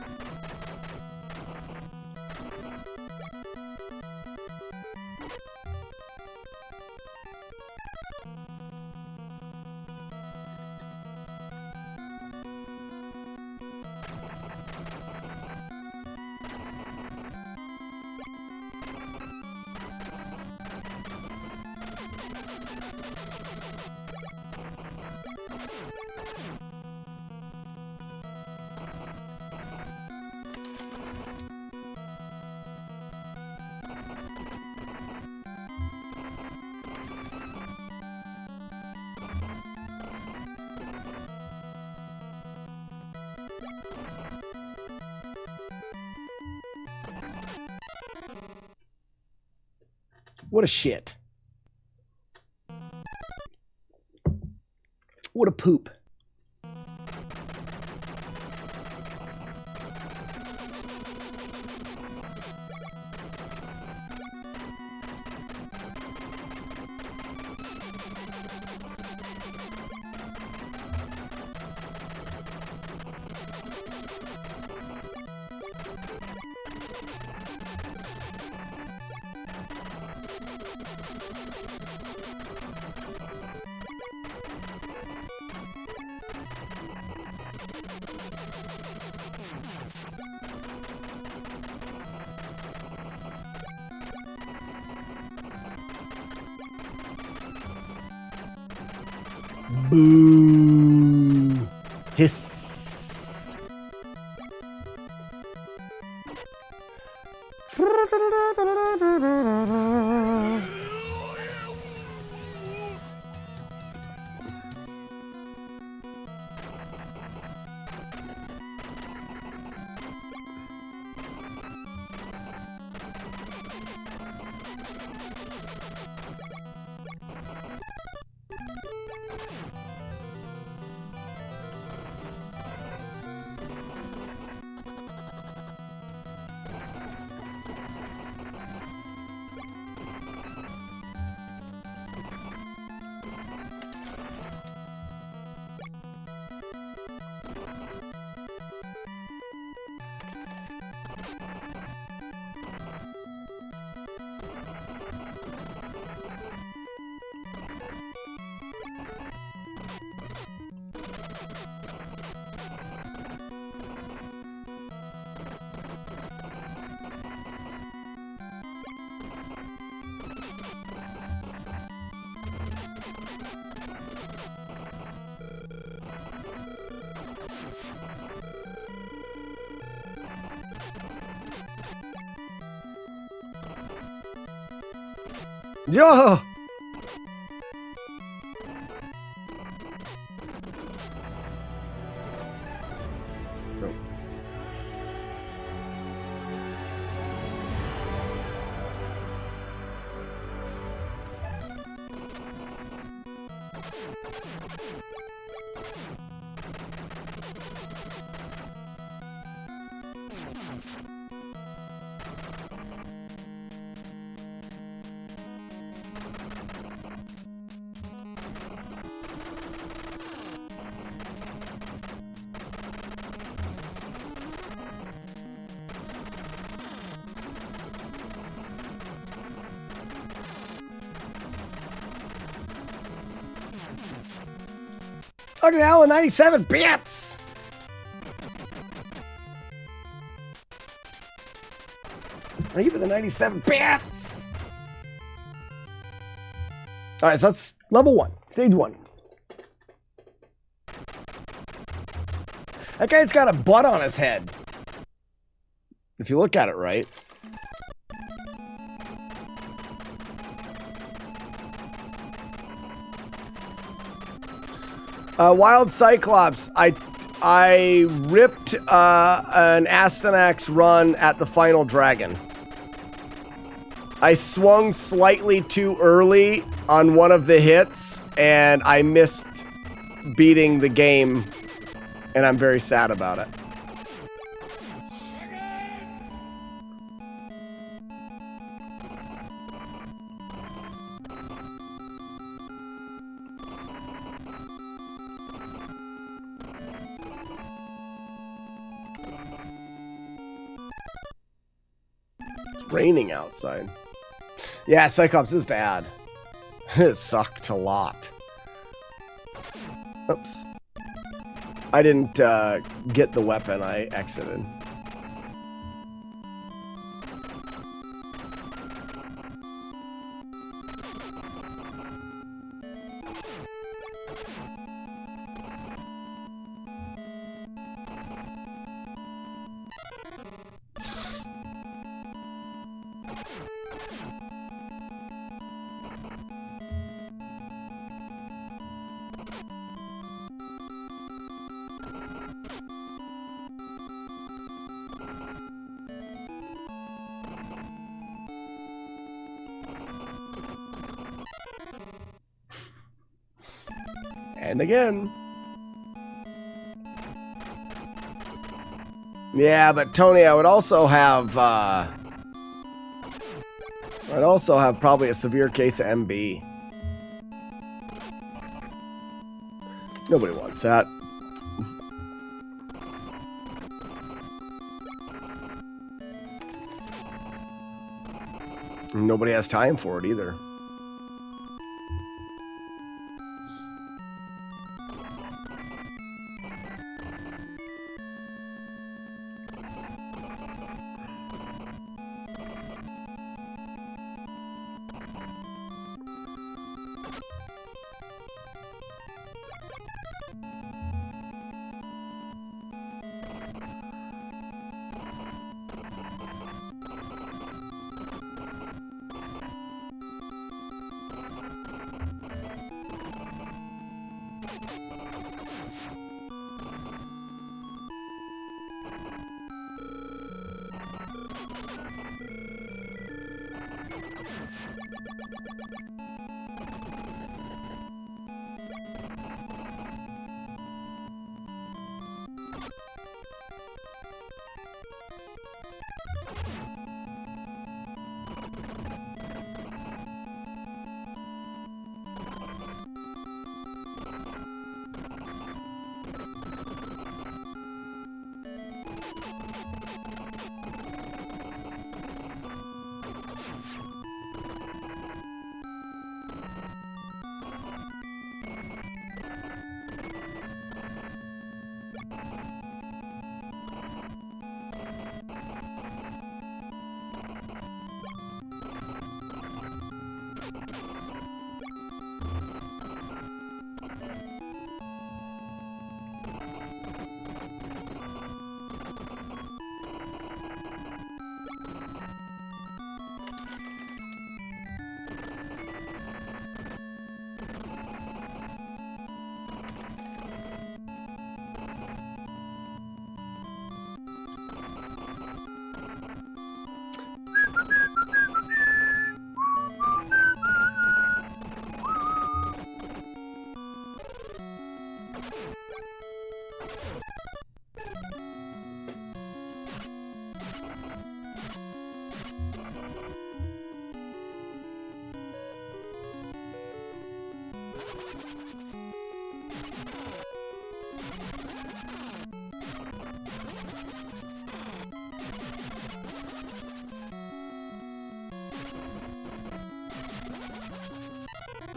What a shit. What a poop. Boo. Hiss. Yo! Look at that, 97 bits! Thank you for the 97 bits! Alright, so that's level 1, stage 1. That guy's got a butt on his head. If you look at it right. Wild Cyclops. I ripped an Astyanax run at the final dragon. I swung slightly too early on one of the hits, and I missed beating the game, and I'm very sad about it. It's raining outside. Yeah, Cyclops is bad. It sucked a lot. Oops. I didn't get the weapon. I exited. And again. Yeah, but Tony, I would also have probably a severe case of MB. Nobody wants that. Nobody has time for it either.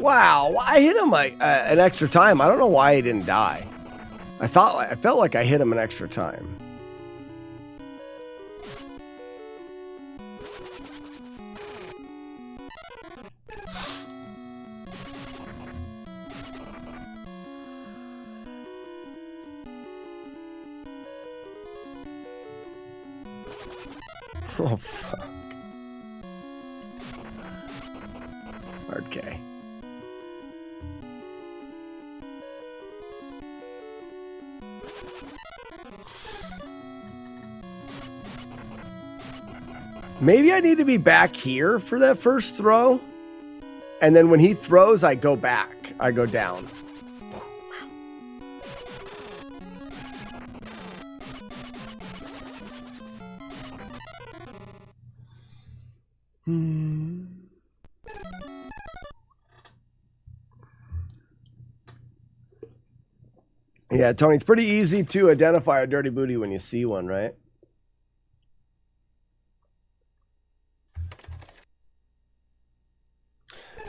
Wow, I hit him like an extra time. I don't know why he didn't die. I felt like I hit him an extra time. Oh, fuck. Okay. Maybe I need to be back here for that first throw. And then when he throws, I go back. I go down. Yeah, Tony, it's pretty easy to identify a dirty booty when you see one, right?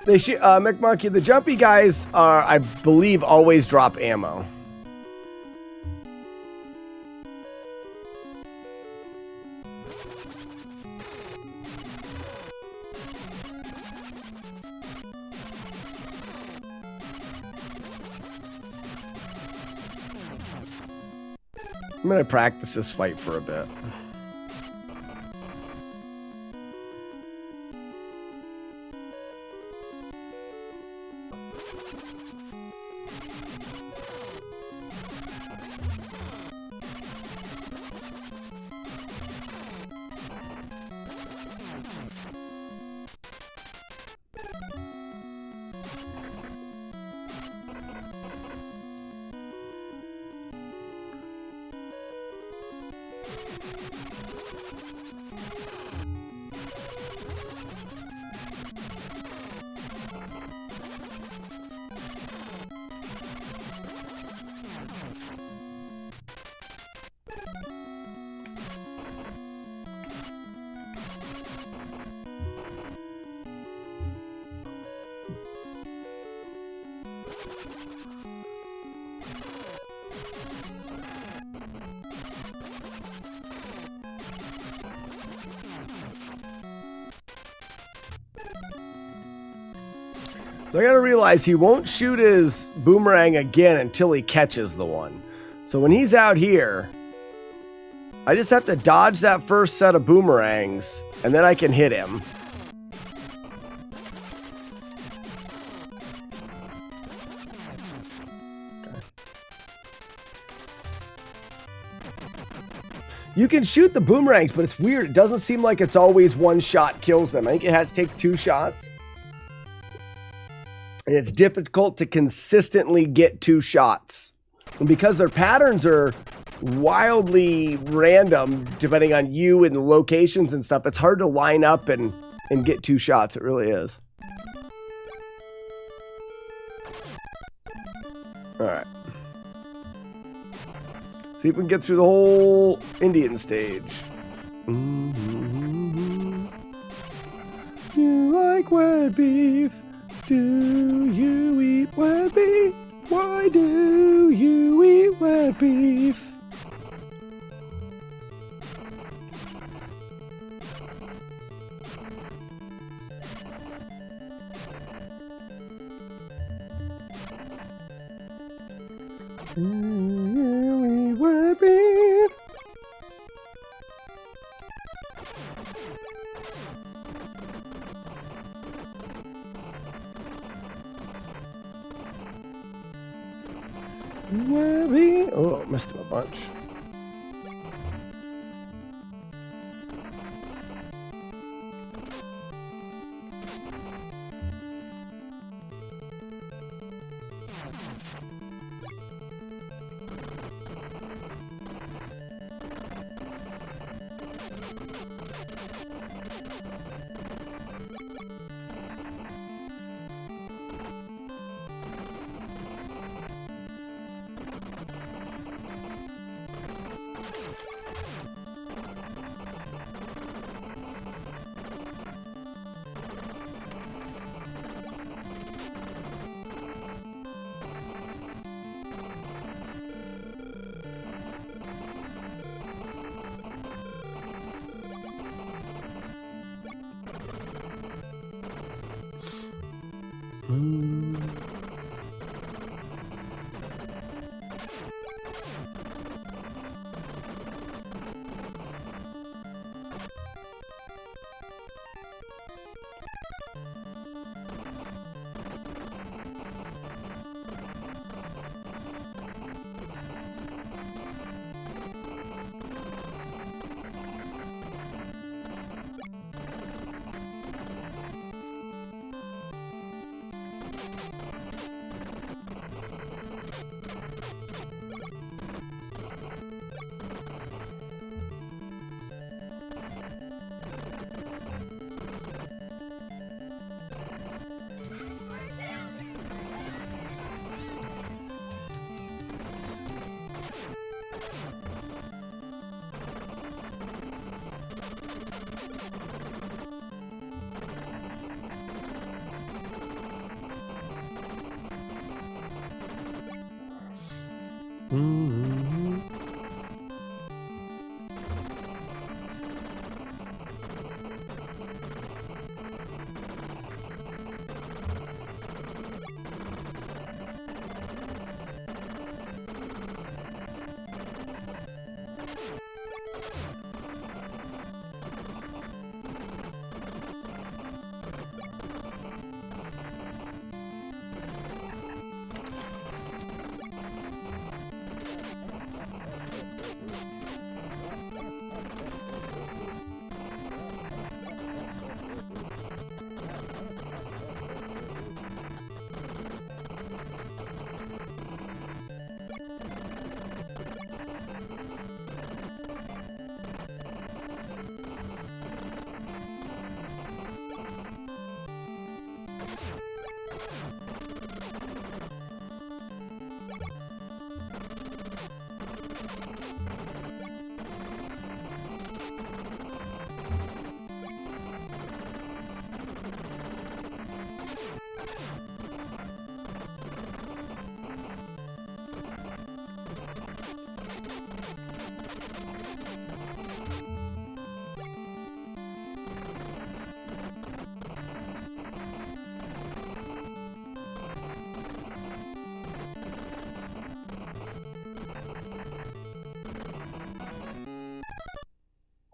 They should, McMonkey, the jumpy guys are, I believe, always drop ammo. I'm going to practice this fight for a bit. So I gotta realize he won't shoot his boomerang again until he catches the one. So when he's out here, I just have to dodge that first set of boomerangs, and then I can hit him. You can shoot the boomerangs, but it's weird. It doesn't seem like it's always one shot kills them. I think it has to take 2 shots. And it's difficult to consistently get 2 shots. And because their patterns are wildly random, depending on you and the locations and stuff, it's hard to line up and get 2 shots. It really is. All right. See if we can get through the whole Indian stage. Mm-hmm. You like wet beef? Do you eat wet beef? Why do you eat wet beef? Do you eat wet beef? Oh, missed him a bunch.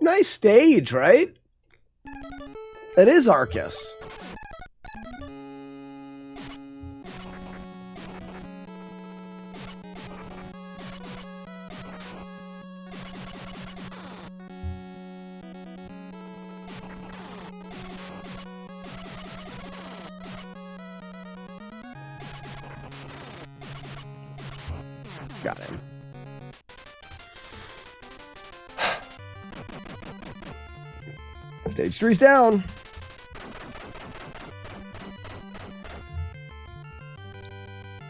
Nice stage, right? It is Arcus. Got him. Stage 3's down.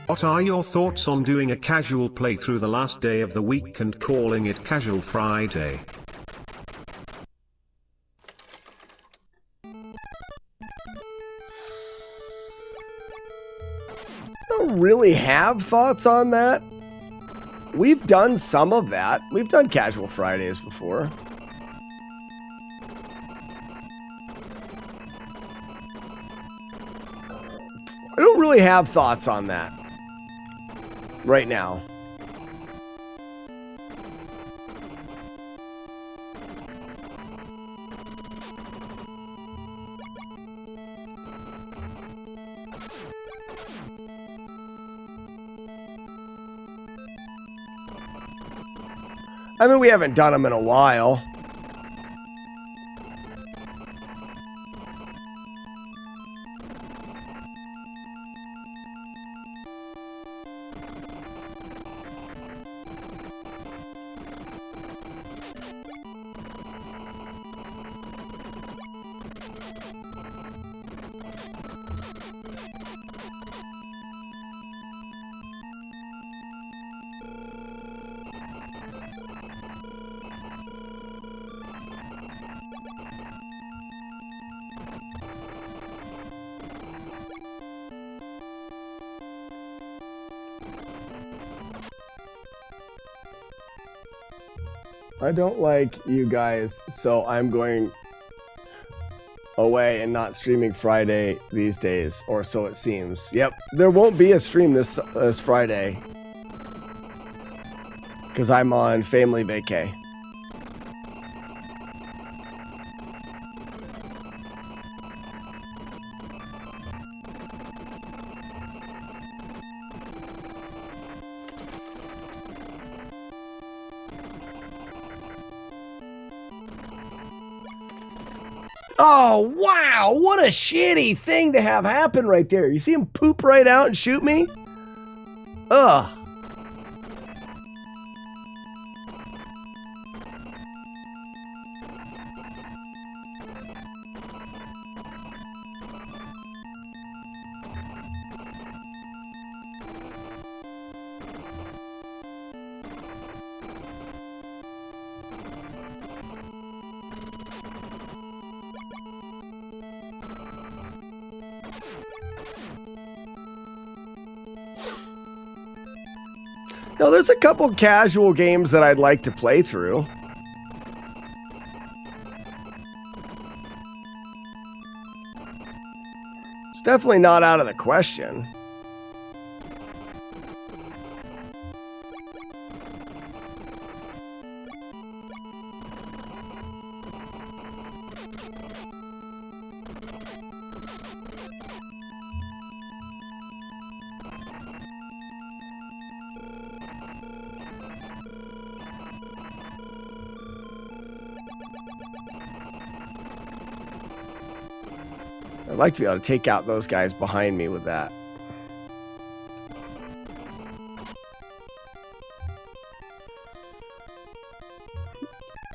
What are your thoughts on doing a casual playthrough the last day of the week and calling it Casual Friday? I don't really have thoughts on that. We've done some of that. We've done Casual Fridays before. I don't really have thoughts on that right now. I mean, we haven't done them in a while. I don't like you guys, so I'm going away and not streaming Friday these days, or so it seems. Yep, there won't be a stream this Friday because I'm on family vacay. Oh, wow. What a shitty thing to have happen right there. You see him poop right out and shoot me? Ugh. No, there's a couple casual games that I'd like to play through. It's definitely not out of the question. I'd like to be able to take out those guys behind me with that.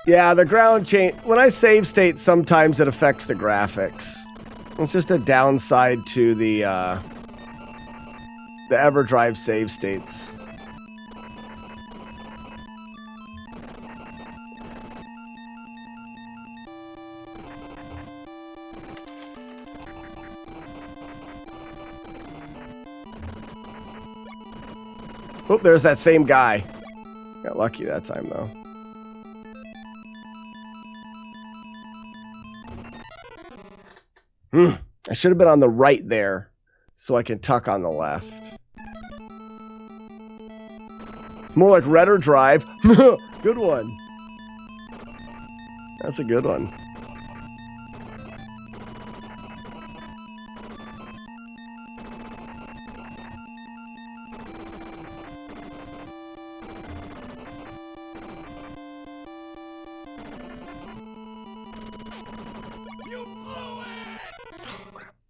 Yeah, the ground change. When I save state, sometimes it affects the graphics. It's just a downside to the EverDrive save states. Oh, there's that same guy. Got lucky that time, though. I should have been on the right there, so I can tuck on the left. More like red or drive. Good one. That's a good one.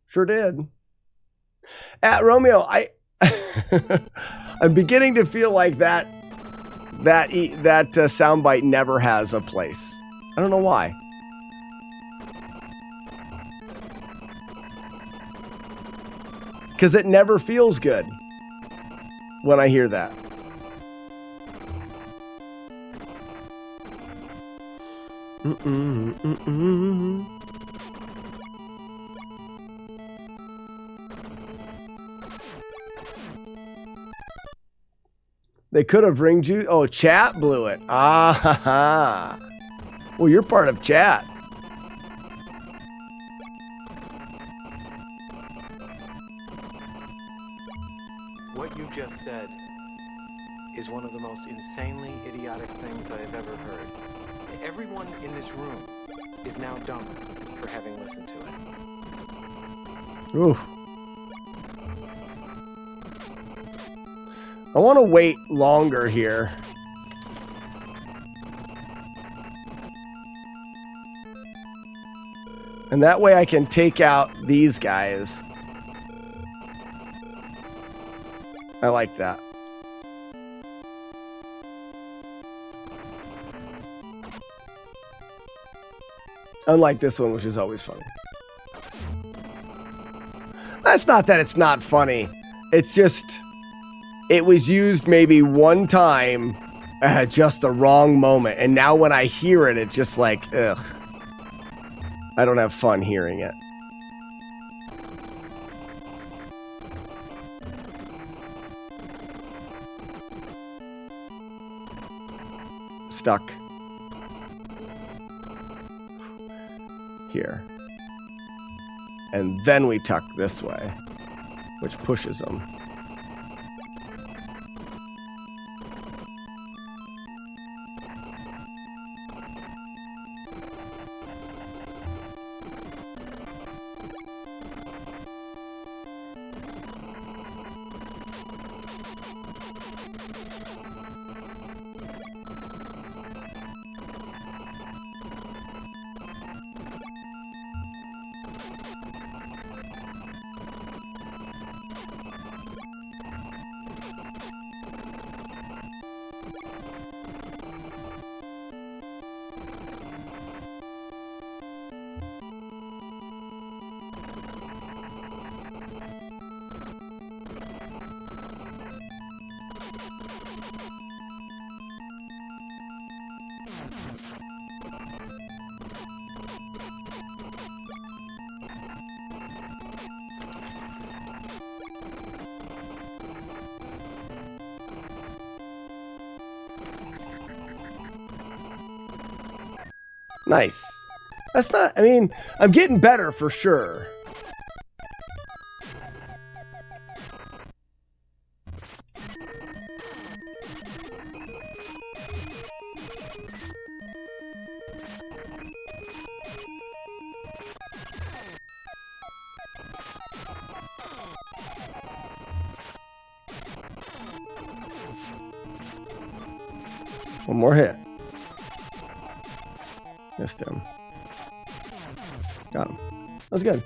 Sure did. At Romeo, I'm beginning to feel like that soundbite never has a place. I don't know why. Because it never feels good when I hear that. They could have ringed you. Oh, chat blew it. Ah, ha, ha. Well, you're part of chat. What you just said is one of the most insanely idiotic things I have ever heard. Everyone in this room is now dumber for having listened to it. Ooh. I want to wait longer here. And that way I can take out these guys. I like that. Unlike this one, which is always funny. That's not that it's not funny. It's just... it was used maybe one time at just the wrong moment. And now when I hear it, it's just like, ugh. I don't have fun hearing it. Stuck. Here. And then we tuck this way, which pushes them. Nice. That's not, I mean, I'm getting better for sure. One more hit. Missed him. Got him. That was good.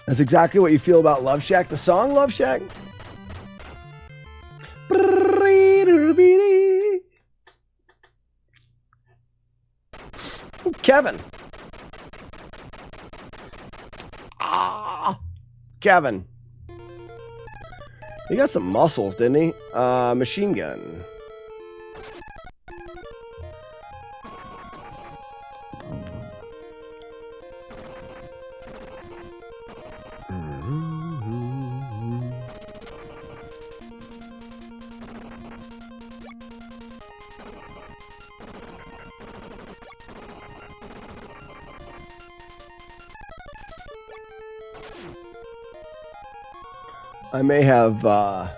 That's exactly what you feel about Love Shack. The song Love Shack. Ooh, Kevin. Kevin. He got some muscles, didn't he? Machine gun. I may have I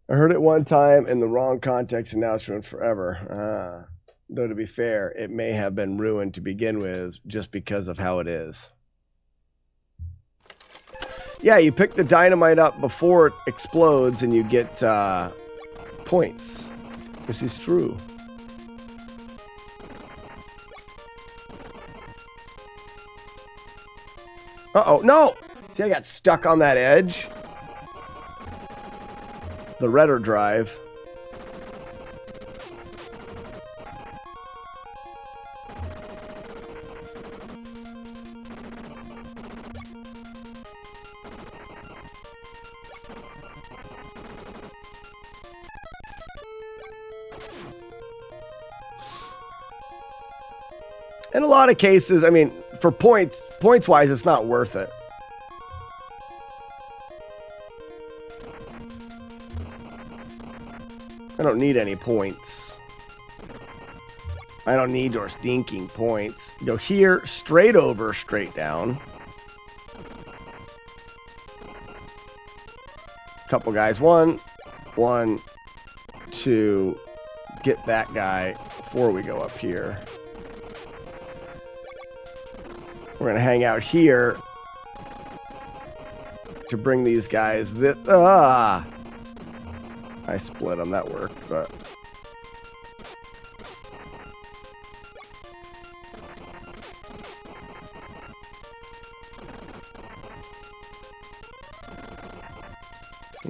heard it one time in the wrong context and now it's ruined forever. Though to be fair, it may have been ruined to begin with just because of how it is. Yeah, you pick the dynamite up before it explodes and you get points. This is true. Uh-oh, no! See, I got stuck on that edge. The redder drive. In a lot of cases, I mean, for points-wise, it's not worth it. I don't need any points. I don't need your stinking points. Go here, straight over, straight down. Couple guys. One, two. Get that guy before we go up here. We're going to hang out here to bring these guys this. I split them. That worked, but.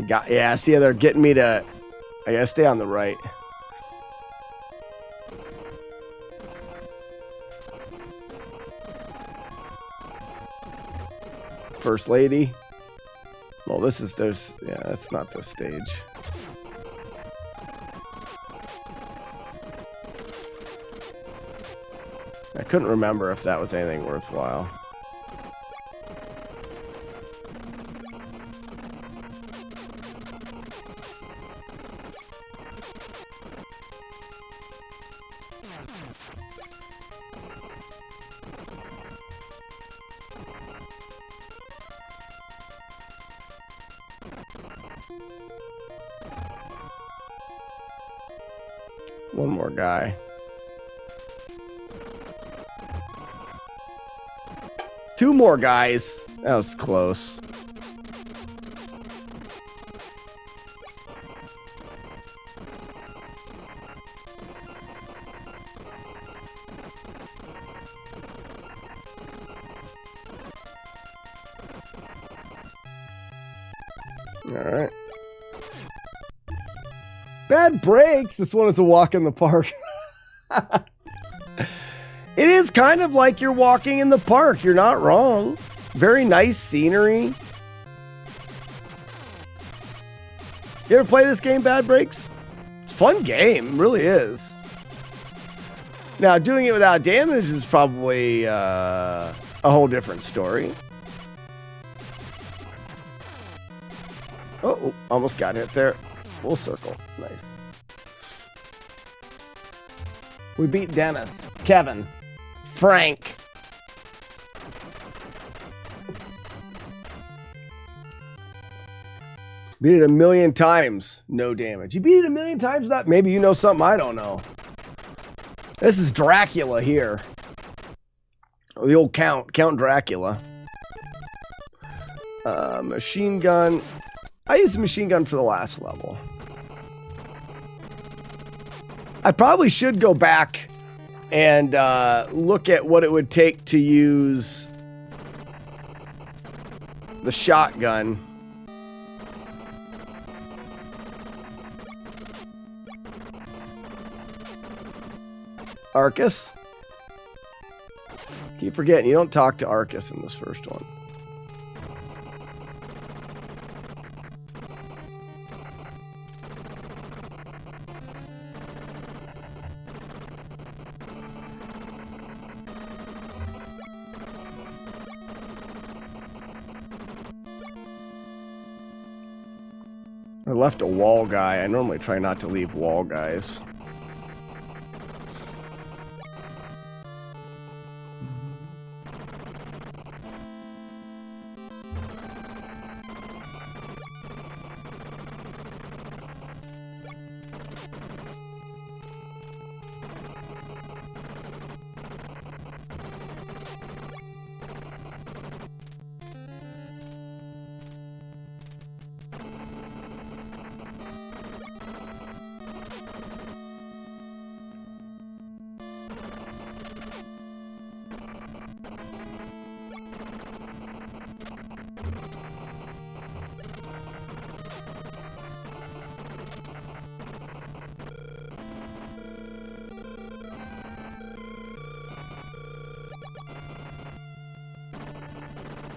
Yeah, see how they're getting me to. I gotta stay on the right. First lady. Well, yeah, that's not this stage. I couldn't remember if that was anything worthwhile. One more guy. Two more guys. That was close. All right. Bad breaks. This one is a walk in the park. It is kind of like you're walking in the park. You're not wrong. Very nice scenery. You ever play this game, Bad Breaks? It's a fun game. It really is. Now, doing it without damage is probably a whole different story. Oh, almost got hit there. Full circle. Nice. We beat Dennis, Kevin, Frank. Beat it 1,000,000 times. No damage. You beat it 1,000,000 times? That maybe you know something I don't know. This is Dracula here. Oh, the old Count Dracula. Machine gun. I used a machine gun for the last level. I probably should go back and look at what it would take to use the shotgun. Arcus? Keep forgetting, you don't talk to Arcus in this first one. I left a wall guy. I normally try not to leave wall guys.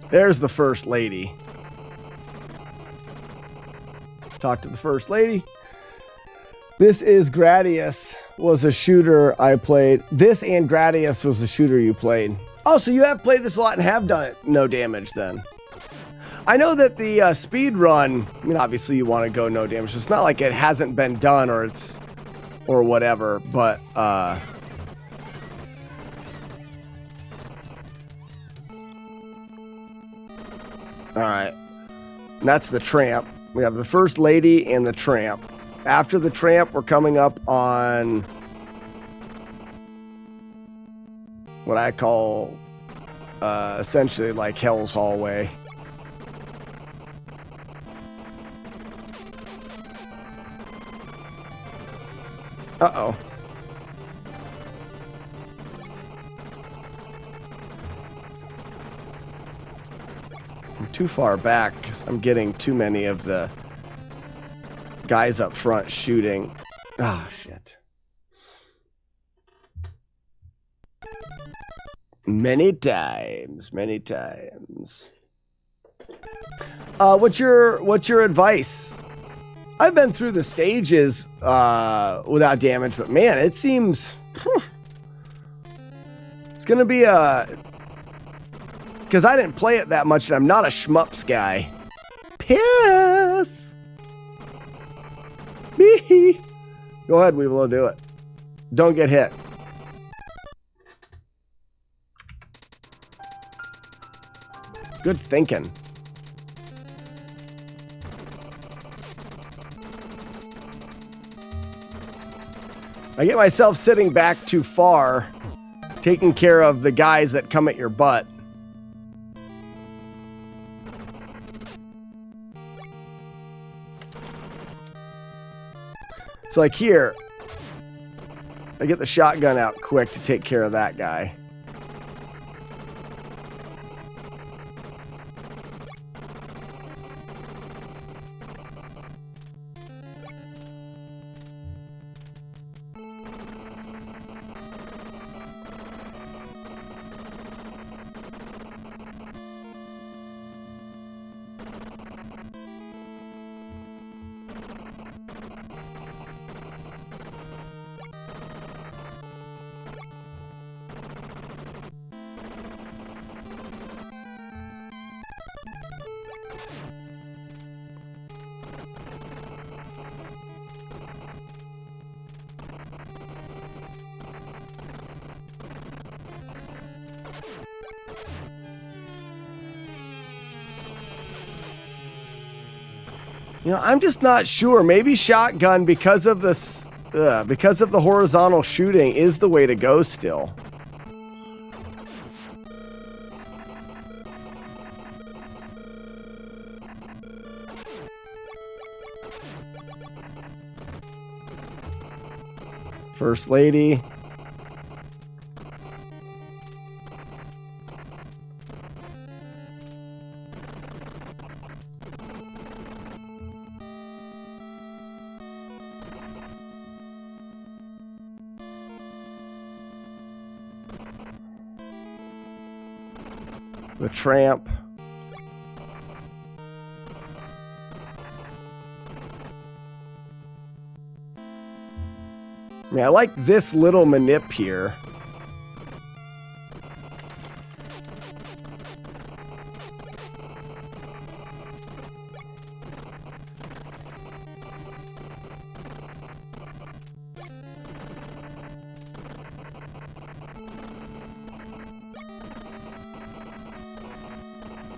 There's the first lady. Talk to the first lady. This is Gradius. Was a shooter I played. This and Gradius was a shooter you played. Oh, so you have played this a lot and have done it. No damage then. I know that the speed run, I mean, obviously you want to go no damage. It's not like it hasn't been done or it's, or whatever, but, all right, and that's the tramp. We have the first lady and the tramp. After the tramp, we're coming up on what I call essentially like Hell's Hallway. Uh-oh. I'm too far back because I'm getting too many of the guys up front shooting. Ah, shit. Many times. What's your advice? I've been through the stages without damage, but man, it seems it's gonna be a, because I didn't play it that much and I'm not a shmups guy. Piss. Bee. Go ahead, we will do it. Don't get hit. Good thinking. I get myself sitting back too far, taking care of the guys that come at your butt. So like here, I get the shotgun out quick to take care of that guy. You know, I'm just not sure. Maybe shotgun, because of this, because of the horizontal shooting, is the way to go still. First Lady. The Tramp. I mean, I like this little manip here.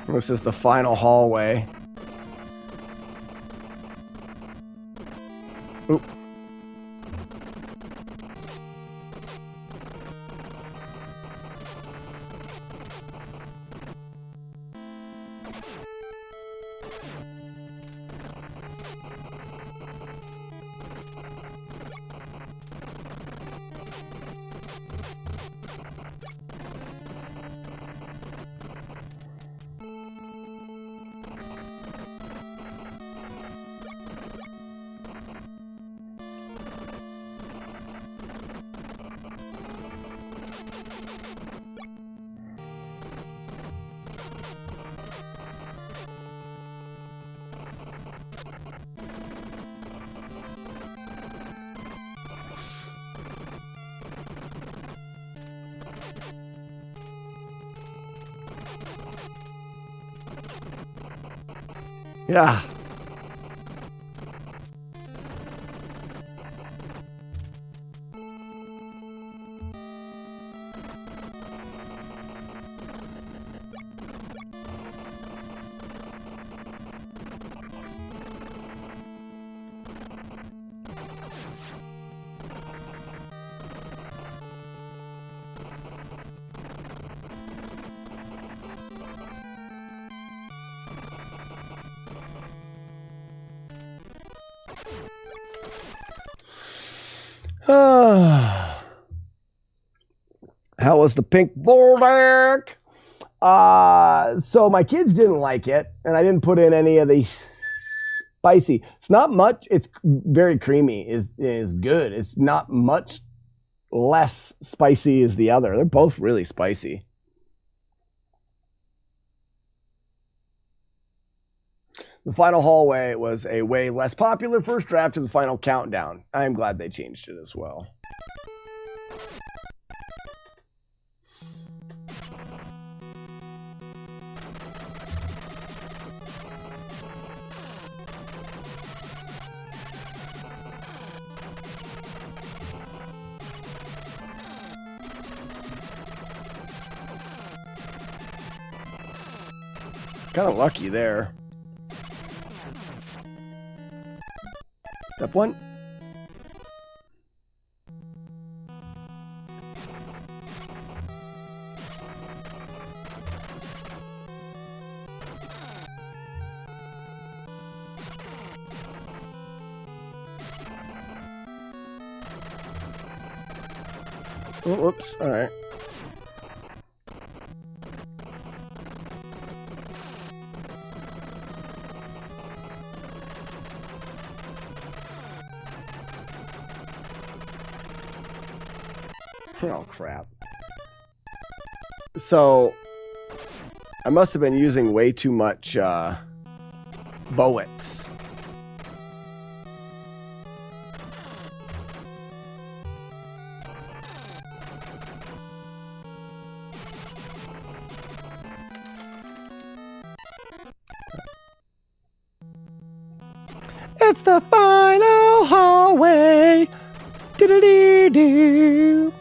This is the final hallway. Oop. Yeah. How was the pink bowl deck? So my kids didn't like it, and I didn't put in any of the spicy. It's not much. It's very creamy. Is good. It's not much less spicy as the other. They're both really spicy. The final hallway was a way less popular first draft to the final countdown. I'm glad they changed it as well. Kind of lucky there. Step one. Oh, whoops. All right. Oh, crap. So, I must have been using way too much Bowits. It's the final hallway. Do-do-do-do.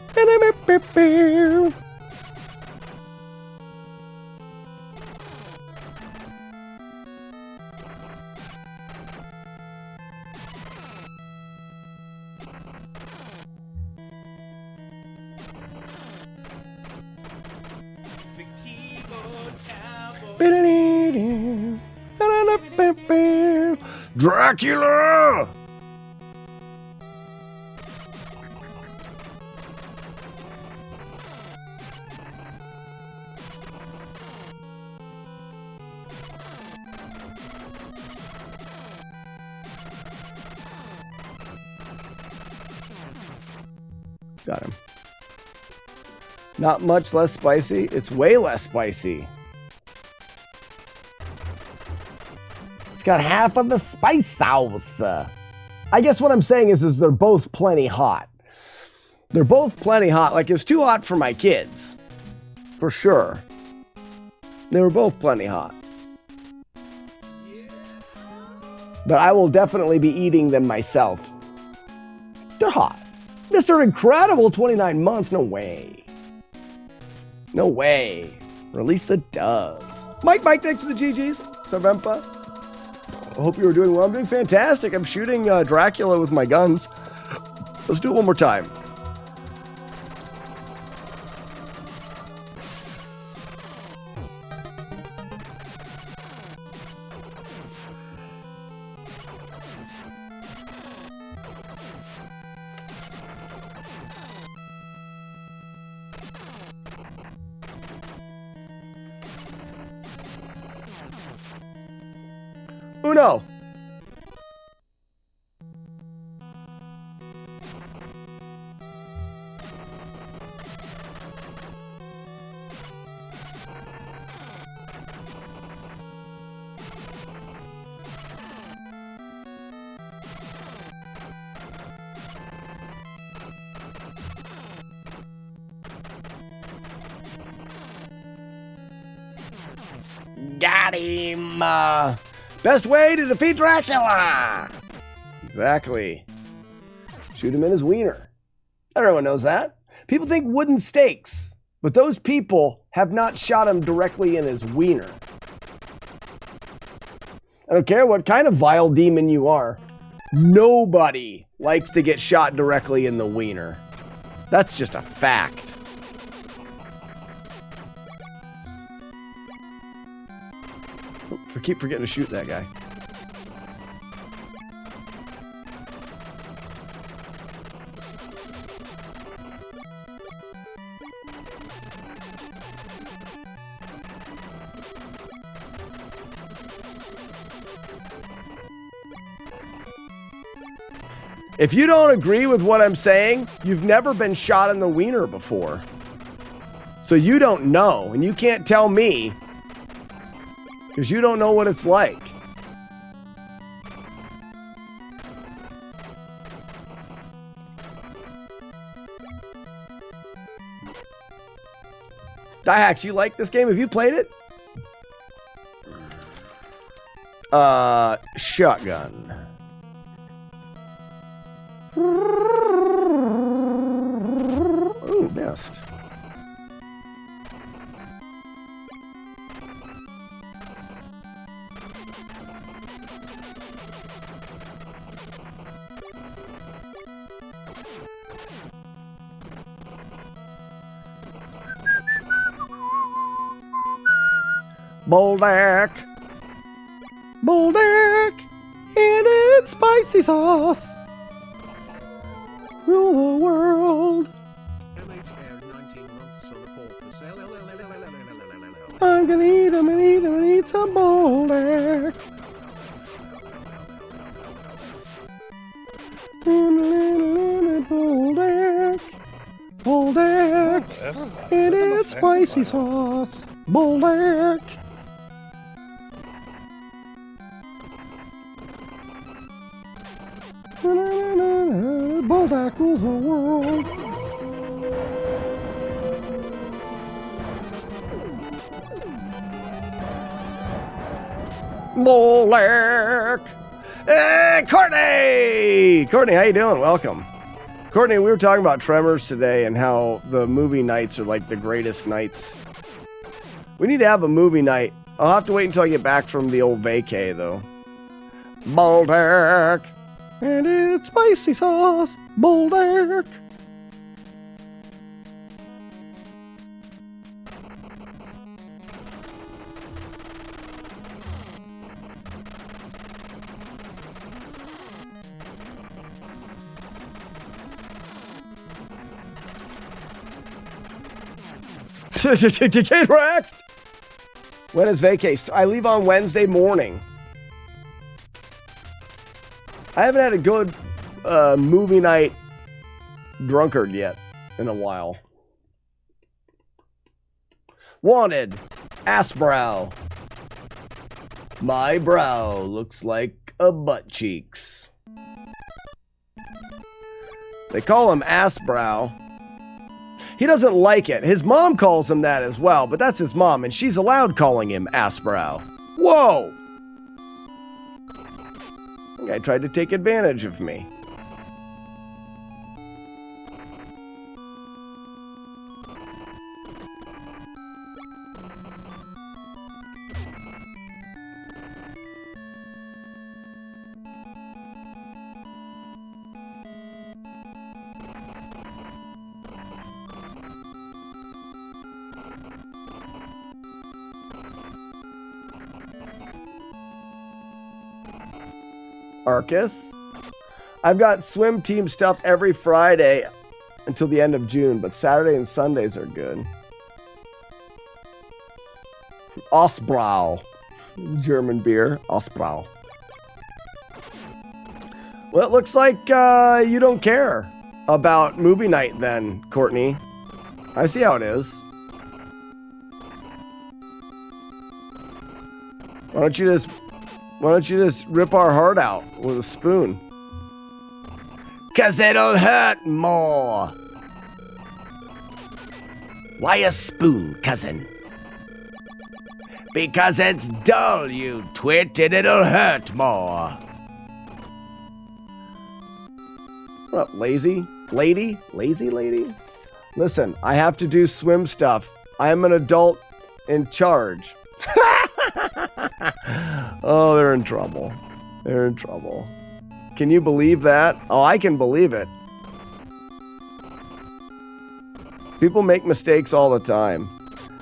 Dracula! Got him. Not much less spicy. It's way less spicy. It's got half of the spice sauce. I guess what I'm saying is they're both plenty hot. They're both plenty hot. Like, it was too hot for my kids. For sure. They were both plenty hot. But I will definitely be eating them myself. They're hot. Mr. Incredible, 29 months. No way. No way. Release the doves. Mike, thanks for the GGs. Savempa. I hope you were doing well. I'm doing fantastic. I'm shooting Dracula with my guns. Let's do it one more time. Uno. Got him. Best way to defeat Dracula. Exactly. Shoot him in his wiener. Everyone knows that. People think wooden stakes, but those people have not shot him directly in his wiener. I don't care what kind of vile demon you are. Nobody likes to get shot directly in the wiener. That's just a fact. I keep forgetting to shoot that guy. If you don't agree with what I'm saying, you've never been shot in the wiener before. So you don't know, and you can't tell me because you don't know what it's like. Dihacks, you like this game? Have you played it? Shotgun. Ooh, missed. Boldak, Boldak, and it's spicy sauce. Rule the world. I'm gonna eat them and eat them and eat some Boldak. Boldak, Boldak, and it's spicy sauce. Boldak. Boldak rules the world. Boldak. Hey, Courtney! Courtney, how you doing? Welcome. Courtney, we were talking about Tremors today and how the movie nights are like the greatest nights. We need to have a movie night. I'll have to wait until I get back from the old vacay, though. Boldak. And it's spicy sauce, Boldak. Get wrecked! When is vacay? I leave on Wednesday morning. I haven't had a good movie night drunkard yet in a while. Wanted. Ass brow. My brow looks like a butt cheeks. They call him ass brow. He doesn't like it. His mom calls him that as well, but that's his mom, and she's allowed calling him ass brow. Whoa! I think I tried to take advantage of me. Arcus. I've got swim team stuff every Friday until the end of June, but Saturday and Sundays are good. Ostbrau. German beer. Ostbrau. Well, it looks like you don't care about movie night then, Courtney. I see how it is. Why don't you just rip our heart out with a spoon? 'Cause it'll hurt more. Why a spoon, cousin? Because it's dull, you twit, and it'll hurt more. What up, lazy lady? Lazy lady? Listen, I have to do swim stuff. I am an adult in charge. Oh, they're in trouble. They're in trouble. Can you believe that? Oh, I can believe it. People make mistakes all the time.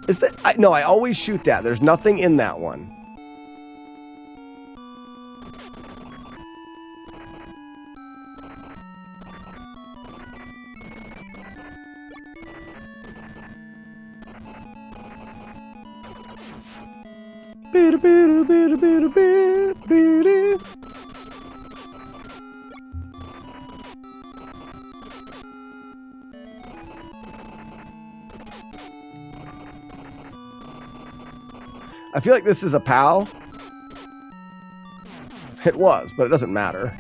Is that? No, I always shoot that. There's nothing in that one. I feel like this is a POW. It was, but it doesn't matter.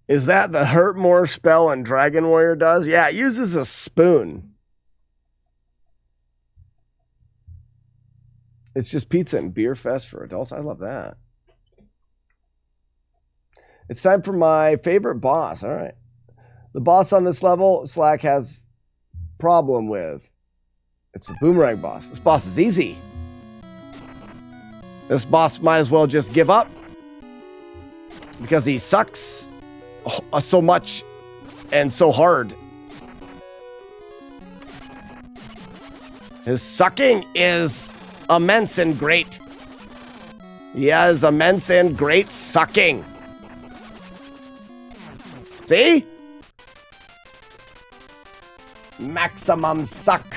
Is that the Hurt More spell and Dragon Warrior does? Yeah, it uses a spoon. It's just pizza and beer fest for adults. I love that. It's time for my favorite boss. All right. The boss on this level, Slack has problem with. It's the boomerang boss. This boss is easy. This boss might as well just give up because he sucks so much and so hard. His sucking is immense and great. He has immense and great sucking. See? Maximum suck.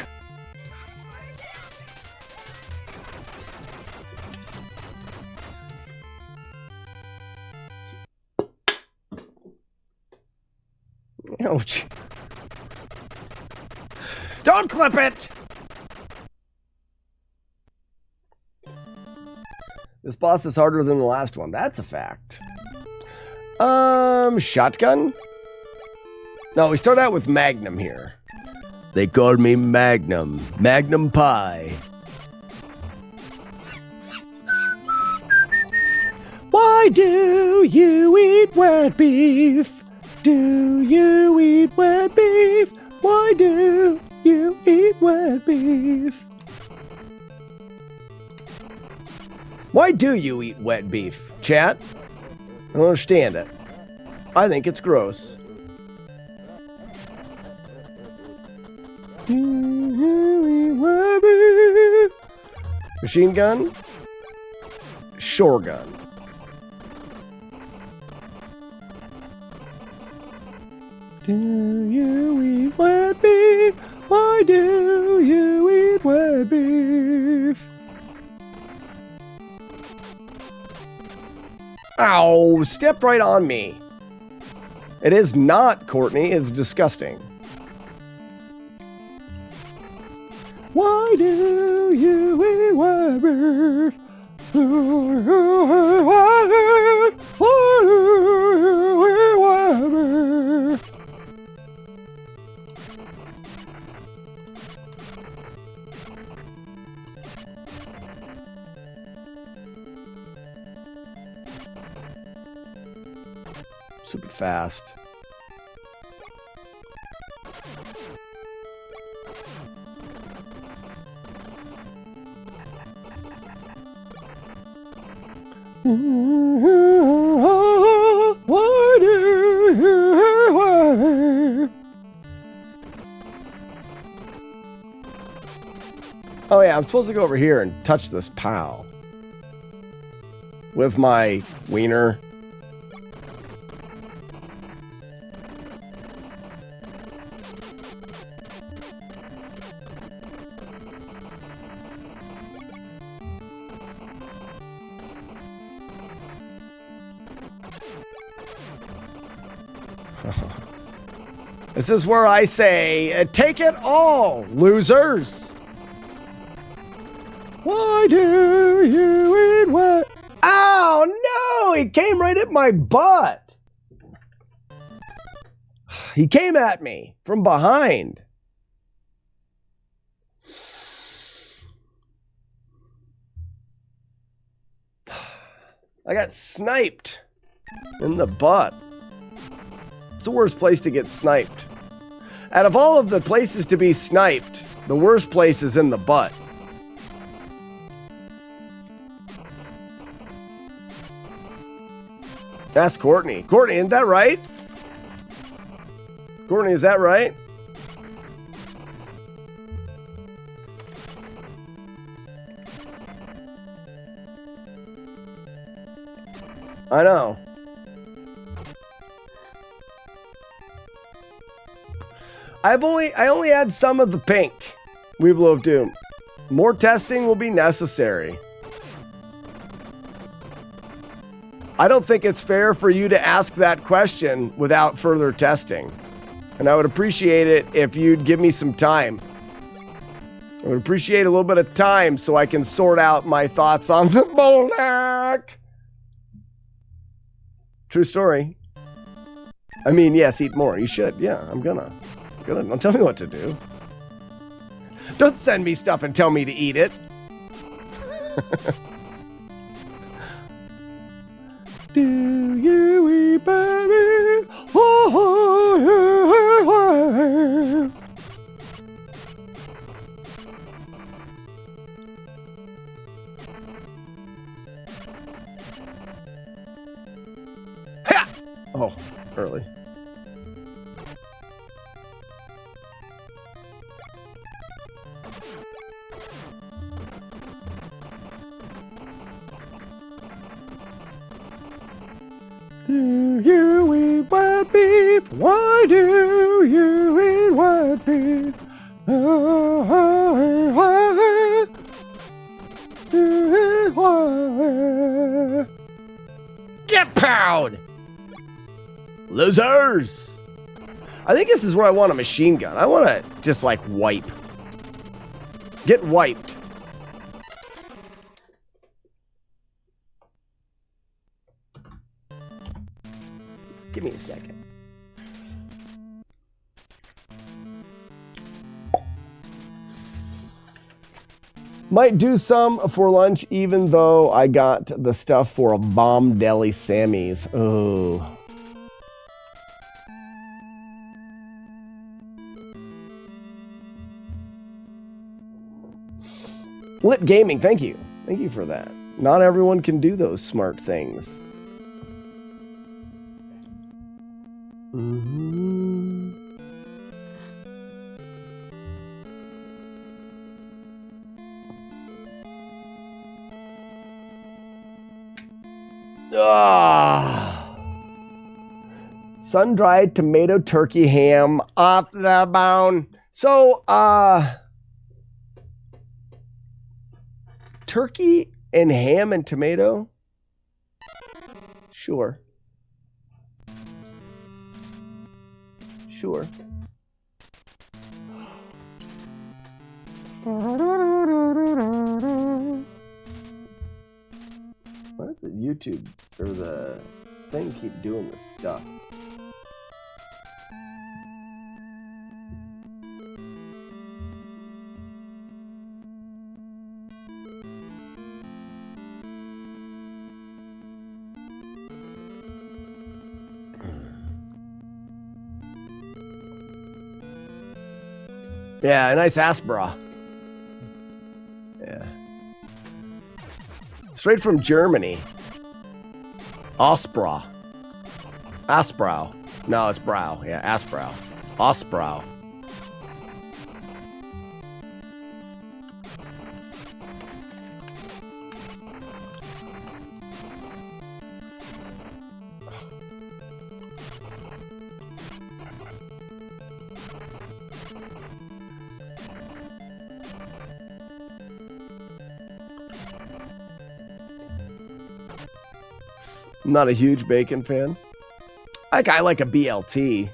Ouch. Don't clip it! This boss is harder than the last one. That's a fact. Shotgun? No, we start out with Magnum here. They call me Magnum. Magnum Pie. Why do you eat wet beef? Do you eat wet beef? Why do you eat wet beef? Why do you eat wet beef, chat? I don't understand it. I think it's gross. Machine gun? Shore gun. Do you eat wet beef? Why do you eat wet beef? Ow, stepped right on me. It is not, Courtney. It's disgusting. Why do you eat wet beef? Why do you eat wet beef? Super fast. Why do you? Oh yeah, I'm supposed to go over here and touch this POW with my wiener. This is where I say, take it all, losers. Why do you eat what? Oh no, he came right at my butt. He came at me from behind. I got sniped in the butt. It's the worst place to get sniped. Out of all of the places to be sniped, the worst place is in the butt. Ask Courtney. Courtney, isn't that right? Courtney, is that right? I know. I only had some of the pink. Weeble of Doom. More testing will be necessary. I don't think it's fair for you to ask that question without further testing. And I would appreciate it if you'd give me some time. I would appreciate a little bit of time so I can sort out my thoughts on the Bolak. True story. I mean, yes, eat more. You should. Yeah, I'm gonna. Don't tell me what to do. Don't send me stuff and tell me to eat it. Do you eat baby? Oh, ha! Oh, early. Do you eat wet beef? Why do you eat wet beef? Get pound! Losers! I think this is where I want a machine gun. I want to just like wipe. Get wiped. Give me a second. Might do some for lunch, even though I got the stuff for a bomb deli Sammy's. Oh. Lit Gaming, thank you. Thank you for that. Not everyone can do those smart things. Sun-dried tomato turkey ham off the bone. So, turkey and ham and tomato? Sure. Sure. Why does the YouTube or the thing keep doing this stuff? Yeah, a nice ass bra. Yeah. Straight from Germany. Osbrow. Asbrow. No, it's brow. Yeah, Asbrow. Osbrow. I'm not a huge bacon fan. I like a BLT.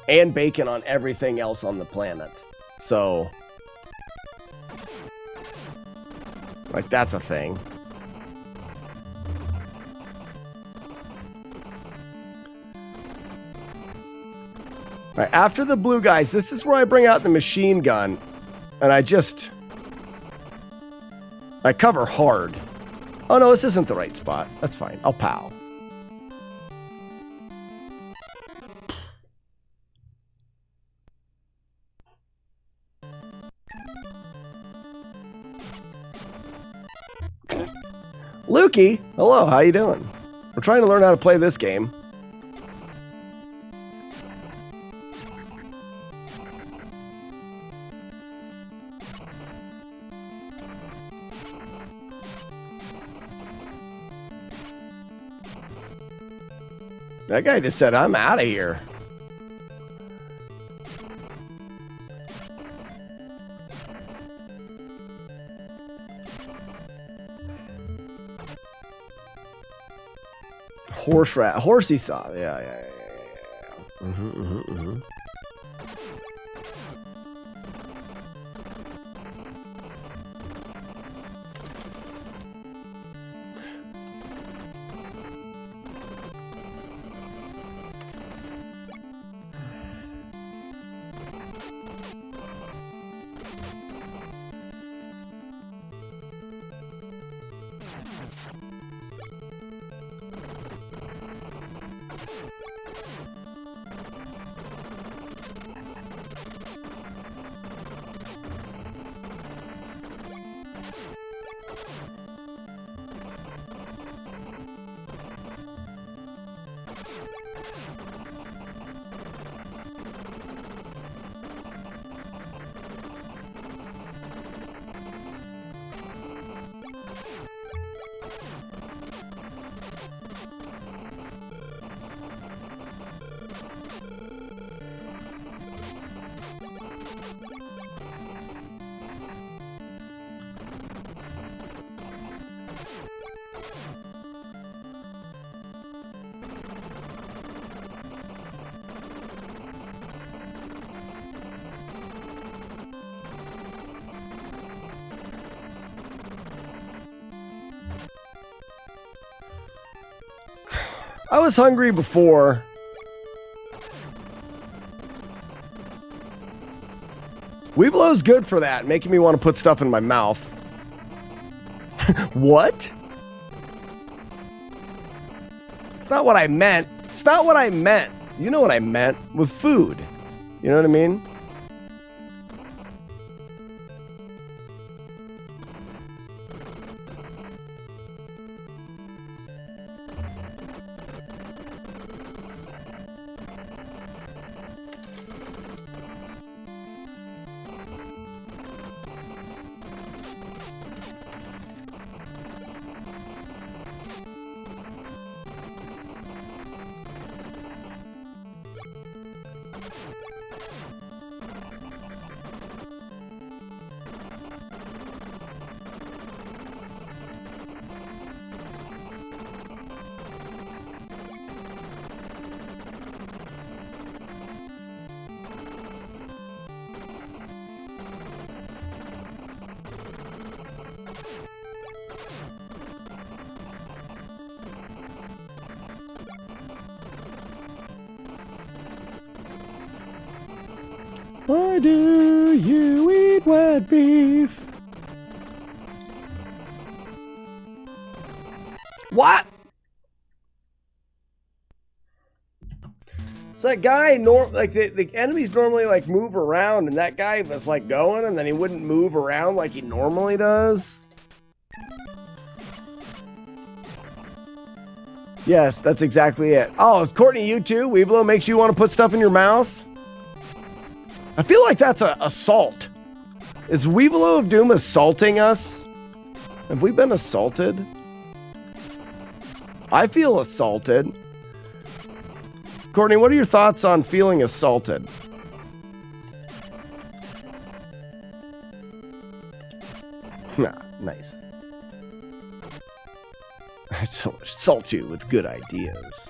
And bacon on everything else on the planet. So, like, that's a thing. All right, after the blue guys, this is where I bring out the machine gun. And I cover hard. Oh no, this isn't the right spot. That's fine. I'll pow. Lukey, hello, how you doing? We're trying to learn how to play this game. That guy just said, I'm out of here. Horse rat. Horsey saw. Yeah. I was hungry before. Weeblow's good for that, making me want to put stuff in my mouth. What? It's not what I meant. It's not what I meant. You know what I meant with food. You know what I mean? Why do you eat wet beef? What? So that guy, like the enemies normally like move around, and that guy was like going, and then he wouldn't move around like he normally does. Yes, that's exactly it. Oh, Courtney, you too? Weeblo makes you want to put stuff in your mouth? I feel like that's an assault. Is Weeblo of Doom assaulting us? Have we been assaulted? I feel assaulted. Courtney, what are your thoughts on feeling assaulted? Nice. I assault you with good ideas.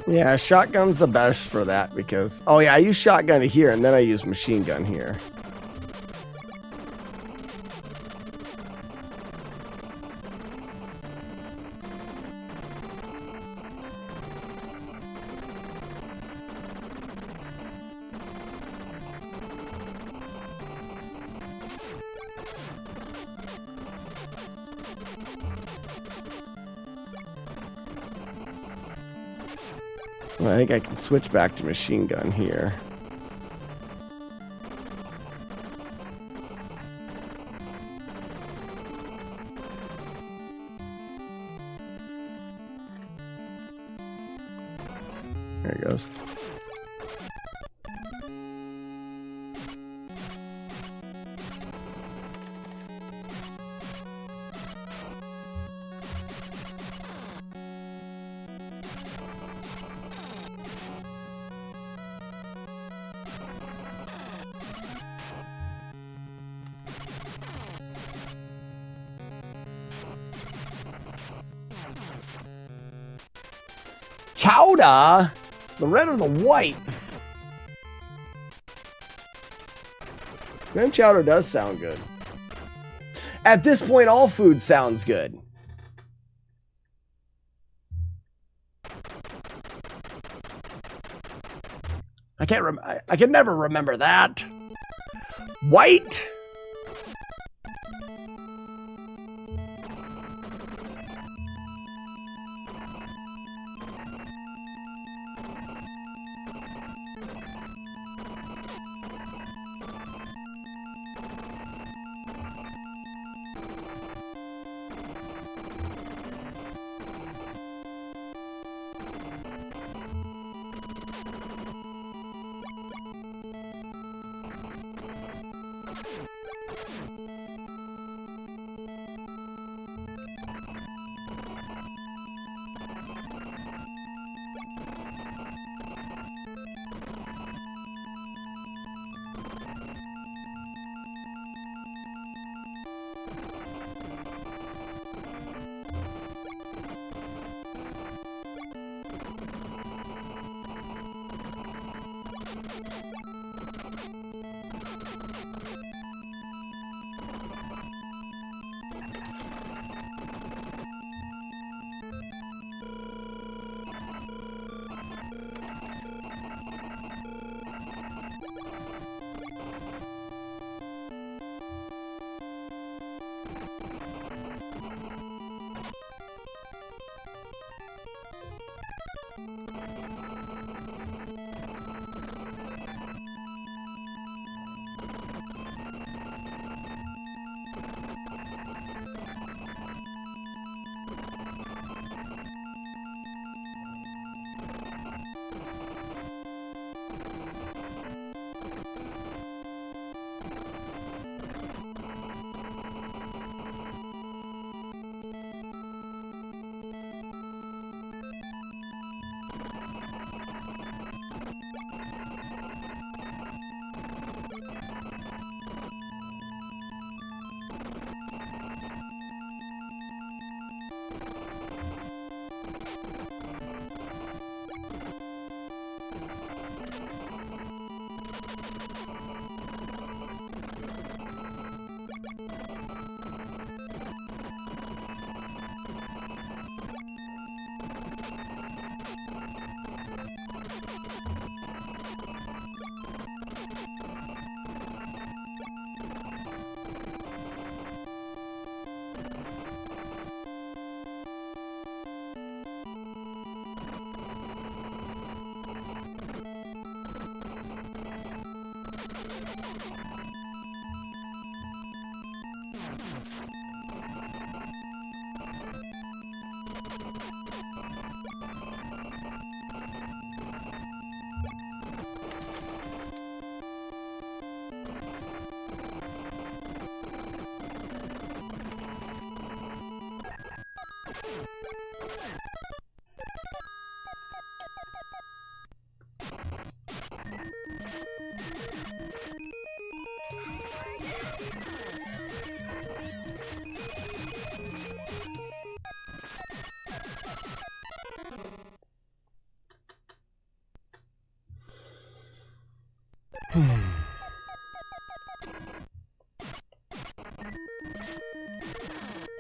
Yeah, shotgun's the best for that because... Oh yeah, I use shotgun here and then I use machine gun here. Well, I think I can switch back to machine gun here. There it goes. Chowder? The red or the white? Graham chowder does sound good. At this point, all food sounds good. I can never remember that. White?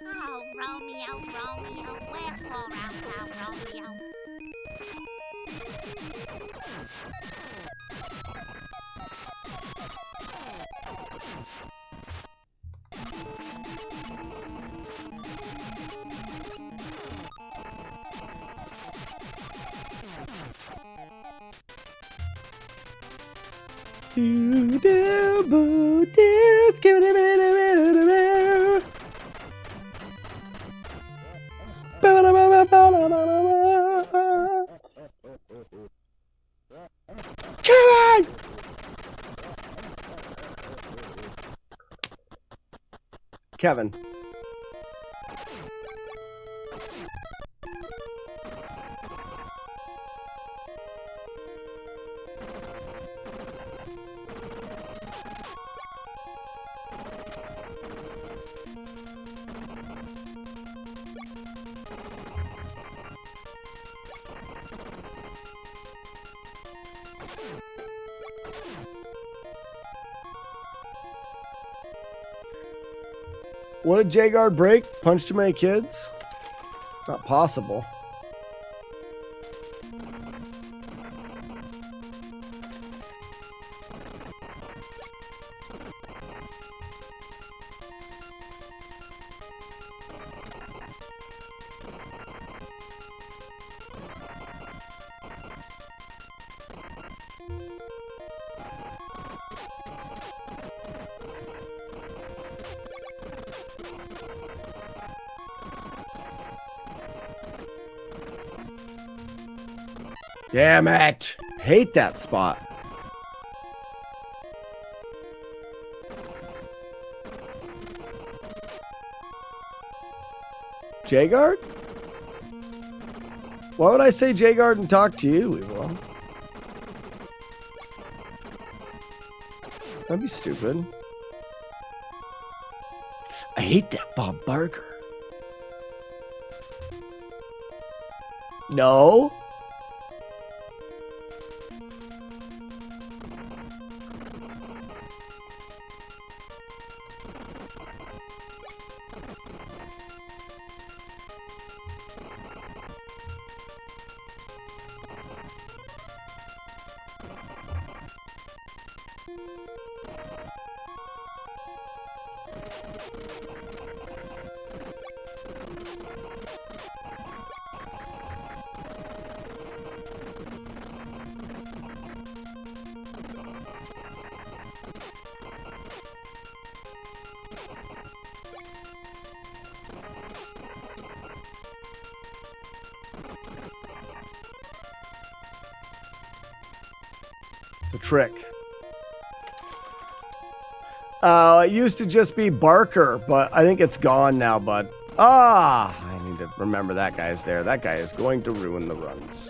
Oh, Romeo, Romeo, wherefore art thou, Romeo? Do do boo do skibidi bidi bidi bidi boo. Come on! Kevin. What did Jagard break? Punch too many kids? Not possible. Damn it! Hate that spot. Jagard? Why would I say Jagard and talk to you, Evo? That'd be stupid. I hate that Bob Barker. No? The trick. It used to just be Barker, but I think it's gone now, bud. Ah, I need to remember that guy's there. That guy is going to ruin the runs.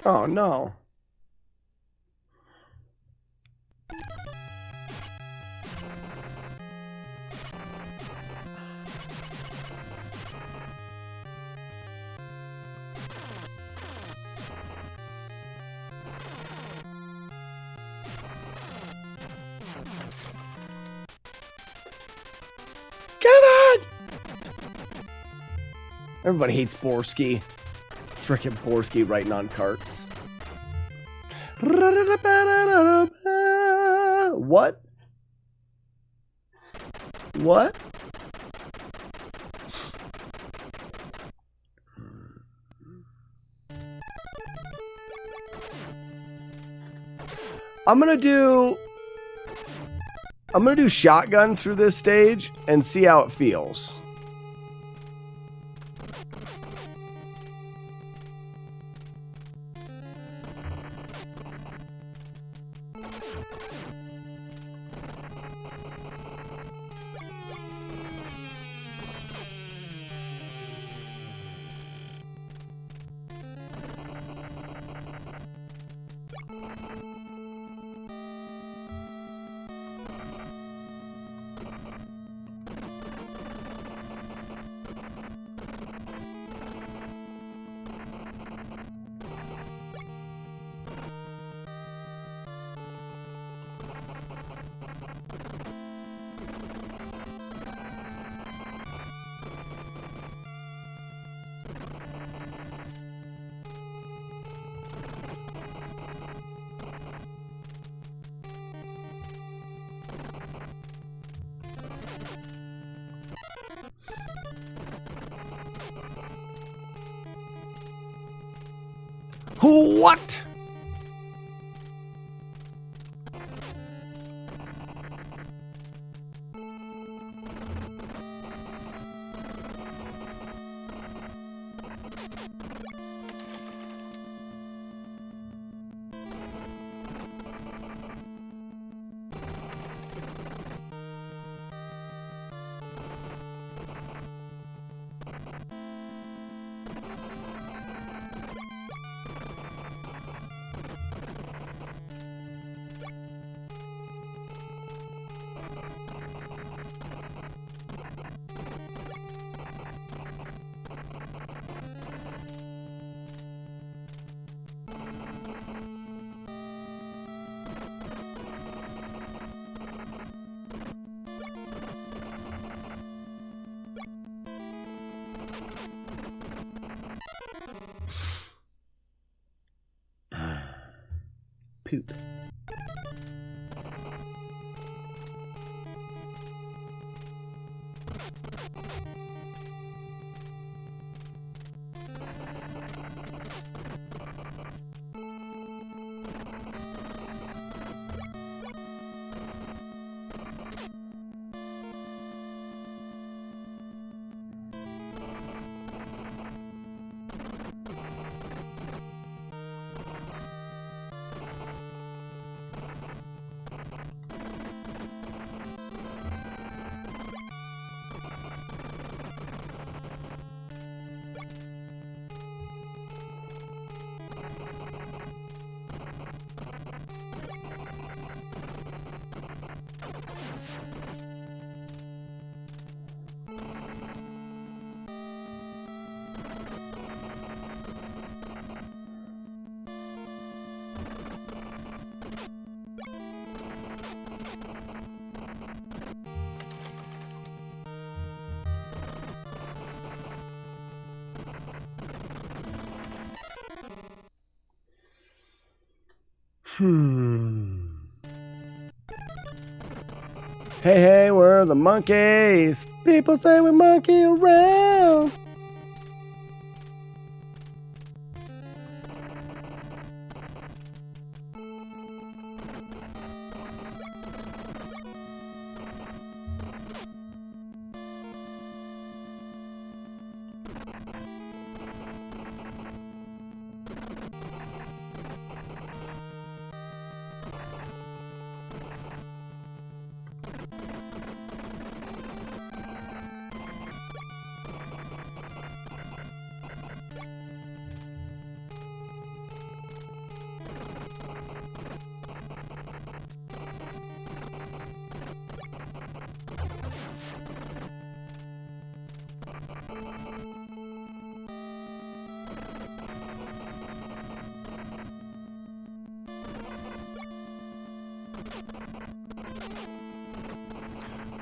Oh no. Come on! Everybody hates Borsky. Frickin' Borsky writing on carts. What? What? I'm gonna do shotgun through this stage and see how it feels. What? Poop. Hey, hey, we're the monkeys. People say we monkey around.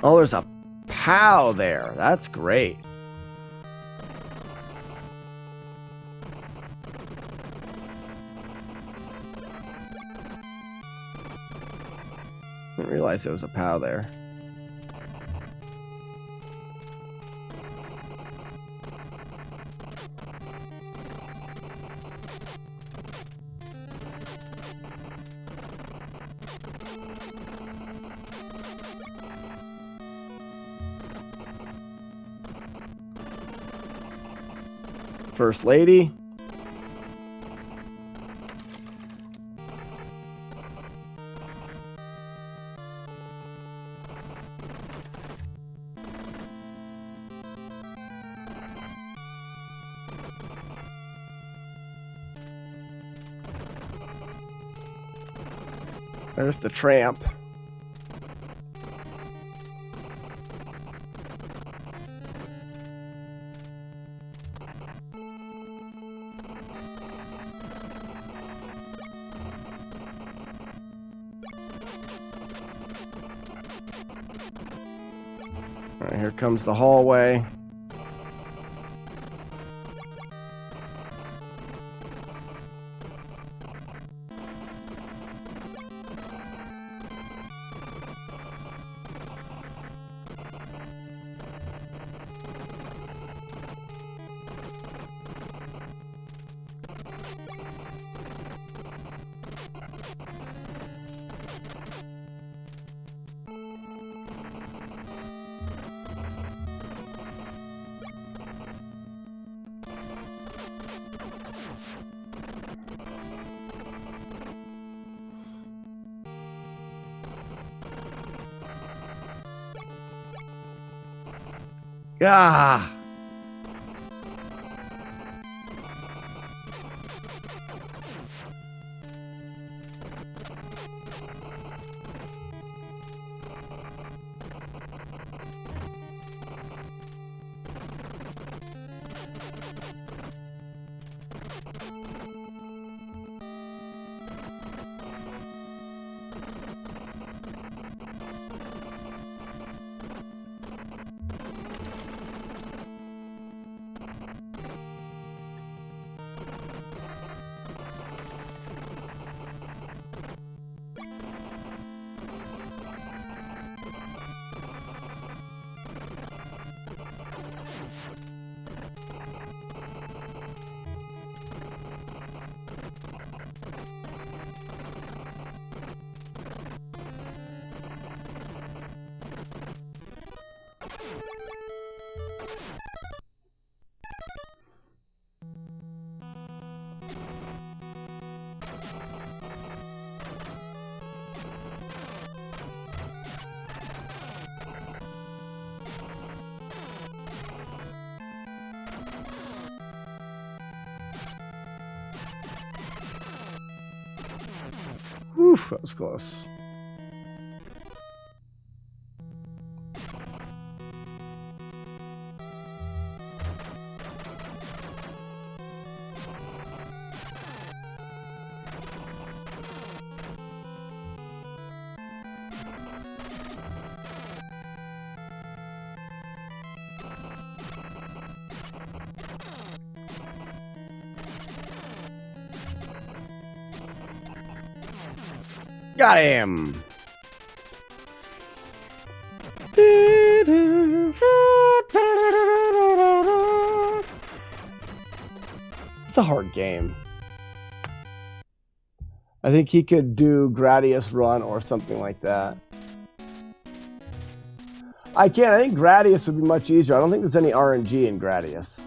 Oh, there's a POW there. That's great. Didn't realize there was a POW there. First Lady. There's the tramp. All right, here comes the hallway. Ah. Oof, that was close. Got him. It's a hard game. I think he could do Gradius Run or something like that. I can't. I think Gradius would be much easier. I don't think there's any RNG in Gradius.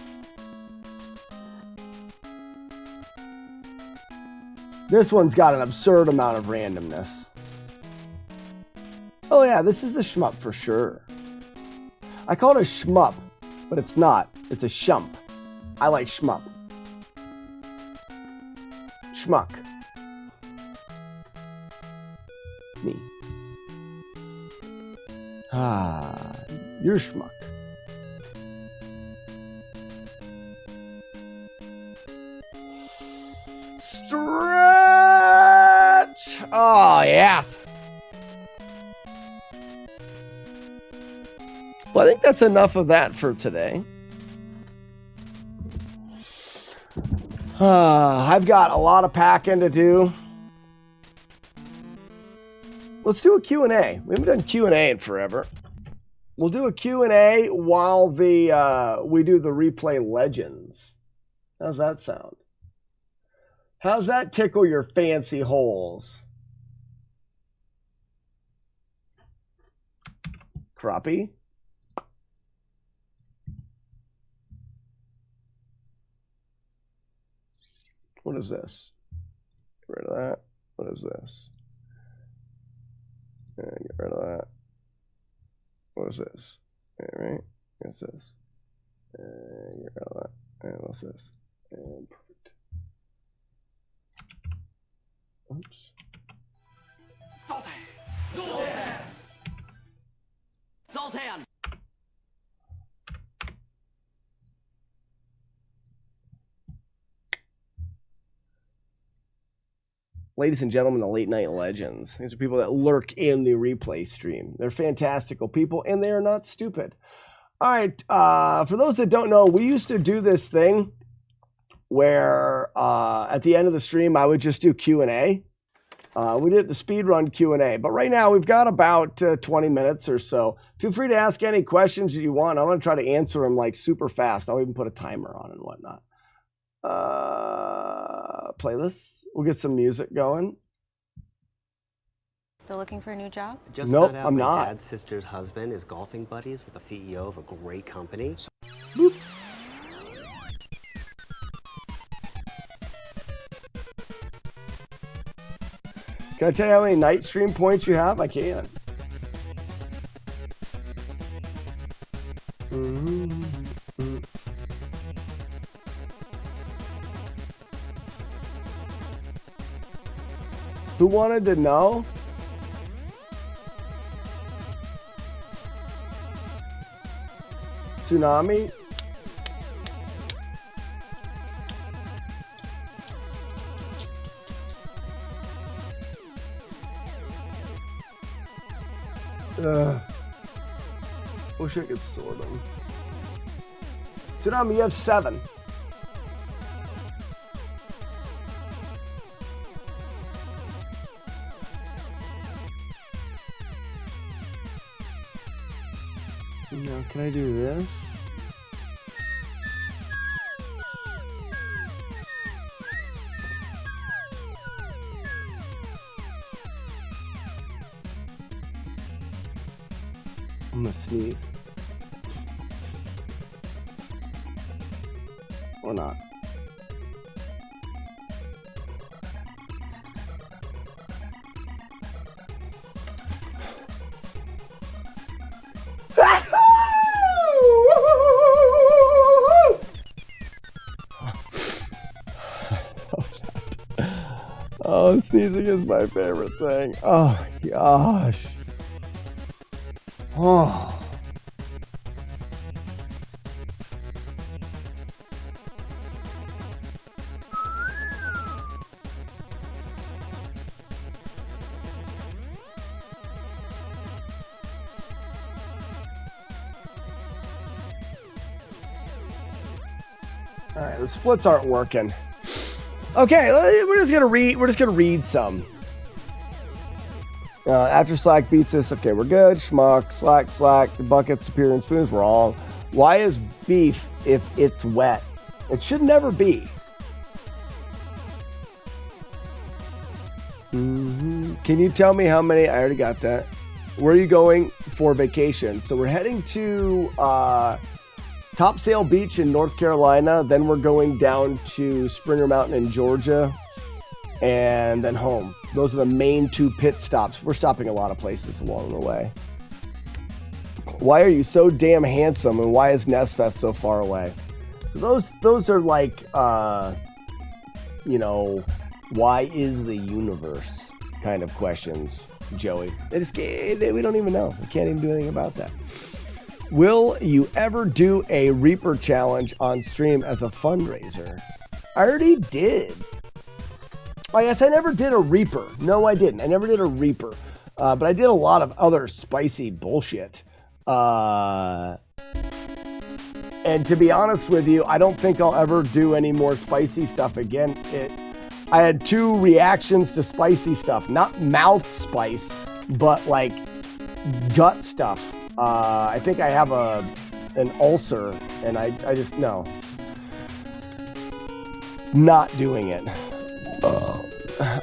This one's got an absurd amount of randomness. Oh yeah, this is a shmup for sure. I call it a shmup, but it's not. It's a shump. I like shmup. Schmuck. Me. Ah, you're schmuck. Stretch! Oh, yeah. Well, I think that's enough of that for today. I've got a lot of packing to do. Let's do a Q&A. We haven't done Q&A in forever. We'll do a Q&A while we do the replay legends. How's that sound? How's that tickle your fancy holes? Crappie? What is this? Get rid of that. What is this? And get rid of that. What is this? All right. What's this? And get rid of that. And what's this? And perfect. Oops. Zoltan! Zoltan! Zoltan! Ladies and gentlemen, the late night legends. These are people that lurk in the replay stream. They're fantastical people, and they are not stupid. All right, for those that don't know, we used to do this thing where at the end of the stream, I would just do Q&A. We did the speedrun Q&A, but right now we've got about 20 minutes or so. Feel free to ask any questions that you want. I'm going to try to answer them like super fast. I'll even put a timer on and whatnot. Playlist. We'll get some music going. Still looking for a new job? Just Nope, found out I'm my not. dad's sister's husband is golfing buddies with the CEO of a great company. Boop. Can I tell you how many night stream points you have? I can. Who wanted to know? Tsunami? Wish I could sort them. Tsunami, you have 7. Now, can I do this? I'm gonna sneeze. Or not. Oh, sneezing is my favorite thing. Oh, gosh. Oh. All right, the splits aren't working. Okay, we're just gonna read some. After Slack beats us, okay, we're good. Schmuck, Slack, the buckets, superior and spoons, wrong. Why is beef if it's wet? It should never be. Can you tell me how many? I already got that. Where are you going for vacation? So we're heading to Topsail Beach in North Carolina. Then we're going down to Springer Mountain in Georgia. And then home. Those are the main 2 pit stops. We're stopping a lot of places along the way. Why are you so damn handsome, and why is NESFest so far away? So those are like, you know, why is the universe kind of questions, Joey. We don't even know. We can't even do anything about that. Will you ever do a Reaper challenge on stream as a fundraiser? I already did. Oh, yes, I never did a Reaper. No, I didn't. I never did a Reaper. But I did a lot of other spicy bullshit. And to be honest with you, I don't think I'll ever do any more spicy stuff again. I had 2 reactions to spicy stuff. Not mouth spice, but like gut stuff. I think I have an ulcer, and I just, no. Not doing it.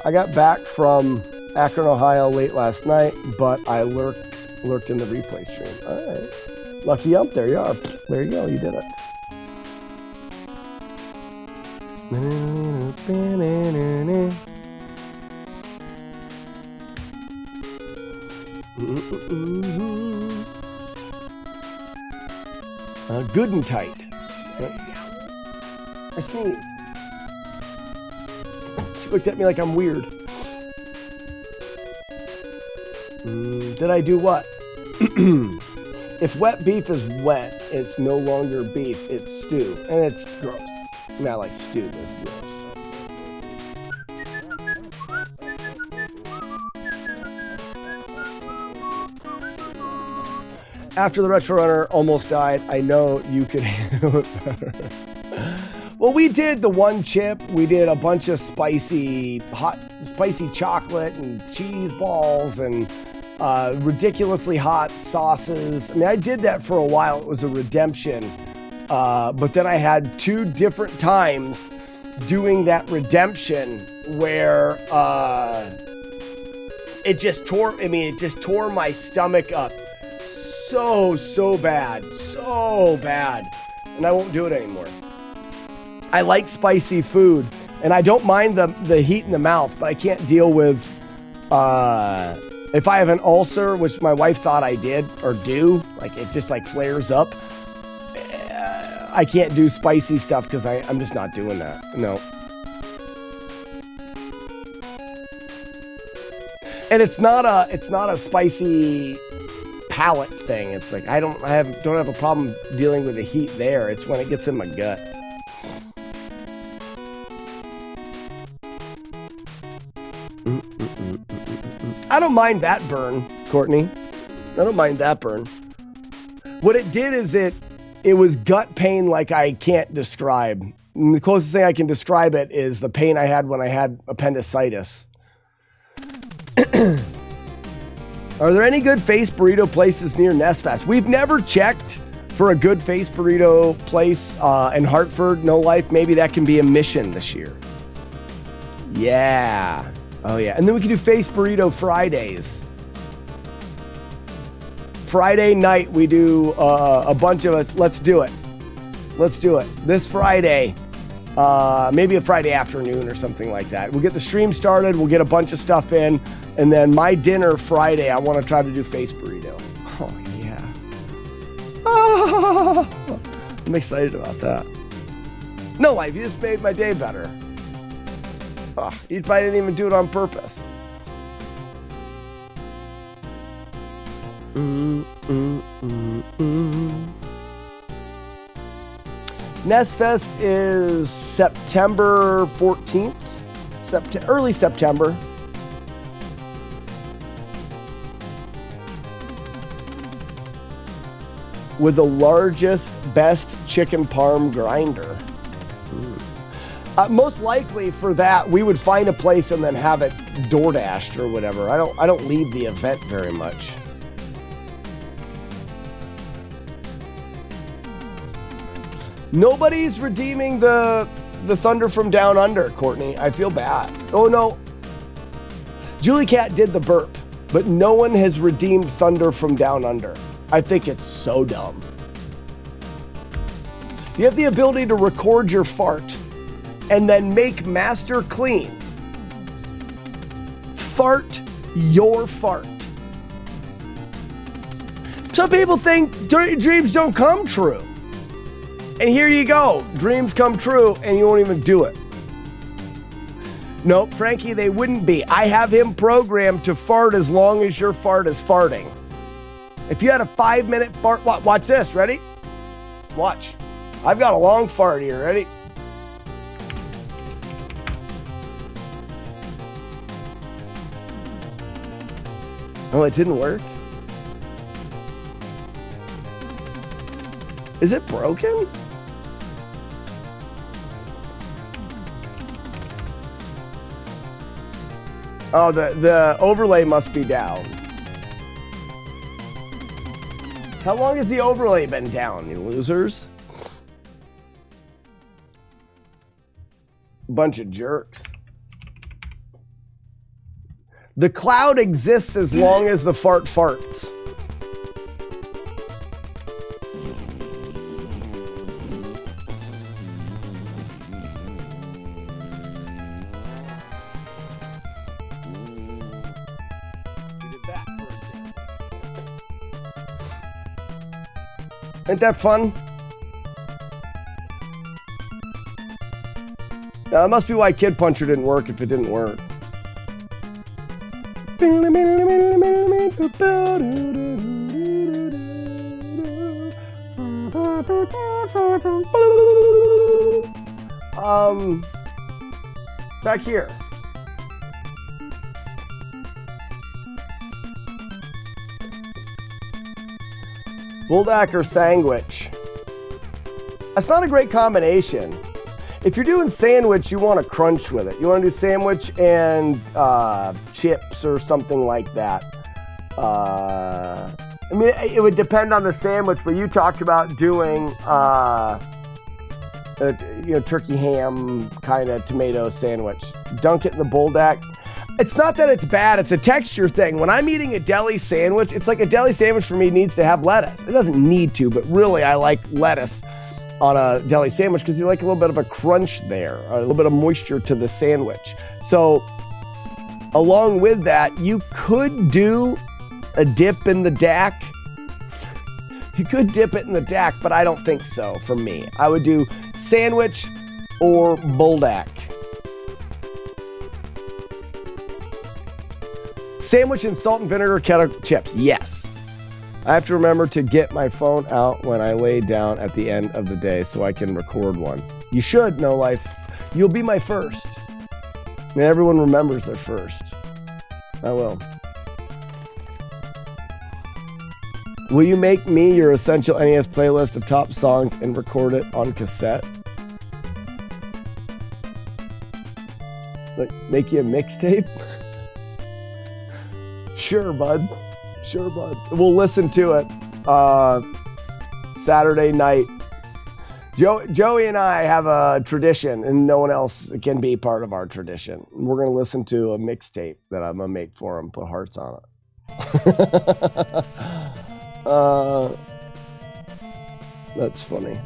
I got back from Akron, Ohio late last night, but I lurked in the replay stream. All right. Lucky ump, there you are. There you go, you did it. Good and tight. I sneeze. She looked at me like I'm weird. Did I do what? If wet beef is wet, it's no longer beef, it's stew. And it's gross. I mean, I like stew, but it's gross. After the Retro Runner almost died, I know you could handle it better. Well, we did the one chip. We did a bunch of spicy chocolate and cheese balls and ridiculously hot sauces. I mean, I did that for a while. It was a redemption. But then I had 2 different times doing that redemption where it just tore my stomach up so bad. And I won't do it anymore. I like spicy food, and I don't mind the heat in the mouth, but I can't deal with if I have an ulcer, which my wife thought I did or do, like it just like flares up. I can't do spicy stuff because I'm just not doing that. No. And it's not a spicy palate thing. It's like I don't have a problem dealing with the heat there. It's when it gets in my gut. I don't mind that burn, Courtney. I don't mind that burn. What it did is it was gut pain like I can't describe. And the closest thing I can describe it is the pain I had when I had appendicitis. Are there any good face burrito places near NES Fest? We've never checked for a good face burrito place in Hartford, No Life. Maybe that can be a mission this year. Yeah. Oh, yeah. And then we can do Face Burrito Fridays. Friday night, we do a bunch of us. Let's do it. This Friday. Maybe a Friday afternoon or something like that. We'll get the stream started. We'll get a bunch of stuff in. And then my dinner Friday, I want to try to do Face Burrito. Oh, yeah. I'm excited about that. No Life, you just made my day better. You probably didn't even do it on purpose. NES Fest is September 14th, early September. With the largest, best chicken parm grinder. Most likely for that, we would find a place and then have it DoorDashed or whatever. I don't leave the event very much. Nobody's redeeming the Thunder from Down Under, Courtney. I feel bad. Oh no. Julie Cat did the burp, but no one has redeemed Thunder from Down Under. I think it's so dumb. You have the ability to record your fart and then make master clean. Fart your fart. Some people think dreams don't come true. And here you go. Dreams come true and you won't even do it. Nope, Frankie, they wouldn't be. I have him programmed to fart as long as your fart is farting. If you had a 5-minute fart, watch this. Ready? Watch. I've got a long fart here. Ready? Oh, it didn't work? Is it broken? Oh, the overlay must be down. How long has the overlay been down, you losers? Bunch of jerks. The cloud exists as long as the fart farts. Ain't that fun? Now, that must be why Kid Puncher didn't work if it didn't work. Back here. Buldak or sandwich? That's not a great combination. If you're doing sandwich, you want to crunch with it. You want to do sandwich and chips or something like that. I mean, it would depend on the sandwich, but you talked about doing, turkey ham kind of tomato sandwich. Dunk it in the Buldak. It's not that it's bad, it's a texture thing. When I'm eating a deli sandwich, it's like a deli sandwich for me needs to have lettuce. It doesn't need to, but really I like lettuce on a deli sandwich because you like a little bit of a crunch there, a little bit of moisture to the sandwich. So along with that, you could do a dip in the DAC. You could dip it in the DAC, but I don't think so for me. I would do sandwich or Buldak. Sandwich and salt and vinegar kettle chips, yes. I have to remember to get my phone out when I lay down at the end of the day so I can record one. You should, No Life. You'll be my first. And everyone remembers their first. I will. Will you make me your essential NES playlist of top songs and record it on cassette? Like, make you a mixtape? Sure, bud. Sure, bud. We'll listen to it Saturday night. Joey and I have a tradition, and no one else can be part of our tradition. We're going to listen to a mixtape that I'm going to make for him, put hearts on it. That's funny.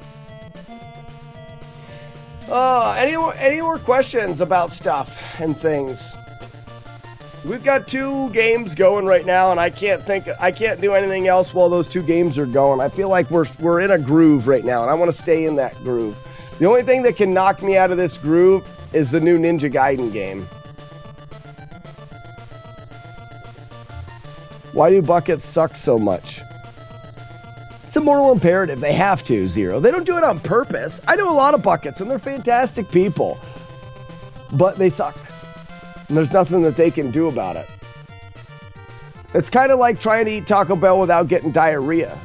Any more questions about stuff and things? We've got 2 games going right now, and I can't do anything else while those 2 games are going. I feel like we're in a groove right now, and I want to stay in that groove. The only thing that can knock me out of this groove is the new Ninja Gaiden game. Why do buckets suck so much? It's a moral imperative. They have to, Zero. They don't do it on purpose. I know a lot of buckets, and they're fantastic people. But they suck. And there's nothing that they can do about it. It's kind of like trying to eat Taco Bell without getting diarrhea.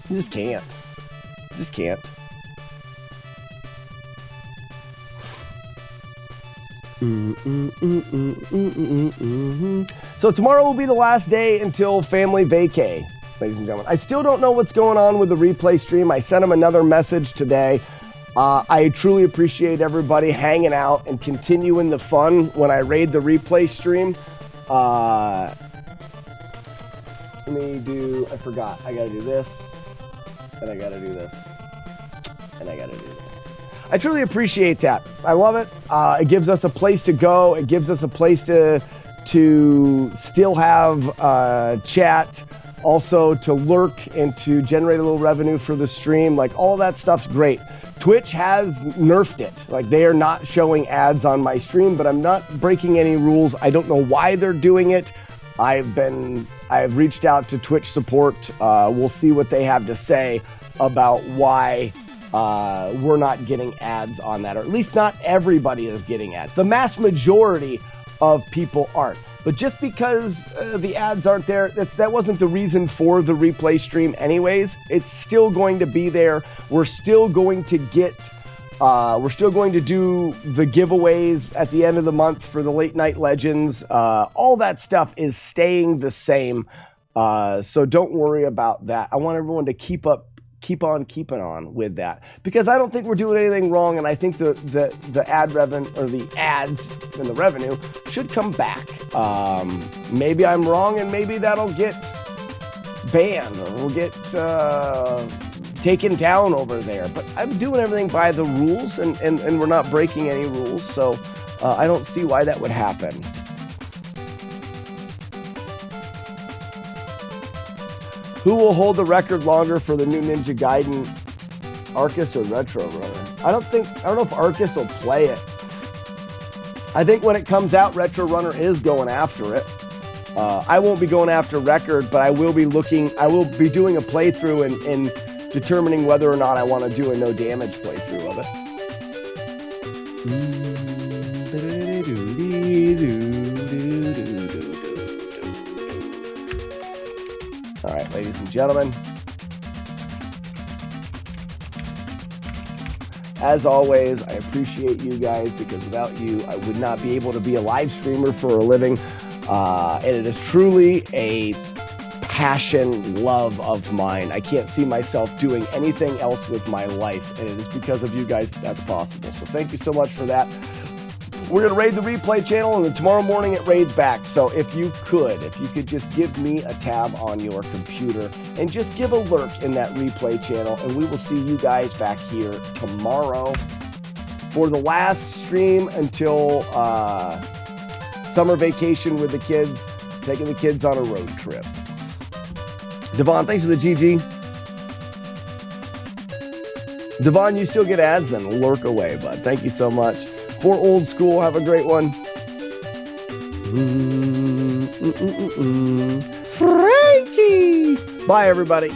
You just can't. Just can't. So tomorrow will be the last day until family vacay, ladies and gentlemen. I still don't know what's going on with the replay stream. I sent him another message today. I truly appreciate everybody hanging out and continuing the fun when I raid the replay stream. Let me do, I forgot. I gotta do this, and I gotta do this, and I gotta do this. I truly appreciate that. I love it. It gives us a place to go. It gives us a place to still have chat, also to lurk and to generate a little revenue for the stream. Like, all that stuff's great. Twitch has nerfed it. Like, they are not showing ads on my stream, but I'm not breaking any rules. I don't know why they're doing it. I've reached out to Twitch support. We'll see what they have to say about why we're not getting ads on that, or at least not everybody is getting ads. The mass majority of people aren't. But just because the ads aren't there, that wasn't the reason for the replay stream anyways. It's still going to be there. We're still going to do the giveaways at the end of the month for the Late Night Legends. All that stuff is staying the same. So don't worry about that. I want everyone to keep on keeping on with that, because I don't think we're doing anything wrong, and I think the ad revenue, or the ads and the revenue, should come back. Maybe I'm wrong, and maybe that'll get banned or will get taken down over there. But I'm doing everything by the rules, and we're not breaking any rules, so I don't see why that would happen. Who will hold the record longer for the new Ninja Gaiden, Arcus or Retro Runner? I don't know if Arcus will play it. I think when it comes out, Retro Runner is going after it. I won't be going after record, but I will be doing a playthrough and determining whether or not I want to do a no damage playthrough of it. All right, ladies and gentlemen. As always, I appreciate you guys because without you, I would not be able to be a live streamer for a living. And it is truly a passion, love of mine. I can't see myself doing anything else with my life, and it is because of you guys that's possible. So thank you so much for that. We're going to raid the replay channel, and then tomorrow morning it raids back. So if you could just give me a tab on your computer and just give a lurk in that replay channel, and we will see you guys back here tomorrow for the last stream until summer vacation with the kids, taking the kids on a road trip. Devon, thanks for the GG. Devon, you still get ads, then lurk away, bud. Thank you so much. For Old School, have a great one. Frankie! Bye, everybody.